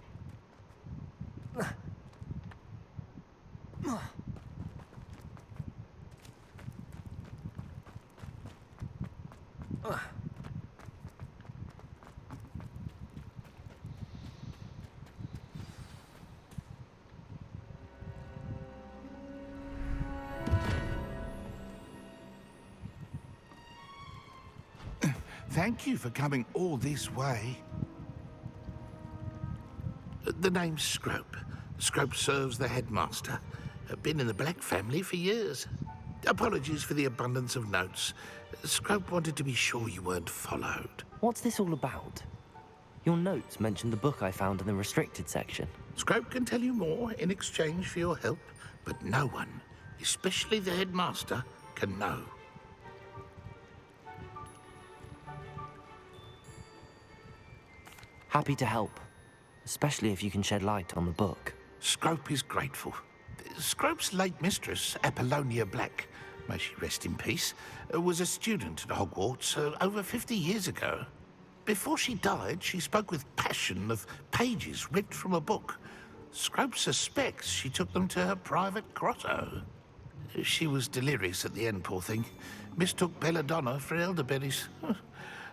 Thank you for coming all this way. The name's Scrope. Scrope serves the headmaster. Been in the Black family for years. Apologies for the abundance of notes. Scrope wanted to be sure you weren't followed. What's this all about? Your notes mentioned the book I found in the restricted section. Scrope can tell you more in exchange for your help, but no one, especially the headmaster, can know. Happy to help, especially if you can shed light on the book. Scrope is grateful. Scrope's late mistress, Apollonia Black, may she rest in peace, was a student at Hogwarts over 50 years ago. Before she died, she spoke with passion of pages ripped from a book. Scrope suspects she took them to her private grotto. She was delirious at the end, poor thing. Mistook belladonna for elderberries.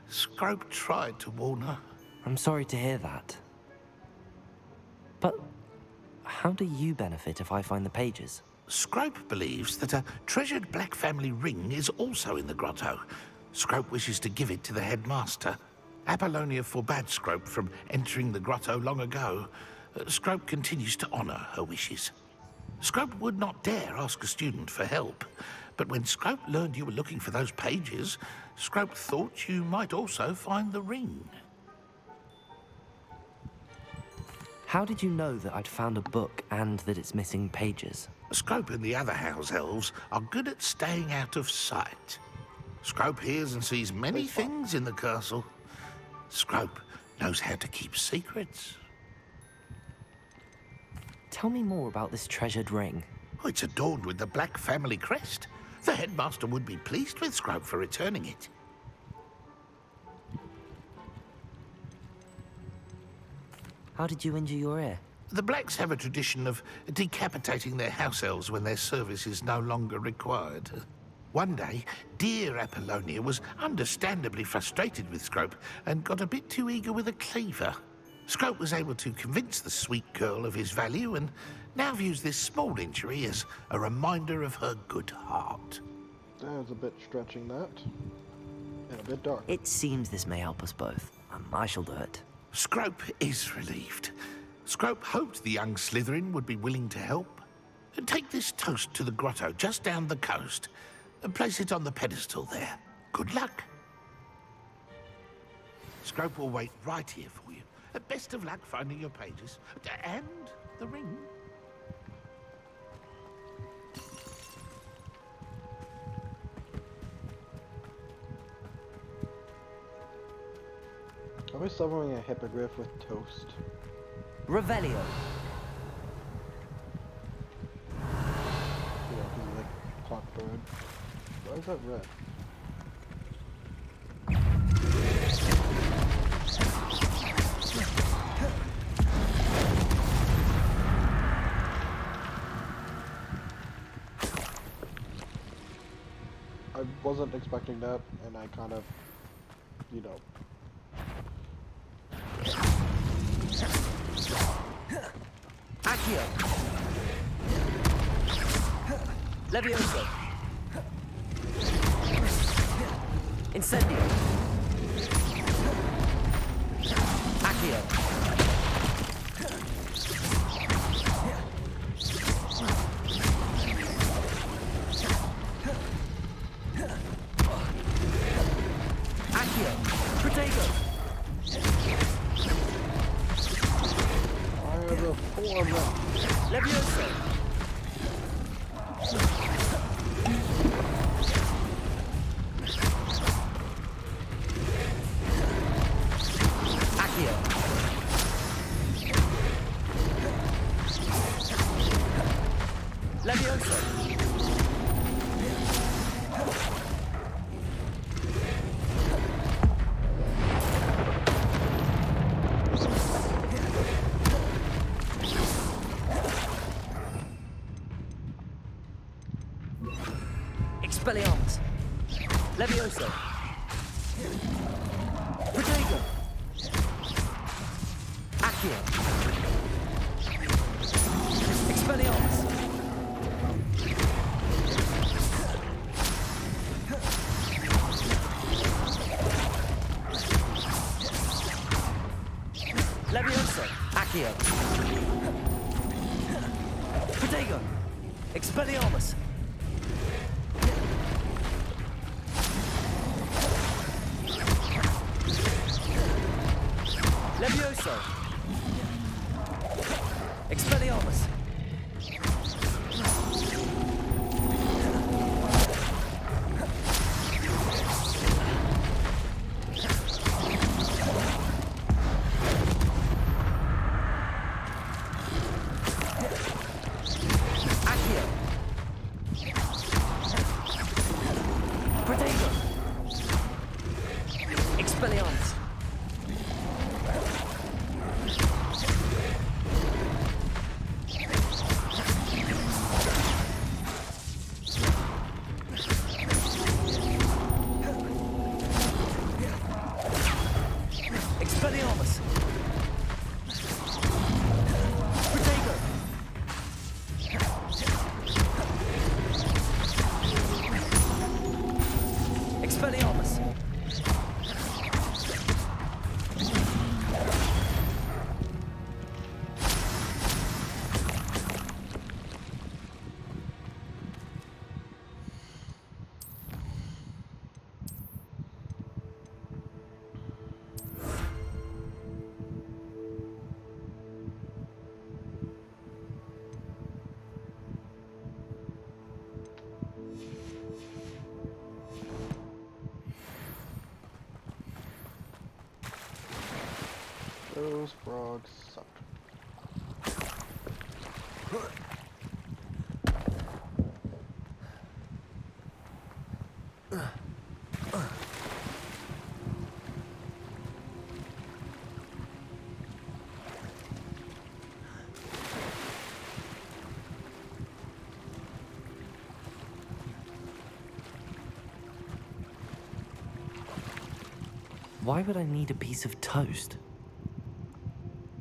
Scrope tried to warn her. I'm sorry to hear that. But how do you benefit if I find the pages? Scrope believes that a treasured Black family ring is also in the grotto. Scrope wishes to give it to the headmaster. Apollonia forbade Scrope from entering the grotto long ago. Scrope continues to honor her wishes. Scrope would not dare ask a student for help, but when Scrope learned you were looking for those pages, Scrope thought you might also find the ring. How did you know that I'd found a book and that it's missing pages? Scrope and the other house elves are good at staying out of sight. Scrope hears and sees many things in the castle. Scrope knows how to keep secrets. Tell me more about this treasured ring. Oh, it's adorned with the Black family crest. The headmaster would be pleased with Scrope for returning it. How did you injure your ear? The Blacks have a tradition of decapitating their house elves when their service is no longer required. One day, dear Apollonia was understandably frustrated with Scrope and got a bit too eager with a cleaver. Scrope was able to convince the sweet girl of his value and now views this small injury as a reminder of her good heart. That was a bit stretching that. And a bit dark. It seems this may help us both. I shall do it. Scrope is relieved. Scrope hoped the young Slytherin would be willing to help. Take this toast to the grotto just down the coast and place it on the pedestal there. Good luck. Scrope will wait right here for you. Best of luck finding your pages. And the ring. Are we summering a hippogriff with toast? Revelio. Yeah, he's like hot bird. Why is that red? I wasn't expecting that, and I kind of, you know. Accio. Levioso. Incendio. Accio. Accio. Protego. I have a 4 of them. Levioso. Accio. Levioso. Expelliarmus. Levioso. Protego. Accio. Expelliarmus. Levioso. Accio. Protego. Expelliarmus. Levioso. Expelliarmus. Accio. Protego. Expelliarmus. Expelliarmus. Protego. Expelliarmus. Those frogs suck. Why would I need a piece of toast?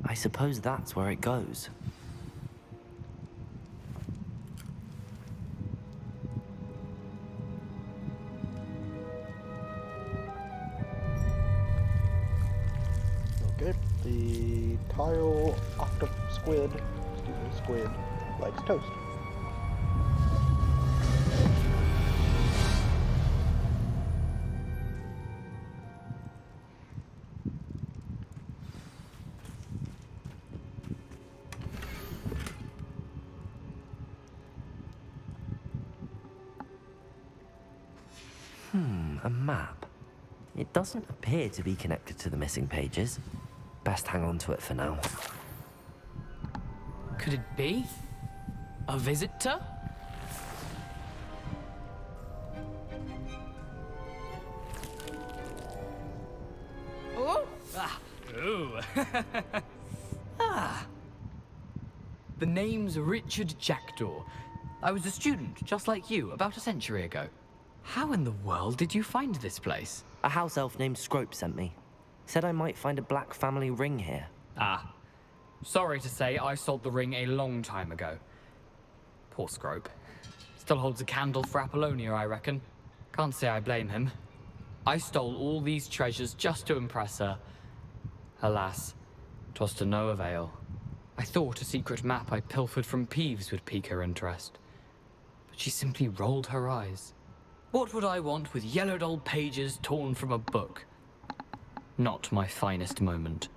I suppose that's where it goes. pile after squid, likes toast. A map. It doesn't appear to be connected to the missing pages. Best hang on to it for now. Could it be? A visitor? Oh! Ah! Ooh! Ah! The name's Richard Jackdaw. I was a student, just like you, about a century ago. How in the world did you find this place? A house elf named Scrope sent me. Said I might find a black family ring here. Ah. Sorry to say, I sold the ring a long time ago. Poor Scrope. Still holds a candle for Apollonia, I reckon. Can't say I blame him. I stole all these treasures just to impress her. Alas, 'twas to no avail. I thought a secret map I pilfered from Peeves would pique her interest. But she simply rolled her eyes. What would I want with yellowed old pages torn from a book? Not my finest moment.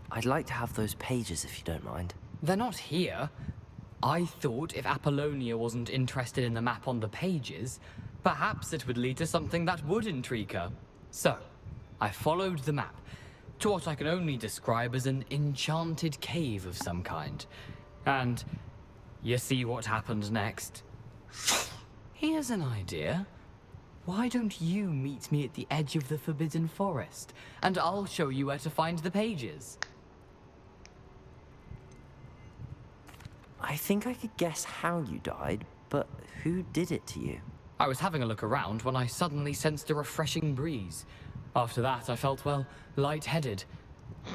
I'd like to have those pages if you don't mind. They're not here. I thought if Apollonia wasn't interested in the map on the pages, perhaps it would lead to something that would intrigue her. So, I followed the map to what I can only describe as an enchanted cave of some kind. And you see what happened next? Here's an idea. Why don't you meet me at the edge of the Forbidden Forest, and I'll show you where to find the pages? I think I could guess how you died, but who did it to you? I was having a look around when I suddenly sensed a refreshing breeze. After that, I felt, well, lightheaded.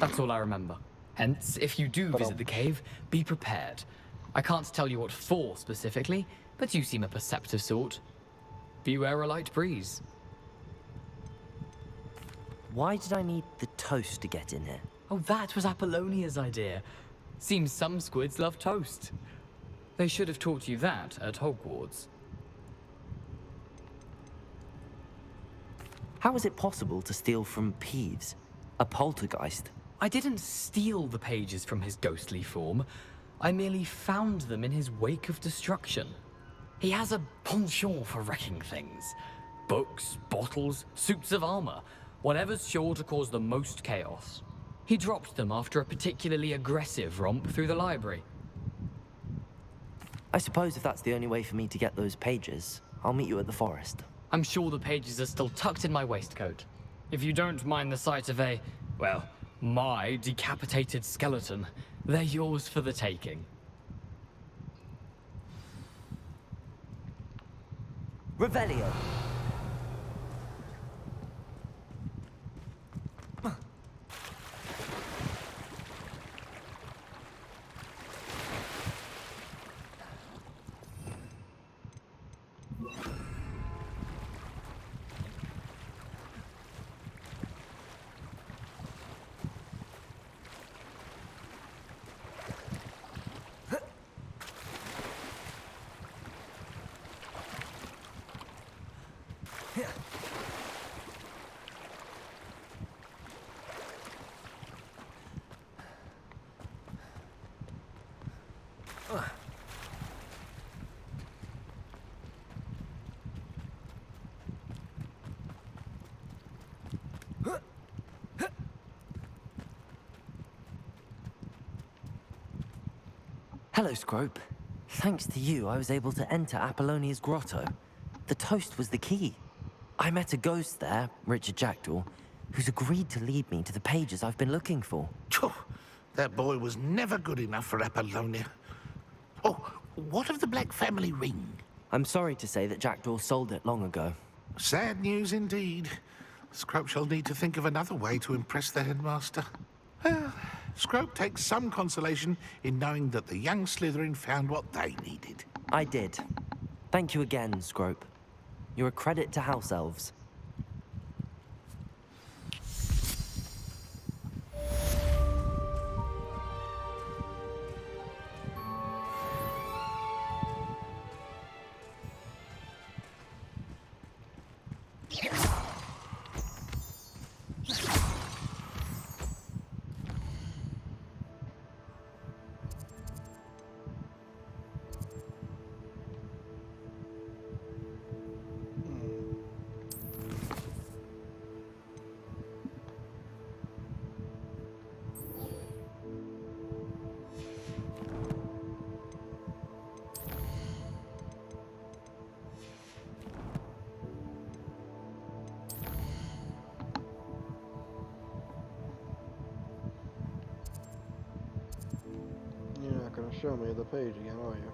That's all I remember. Hence, if you do visit the cave, be prepared. I can't tell you what for specifically, but you seem a perceptive sort. Beware a light breeze. Why did I need the toast to get in here? Oh, that was Apollonia's idea. Seems some squids love toast. They should have taught you that at Hogwarts. How is it possible to steal from Peeves? A poltergeist? I didn't steal the pages from his ghostly form. I merely found them in his wake of destruction. He has a penchant for wrecking things. Books, bottles, suits of armor, whatever's sure to cause the most chaos. He dropped them after a particularly aggressive romp through the library. I suppose if that's the only way for me to get those pages, I'll meet you at the forest. I'm sure the pages are still tucked in my waistcoat. If you don't mind the sight of a, well, my decapitated skeleton, they're yours for the taking. Revelio. Hello, Scrope. Thanks to you, I was able to enter Apollonia's grotto. The toast was the key. I met a ghost there, Richard Jackdaw, who's agreed to lead me to the pages I've been looking for. That boy was never good enough for Apollonia. Oh, what of the Black family ring? I'm sorry to say that Jackdaw sold it long ago. Sad news indeed. Scrope shall need to think of another way to impress the headmaster. Well, Scrope takes some consolation in knowing that the young Slytherin found what they needed. I did. Thank you again, Scrope. You're a credit to house elves. going to show me the page again, are you?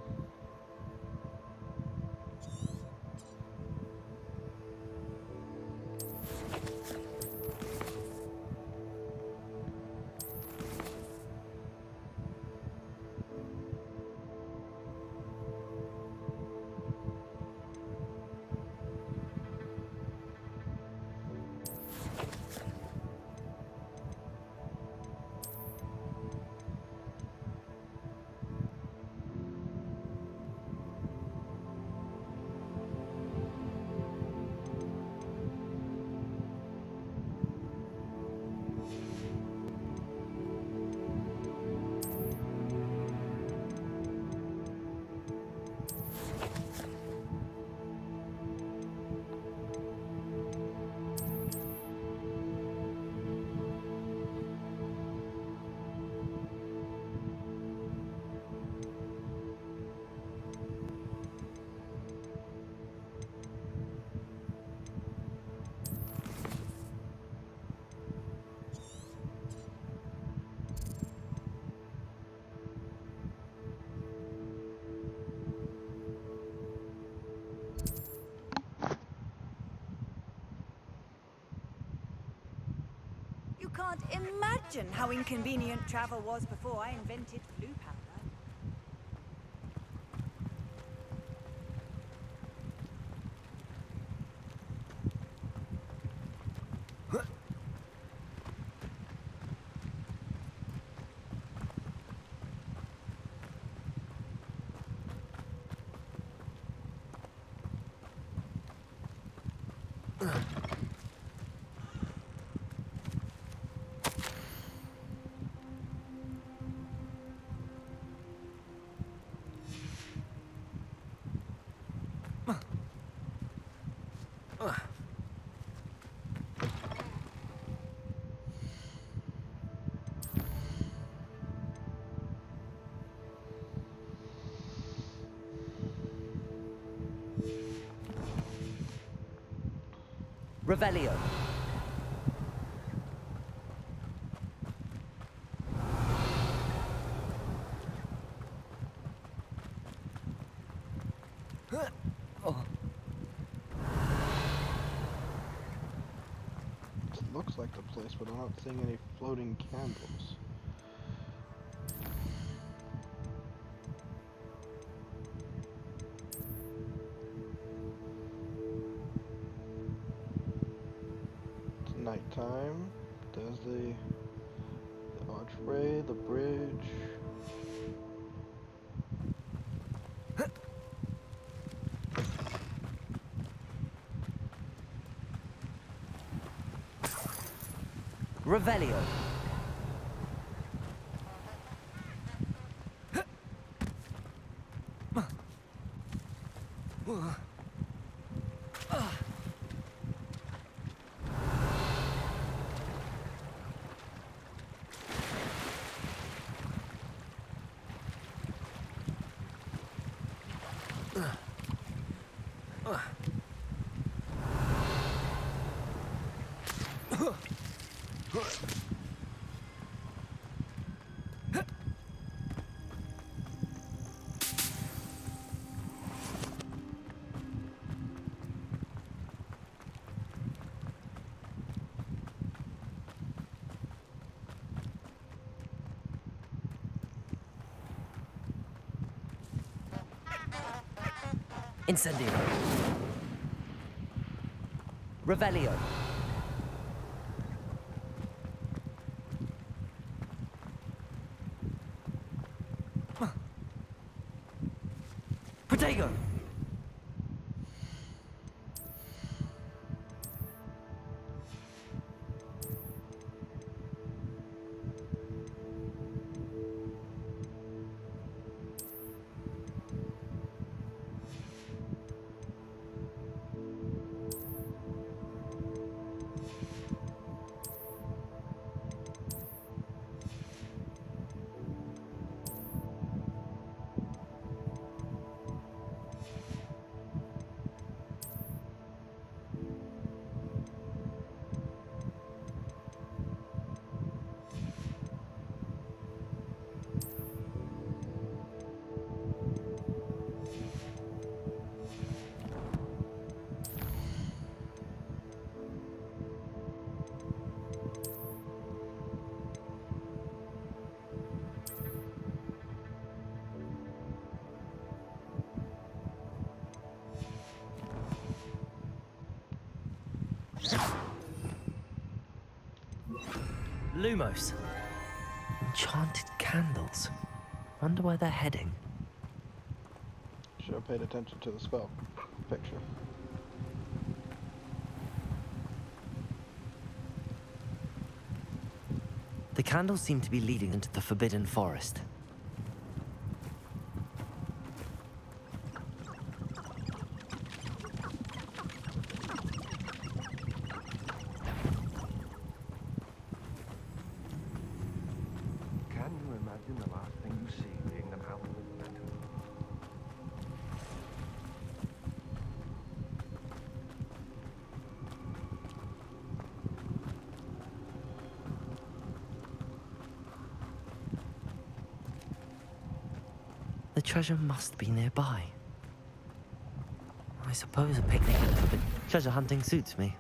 You can't imagine how inconvenient travel was before I invented blue powder. Revelio. It looks like the place, but I'm not seeing any floating candles. It's nighttime. There's the archway, the bridge. Revelio. Incendio. Revelio. Protego. Lumos. Enchanted candles. Wonder where they're heading. Should have paid attention to the spell picture. The candles seem to be leading into the Forbidden Forest. Can you imagine the last thing you see being an owl with metal? The treasure must be nearby. I suppose a picnic at the Forbidden... Treasure hunting suits me.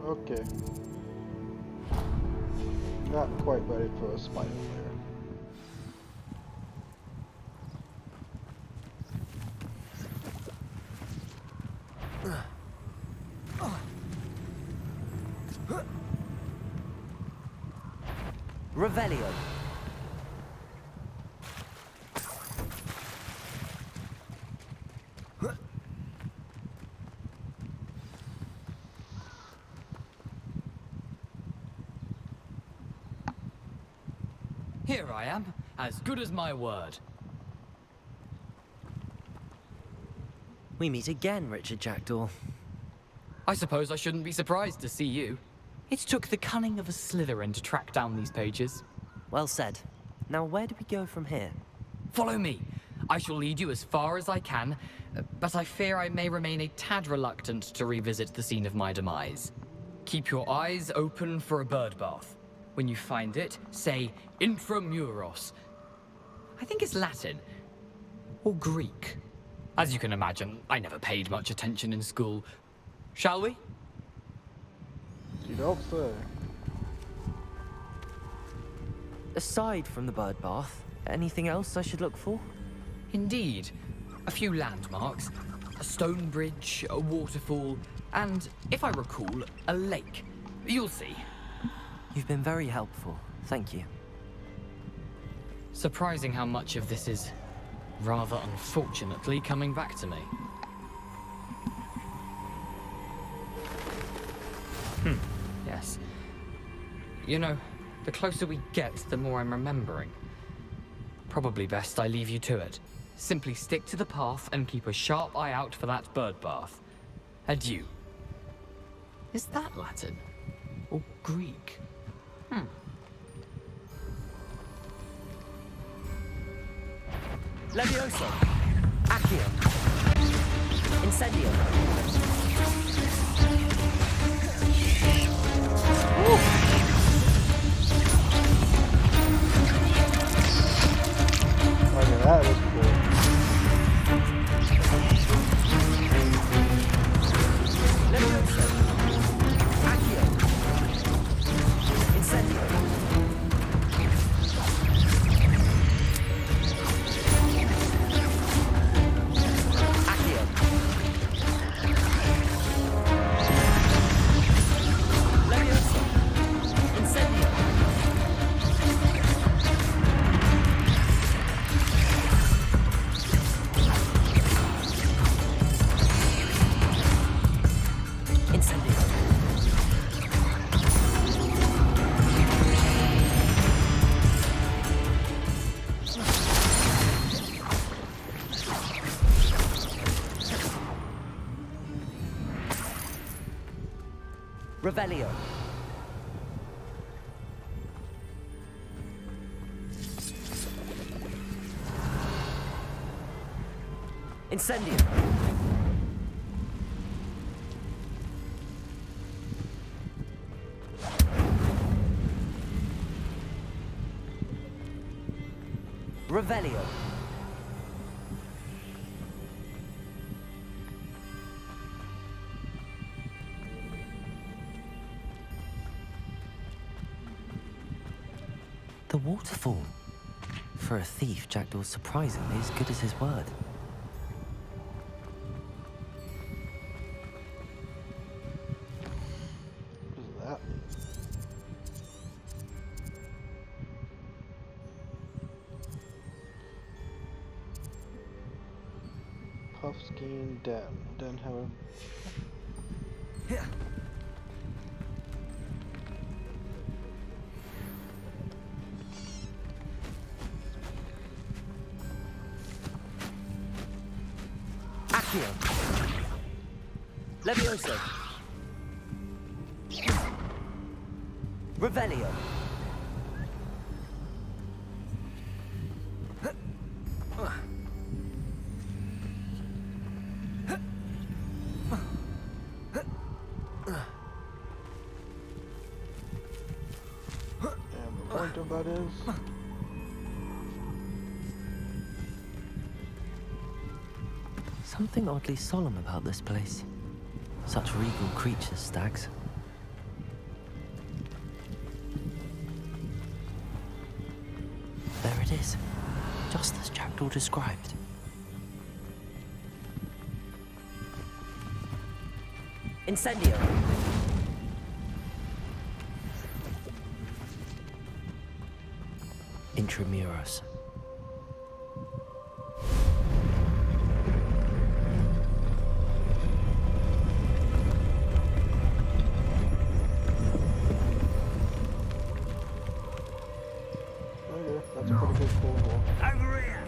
Okay. Not quite ready for a spider lair. Revelio. Here I am, as good as my word. We meet again, Richard Jackdaw. I suppose I shouldn't be surprised to see you. It took the cunning of a Slytherin to track down these pages. Well said. Now where do we go from here? Follow me. I shall lead you as far as I can, but I fear I may remain a tad reluctant to revisit the scene of my demise. Keep your eyes open for a bird bath. When you find it, say intramuros. I think it's Latin. Or Greek. As you can imagine, I never paid much attention in school. Shall we? You don't say. Aside from the bird bath, anything else I should look for? Indeed. A few landmarks. A stone bridge, a waterfall, and, if I recall, a lake. You'll see. You've been very helpful. Thank you. Surprising how much of this is, rather unfortunately, coming back to me. Yes. You know, the closer we get, the more I'm remembering. Probably best I leave you to it. Simply stick to the path and keep a sharp eye out for that bird bath. Adieu. Is that Latin? Or Greek? Levioso. Accio. Incendio. Okay, that was cool. Levioso. Accio. Incendio. Revelio. Incendio. Revelio. The waterfall. For a thief, Jackdaw's surprisingly as good as his word. What does that mean? Puffskein Den have a... Accio. Levioso. Revelio. And the point of that is... Something oddly solemn about this place. Such regal creatures, stags. There it is, just as Jackdaw described. Incendio! Intramuros. That's a pretty good cornwall. Over here!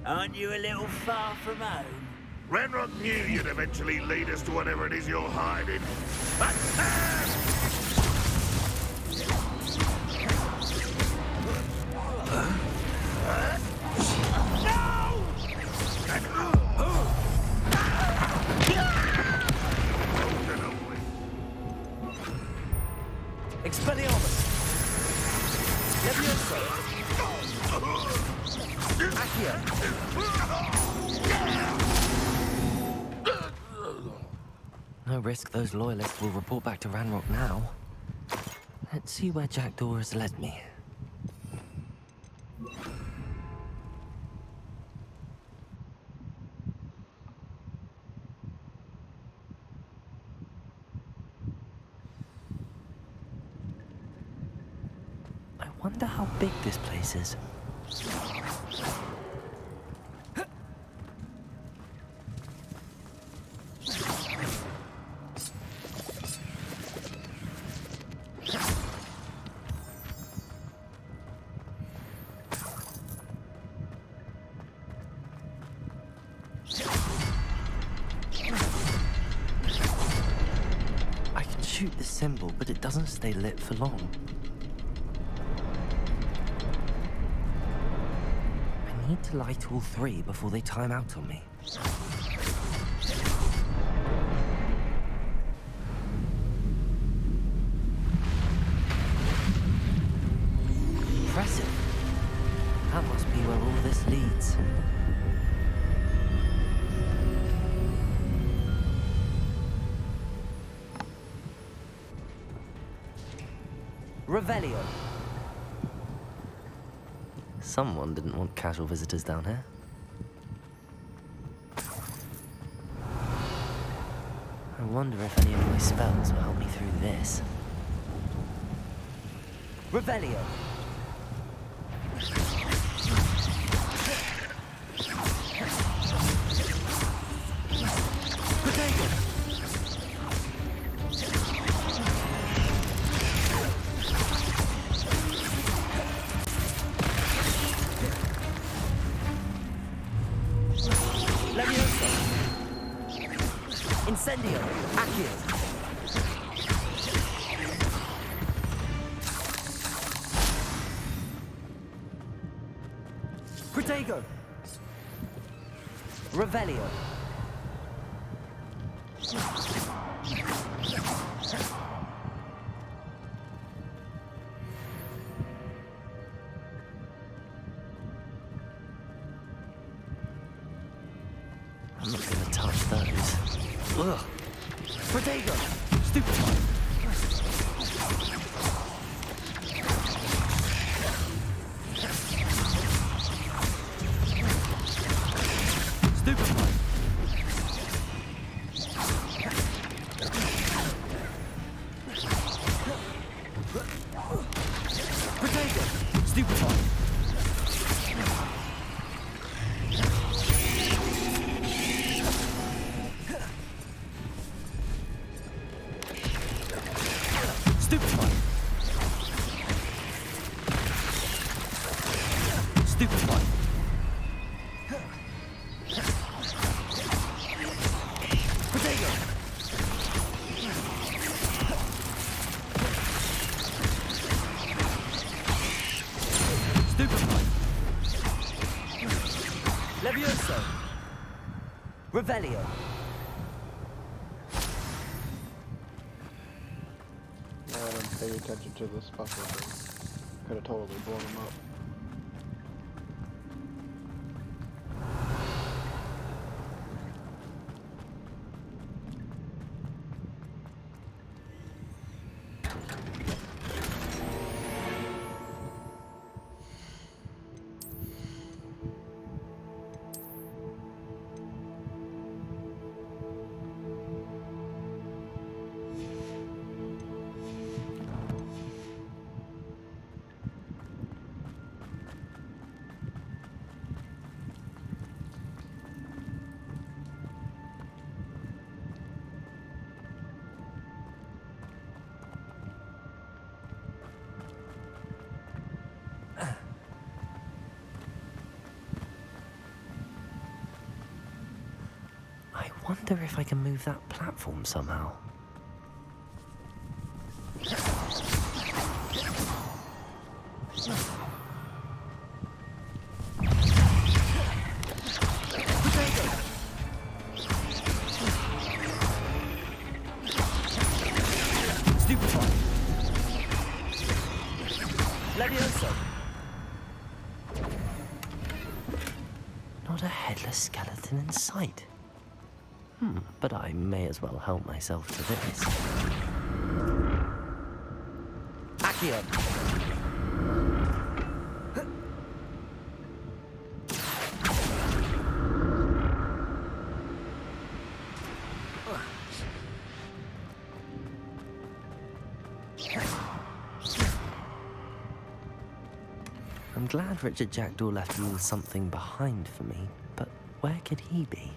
Aren't you a little far from home? Ranrock knew you'd eventually lead us to whatever it is you're hiding. Expelliarmus! Levioso! Accio! No risk those loyalists will report back to Ranrock now. Let's see where Jackdaw has led me. I wonder how big this place is. I can shoot the symbol, but it doesn't stay lit for long. I need to light all three before they time out on me. Impressive. That must be where all this leads. Revelio. Someone didn't want casual visitors down here. I wonder if any of my spells will help me through this. Revelio. Levioso. Incendio. Accio. Protego. Revelio. I'm not gonna touch those. Ugh. Protego. Stupefy. Potato! Stupefy! Stupefy! Stupefy! Potato! Stupefy! Levioso! Revelio! I didn't pay attention to the special thing. Could have totally blown him up. I wonder if I can move that platform somehow. Stupefy! Levioso! Not a headless skeleton in sight. But I may as well help myself to this. Accio! I'm glad Richard Jackdaw left a little something behind for me, but where could he be?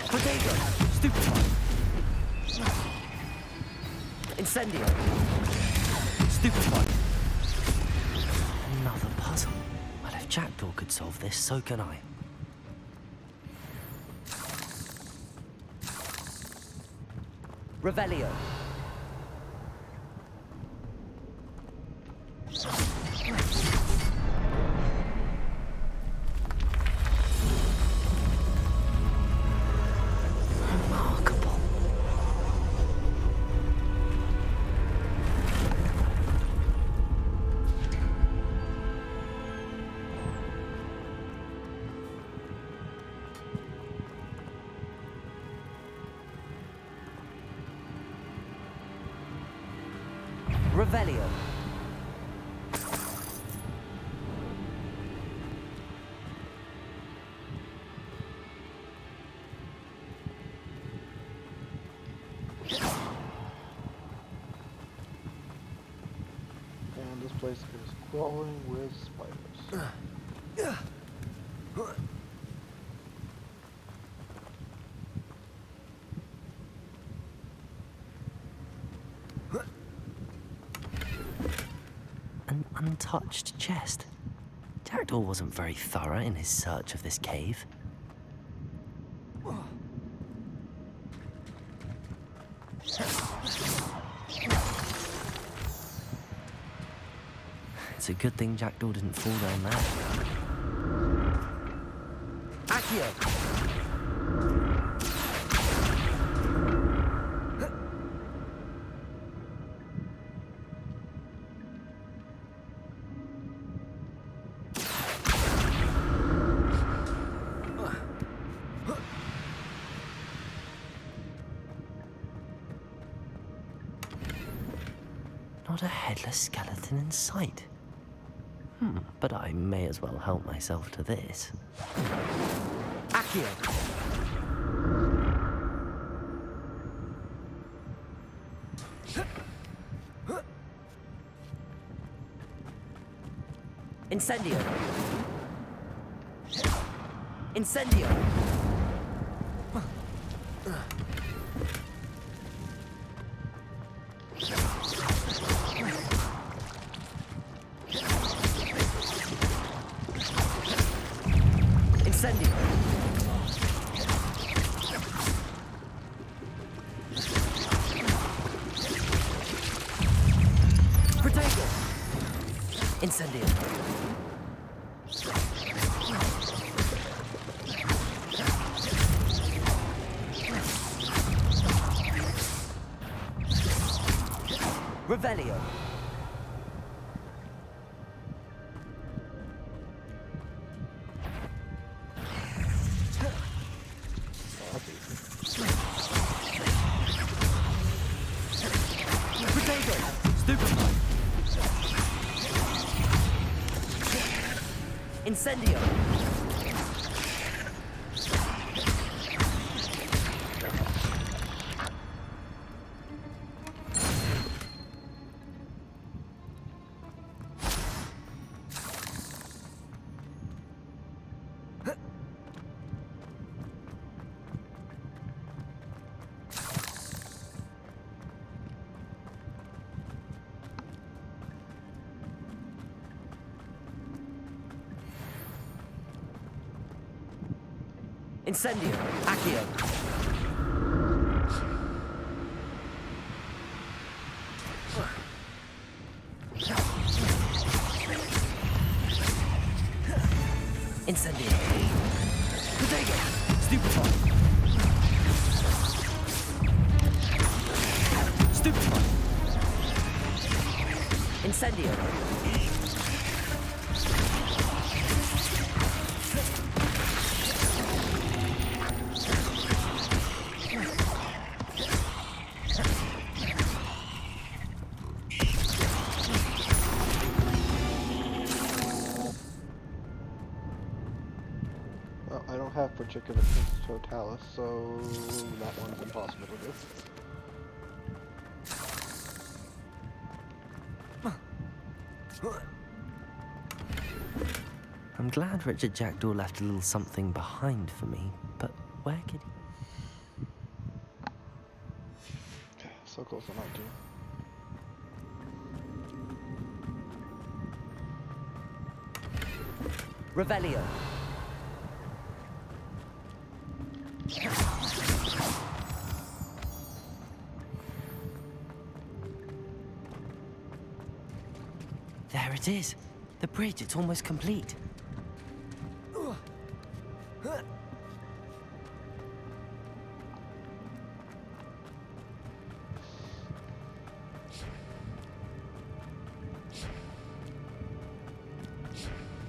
Potato! Stupefy! Incendio! Stupefy! Another puzzle. Well, if Jackdaw could solve this, so can I. Revelio! Remarkable. Revelio. And this place is crawling with spiders. An untouched chest. Jackdaw wasn't very thorough in his search of this cave. It's a good thing Jackdaw didn't fall down there. Accio! Not a headless skeleton in sight. But I may as well help myself to this. Accio! Incendio! Incendio! Incendio! Protego! Incendio! Revelio! Protego! Stupefy! Incendio! Incendio! Accio! Incendio! Protego! Stupefy! Stupefy! Incendio! Well, I don't have particular totalis, so that one's impossible to do. I'm glad Richard Jackdaw left a little something behind for me, but where could he... So close to 19. Revelio! There it is. The bridge, it's almost complete.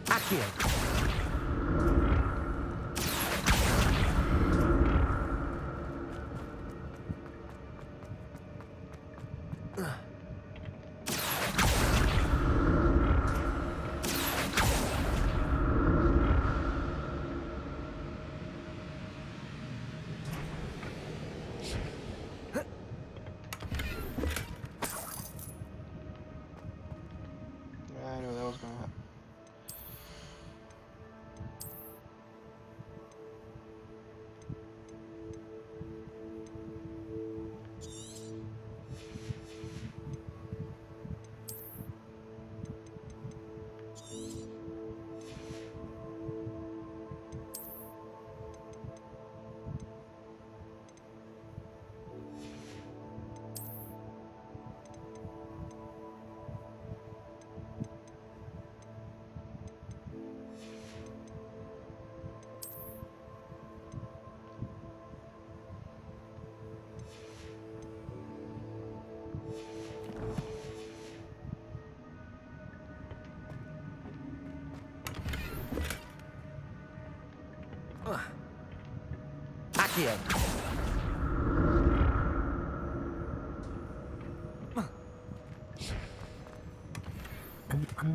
Accio! I knew that was gonna happen. Accio!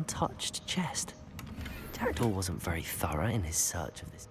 untouched chest. Jackdaw wasn't very thorough in his search of this.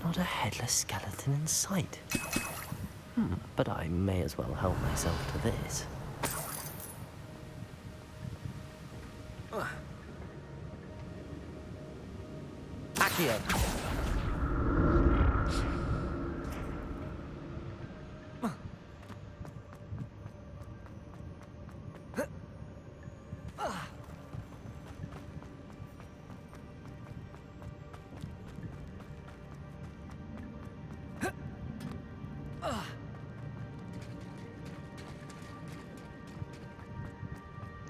Not a headless skeleton in sight. But I may as well help myself to this. Accio!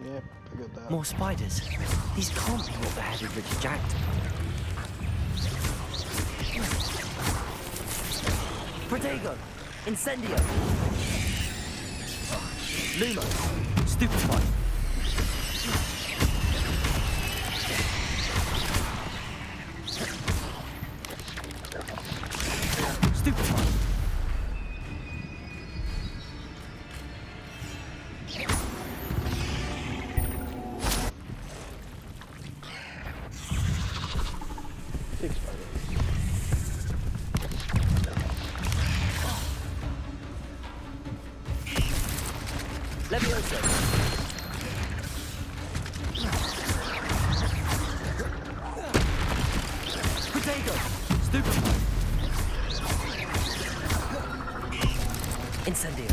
Yep, figured that. More spiders. These can't be what beheaded Richard Jackdaw. Protego! Incendio! Lumo! Stupefy! Stupefy! Levioso! Protego! Stupefy! Incendio!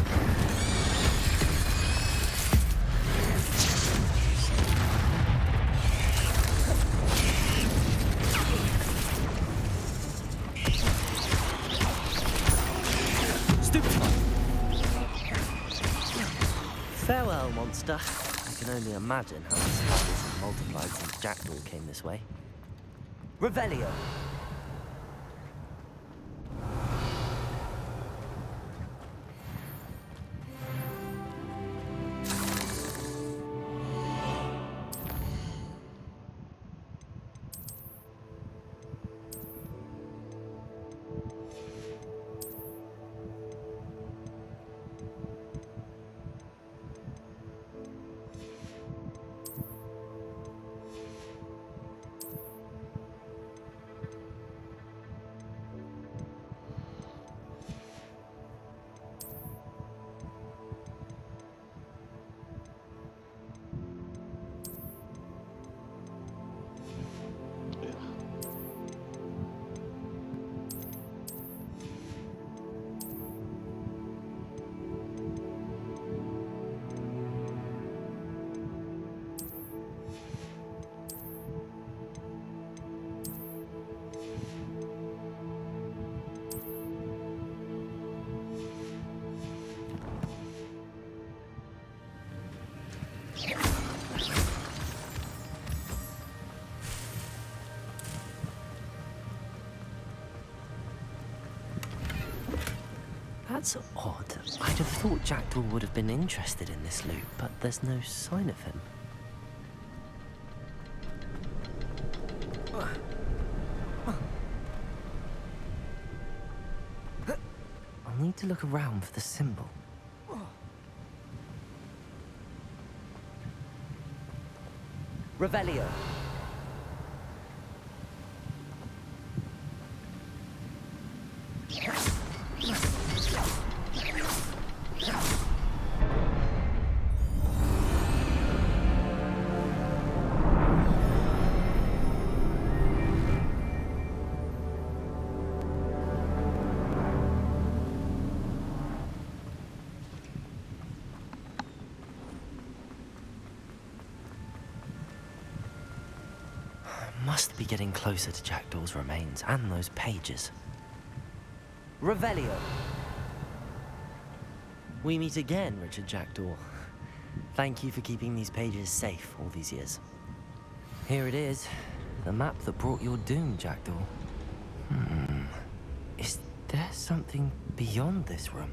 Farewell, monster. I can only imagine how the spiders have multiplied since Jackdaw came this way. Revelio! That's odd. I'd have thought Jackdaw would have been interested in this loot, but there's no sign of him. I'll need to look around for the symbol. Revelio. Must be getting closer to Jackdaw's remains and those pages. Revelio. We meet again, Richard Jackdaw. Thank you for keeping these pages safe all these years. Here it is, the map that brought your doom, Jackdaw. Is there something beyond this room?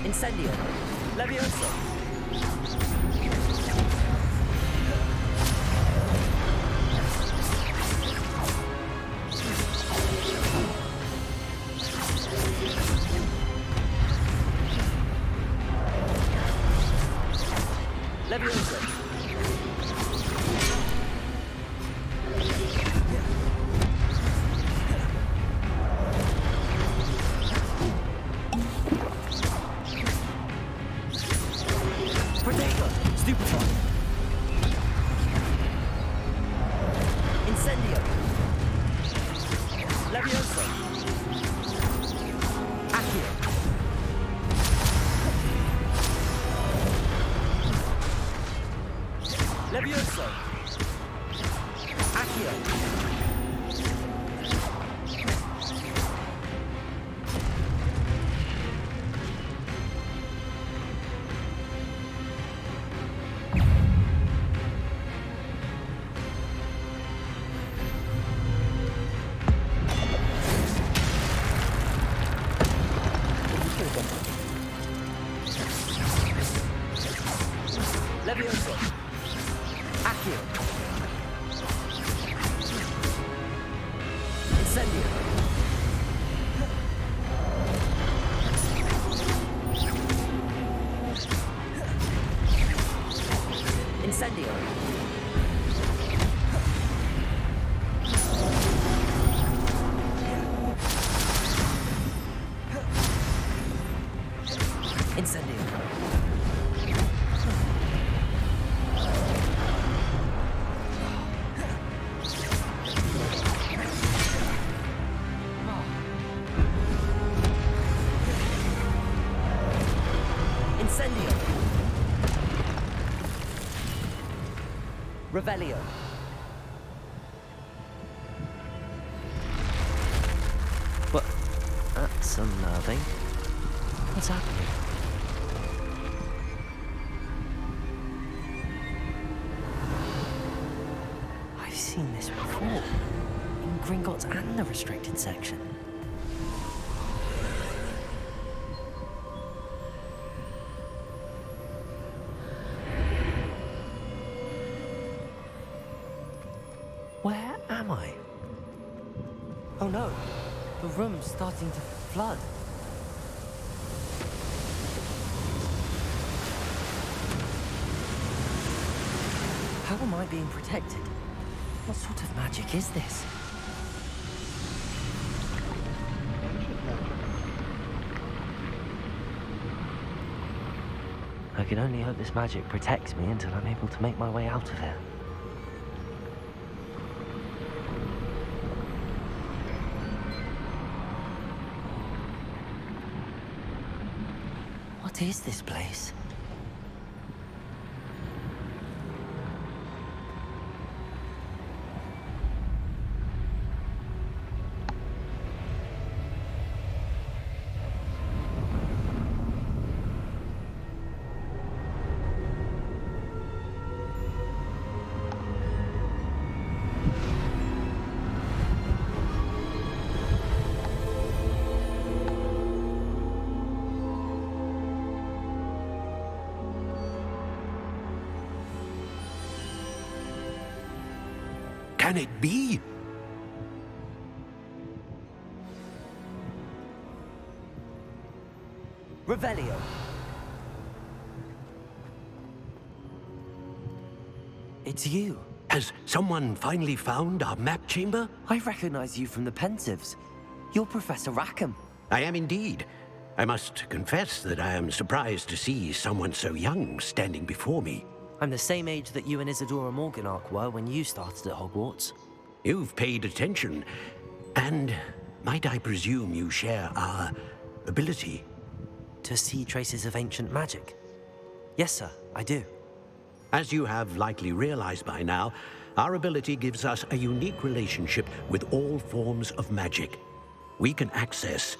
Incendio. Levioso. Levioso. Revelio. But that's unnerving. What's happening? I've seen this before. In Gringotts and the restricted section. Where am I? Oh no, the room's starting to flood. How am I being protected? What sort of magic is this? Ancient magic. I can only hope this magic protects me until I'm able to make my way out of here. What is this place? Can it be? Revelio. It's you. Has someone finally found our map chamber? I recognize you from the Pensives. You're Professor Rackham. I am indeed. I must confess that I am surprised to see someone so young standing before me. I'm the same age that you and Isadora Morganach were when you started at Hogwarts. You've paid attention, and might I presume you share our ability? To see traces of ancient magic? Yes, sir, I do. As you have likely realized by now, our ability gives us a unique relationship with all forms of magic. We can access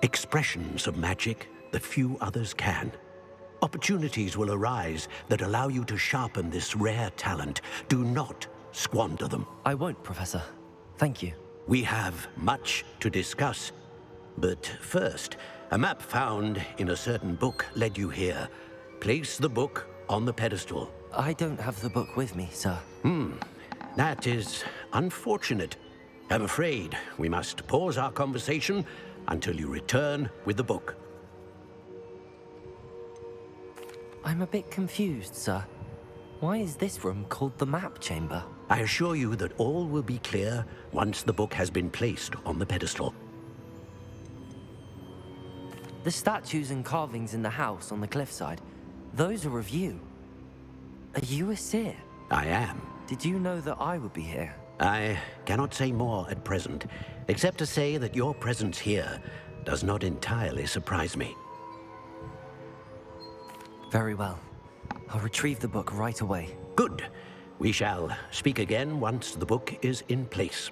expressions of magic that few others can. Opportunities will arise that allow you to sharpen this rare talent. Do not squander them. I won't, Professor. Thank you. We have much to discuss. But first, a map found in a certain book led you here. Place the book on the pedestal. I don't have the book with me, sir. That is unfortunate. I'm afraid we must pause our conversation until you return with the book. I'm a bit confused, sir. Why is this room called the map chamber? I assure you that all will be clear once the book has been placed on the pedestal. The statues and carvings in the house on the cliffside, those are of you. Are you a seer? I am. Did you know that I would be here? I cannot say more at present, except to say that your presence here does not entirely surprise me. Very well. I'll retrieve the book right away. Good. We shall speak again once the book is in place.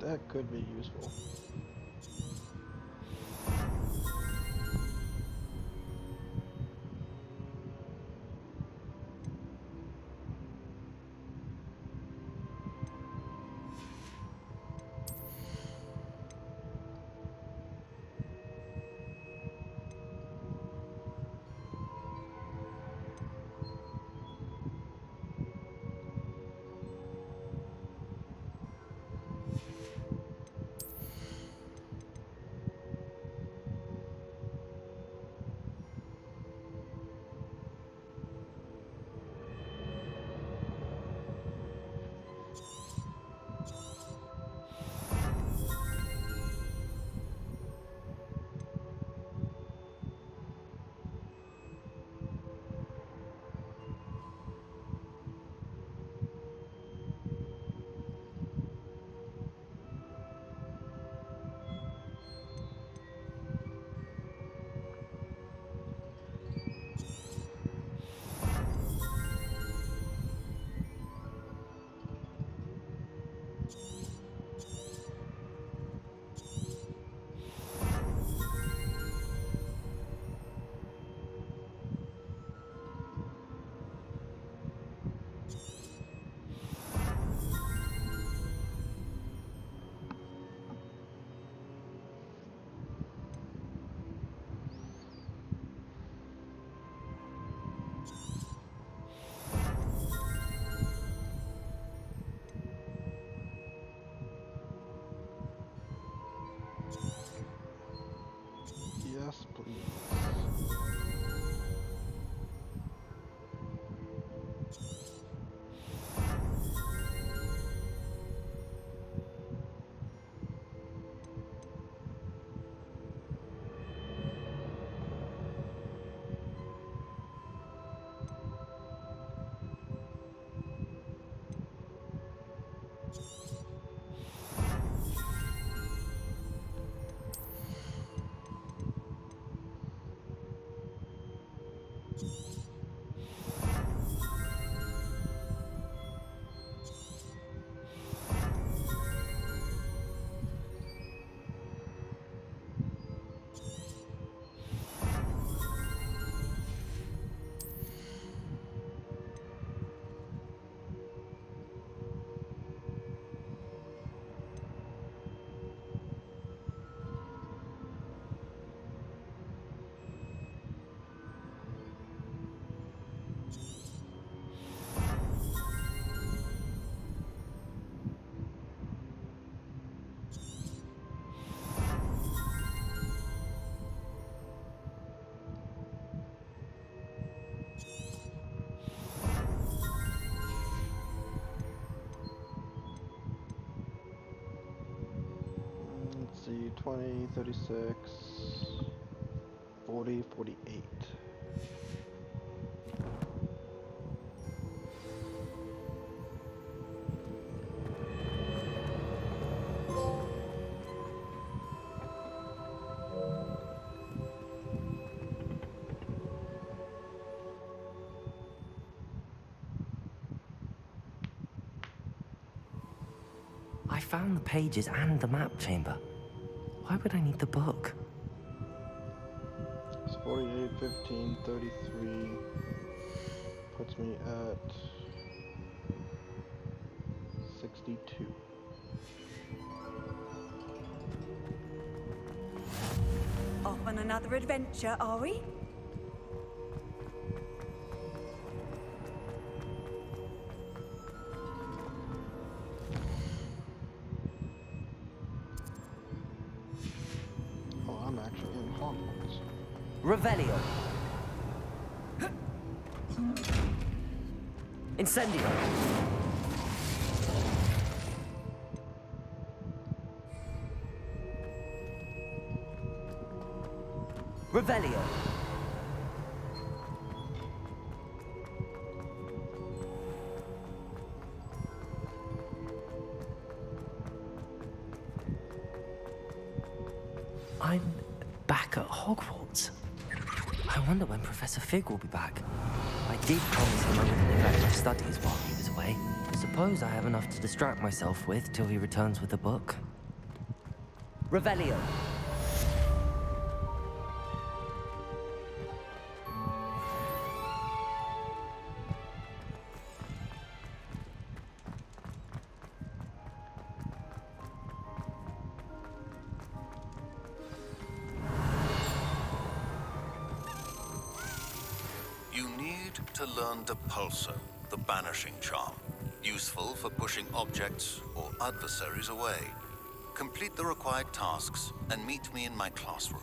That could be useful. Let's see, 20, 36, 40, 48. I found the pages and the map chamber. Why would I need the book? It's 48, 15, 33. Puts me at 62. Off on another adventure, are we? Oh, I'm actually in Hogwarts. Revelio. Incendio. Revelio. I'm back at Hogwarts. I wonder when Professor Fig will be back. I did promise him I wouldn't neglect my studies while he was away. Suppose I have enough to distract myself with till he returns with the book. Revelio. You need to learn Depulso, the banishing charm. Useful for pushing objects or adversaries away. Complete the required tasks and meet me in my classroom.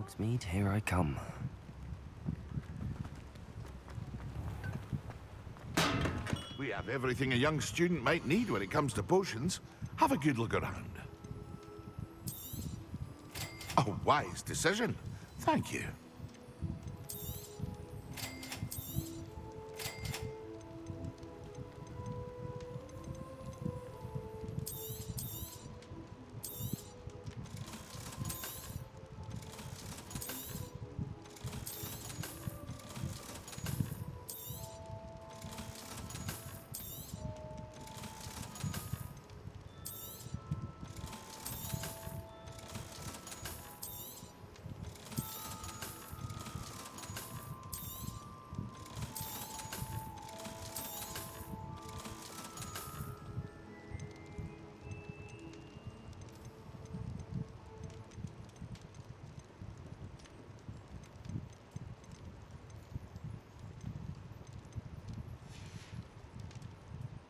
Hogsmeade, here I come. We have everything a young student might need when it comes to potions. Have a good look around. A wise decision. Thank you.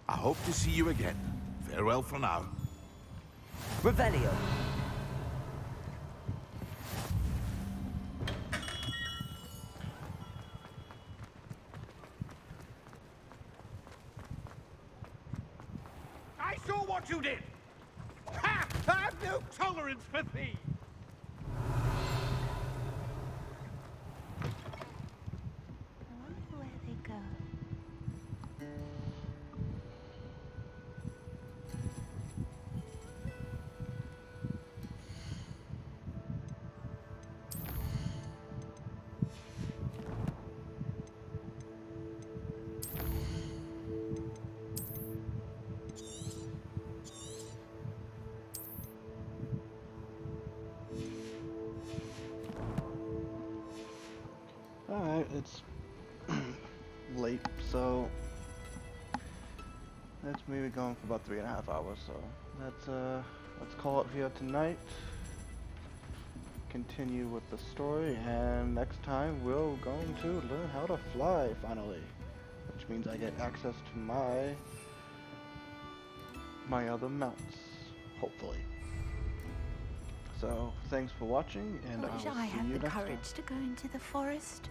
I hope to see you again. Farewell for now. Revelio. I saw what you did! Ha! I have no tolerance for thieves! Where they go? Alright, it's late, so that's maybe going for about 3.5 hours, so let's call it here tonight. Continue with the story, and next time we're going to learn how to fly finally, which means I get access to my other mounts, hopefully. So thanks for watching, and I wish I'll I see had you the next time. courage to go into the forest.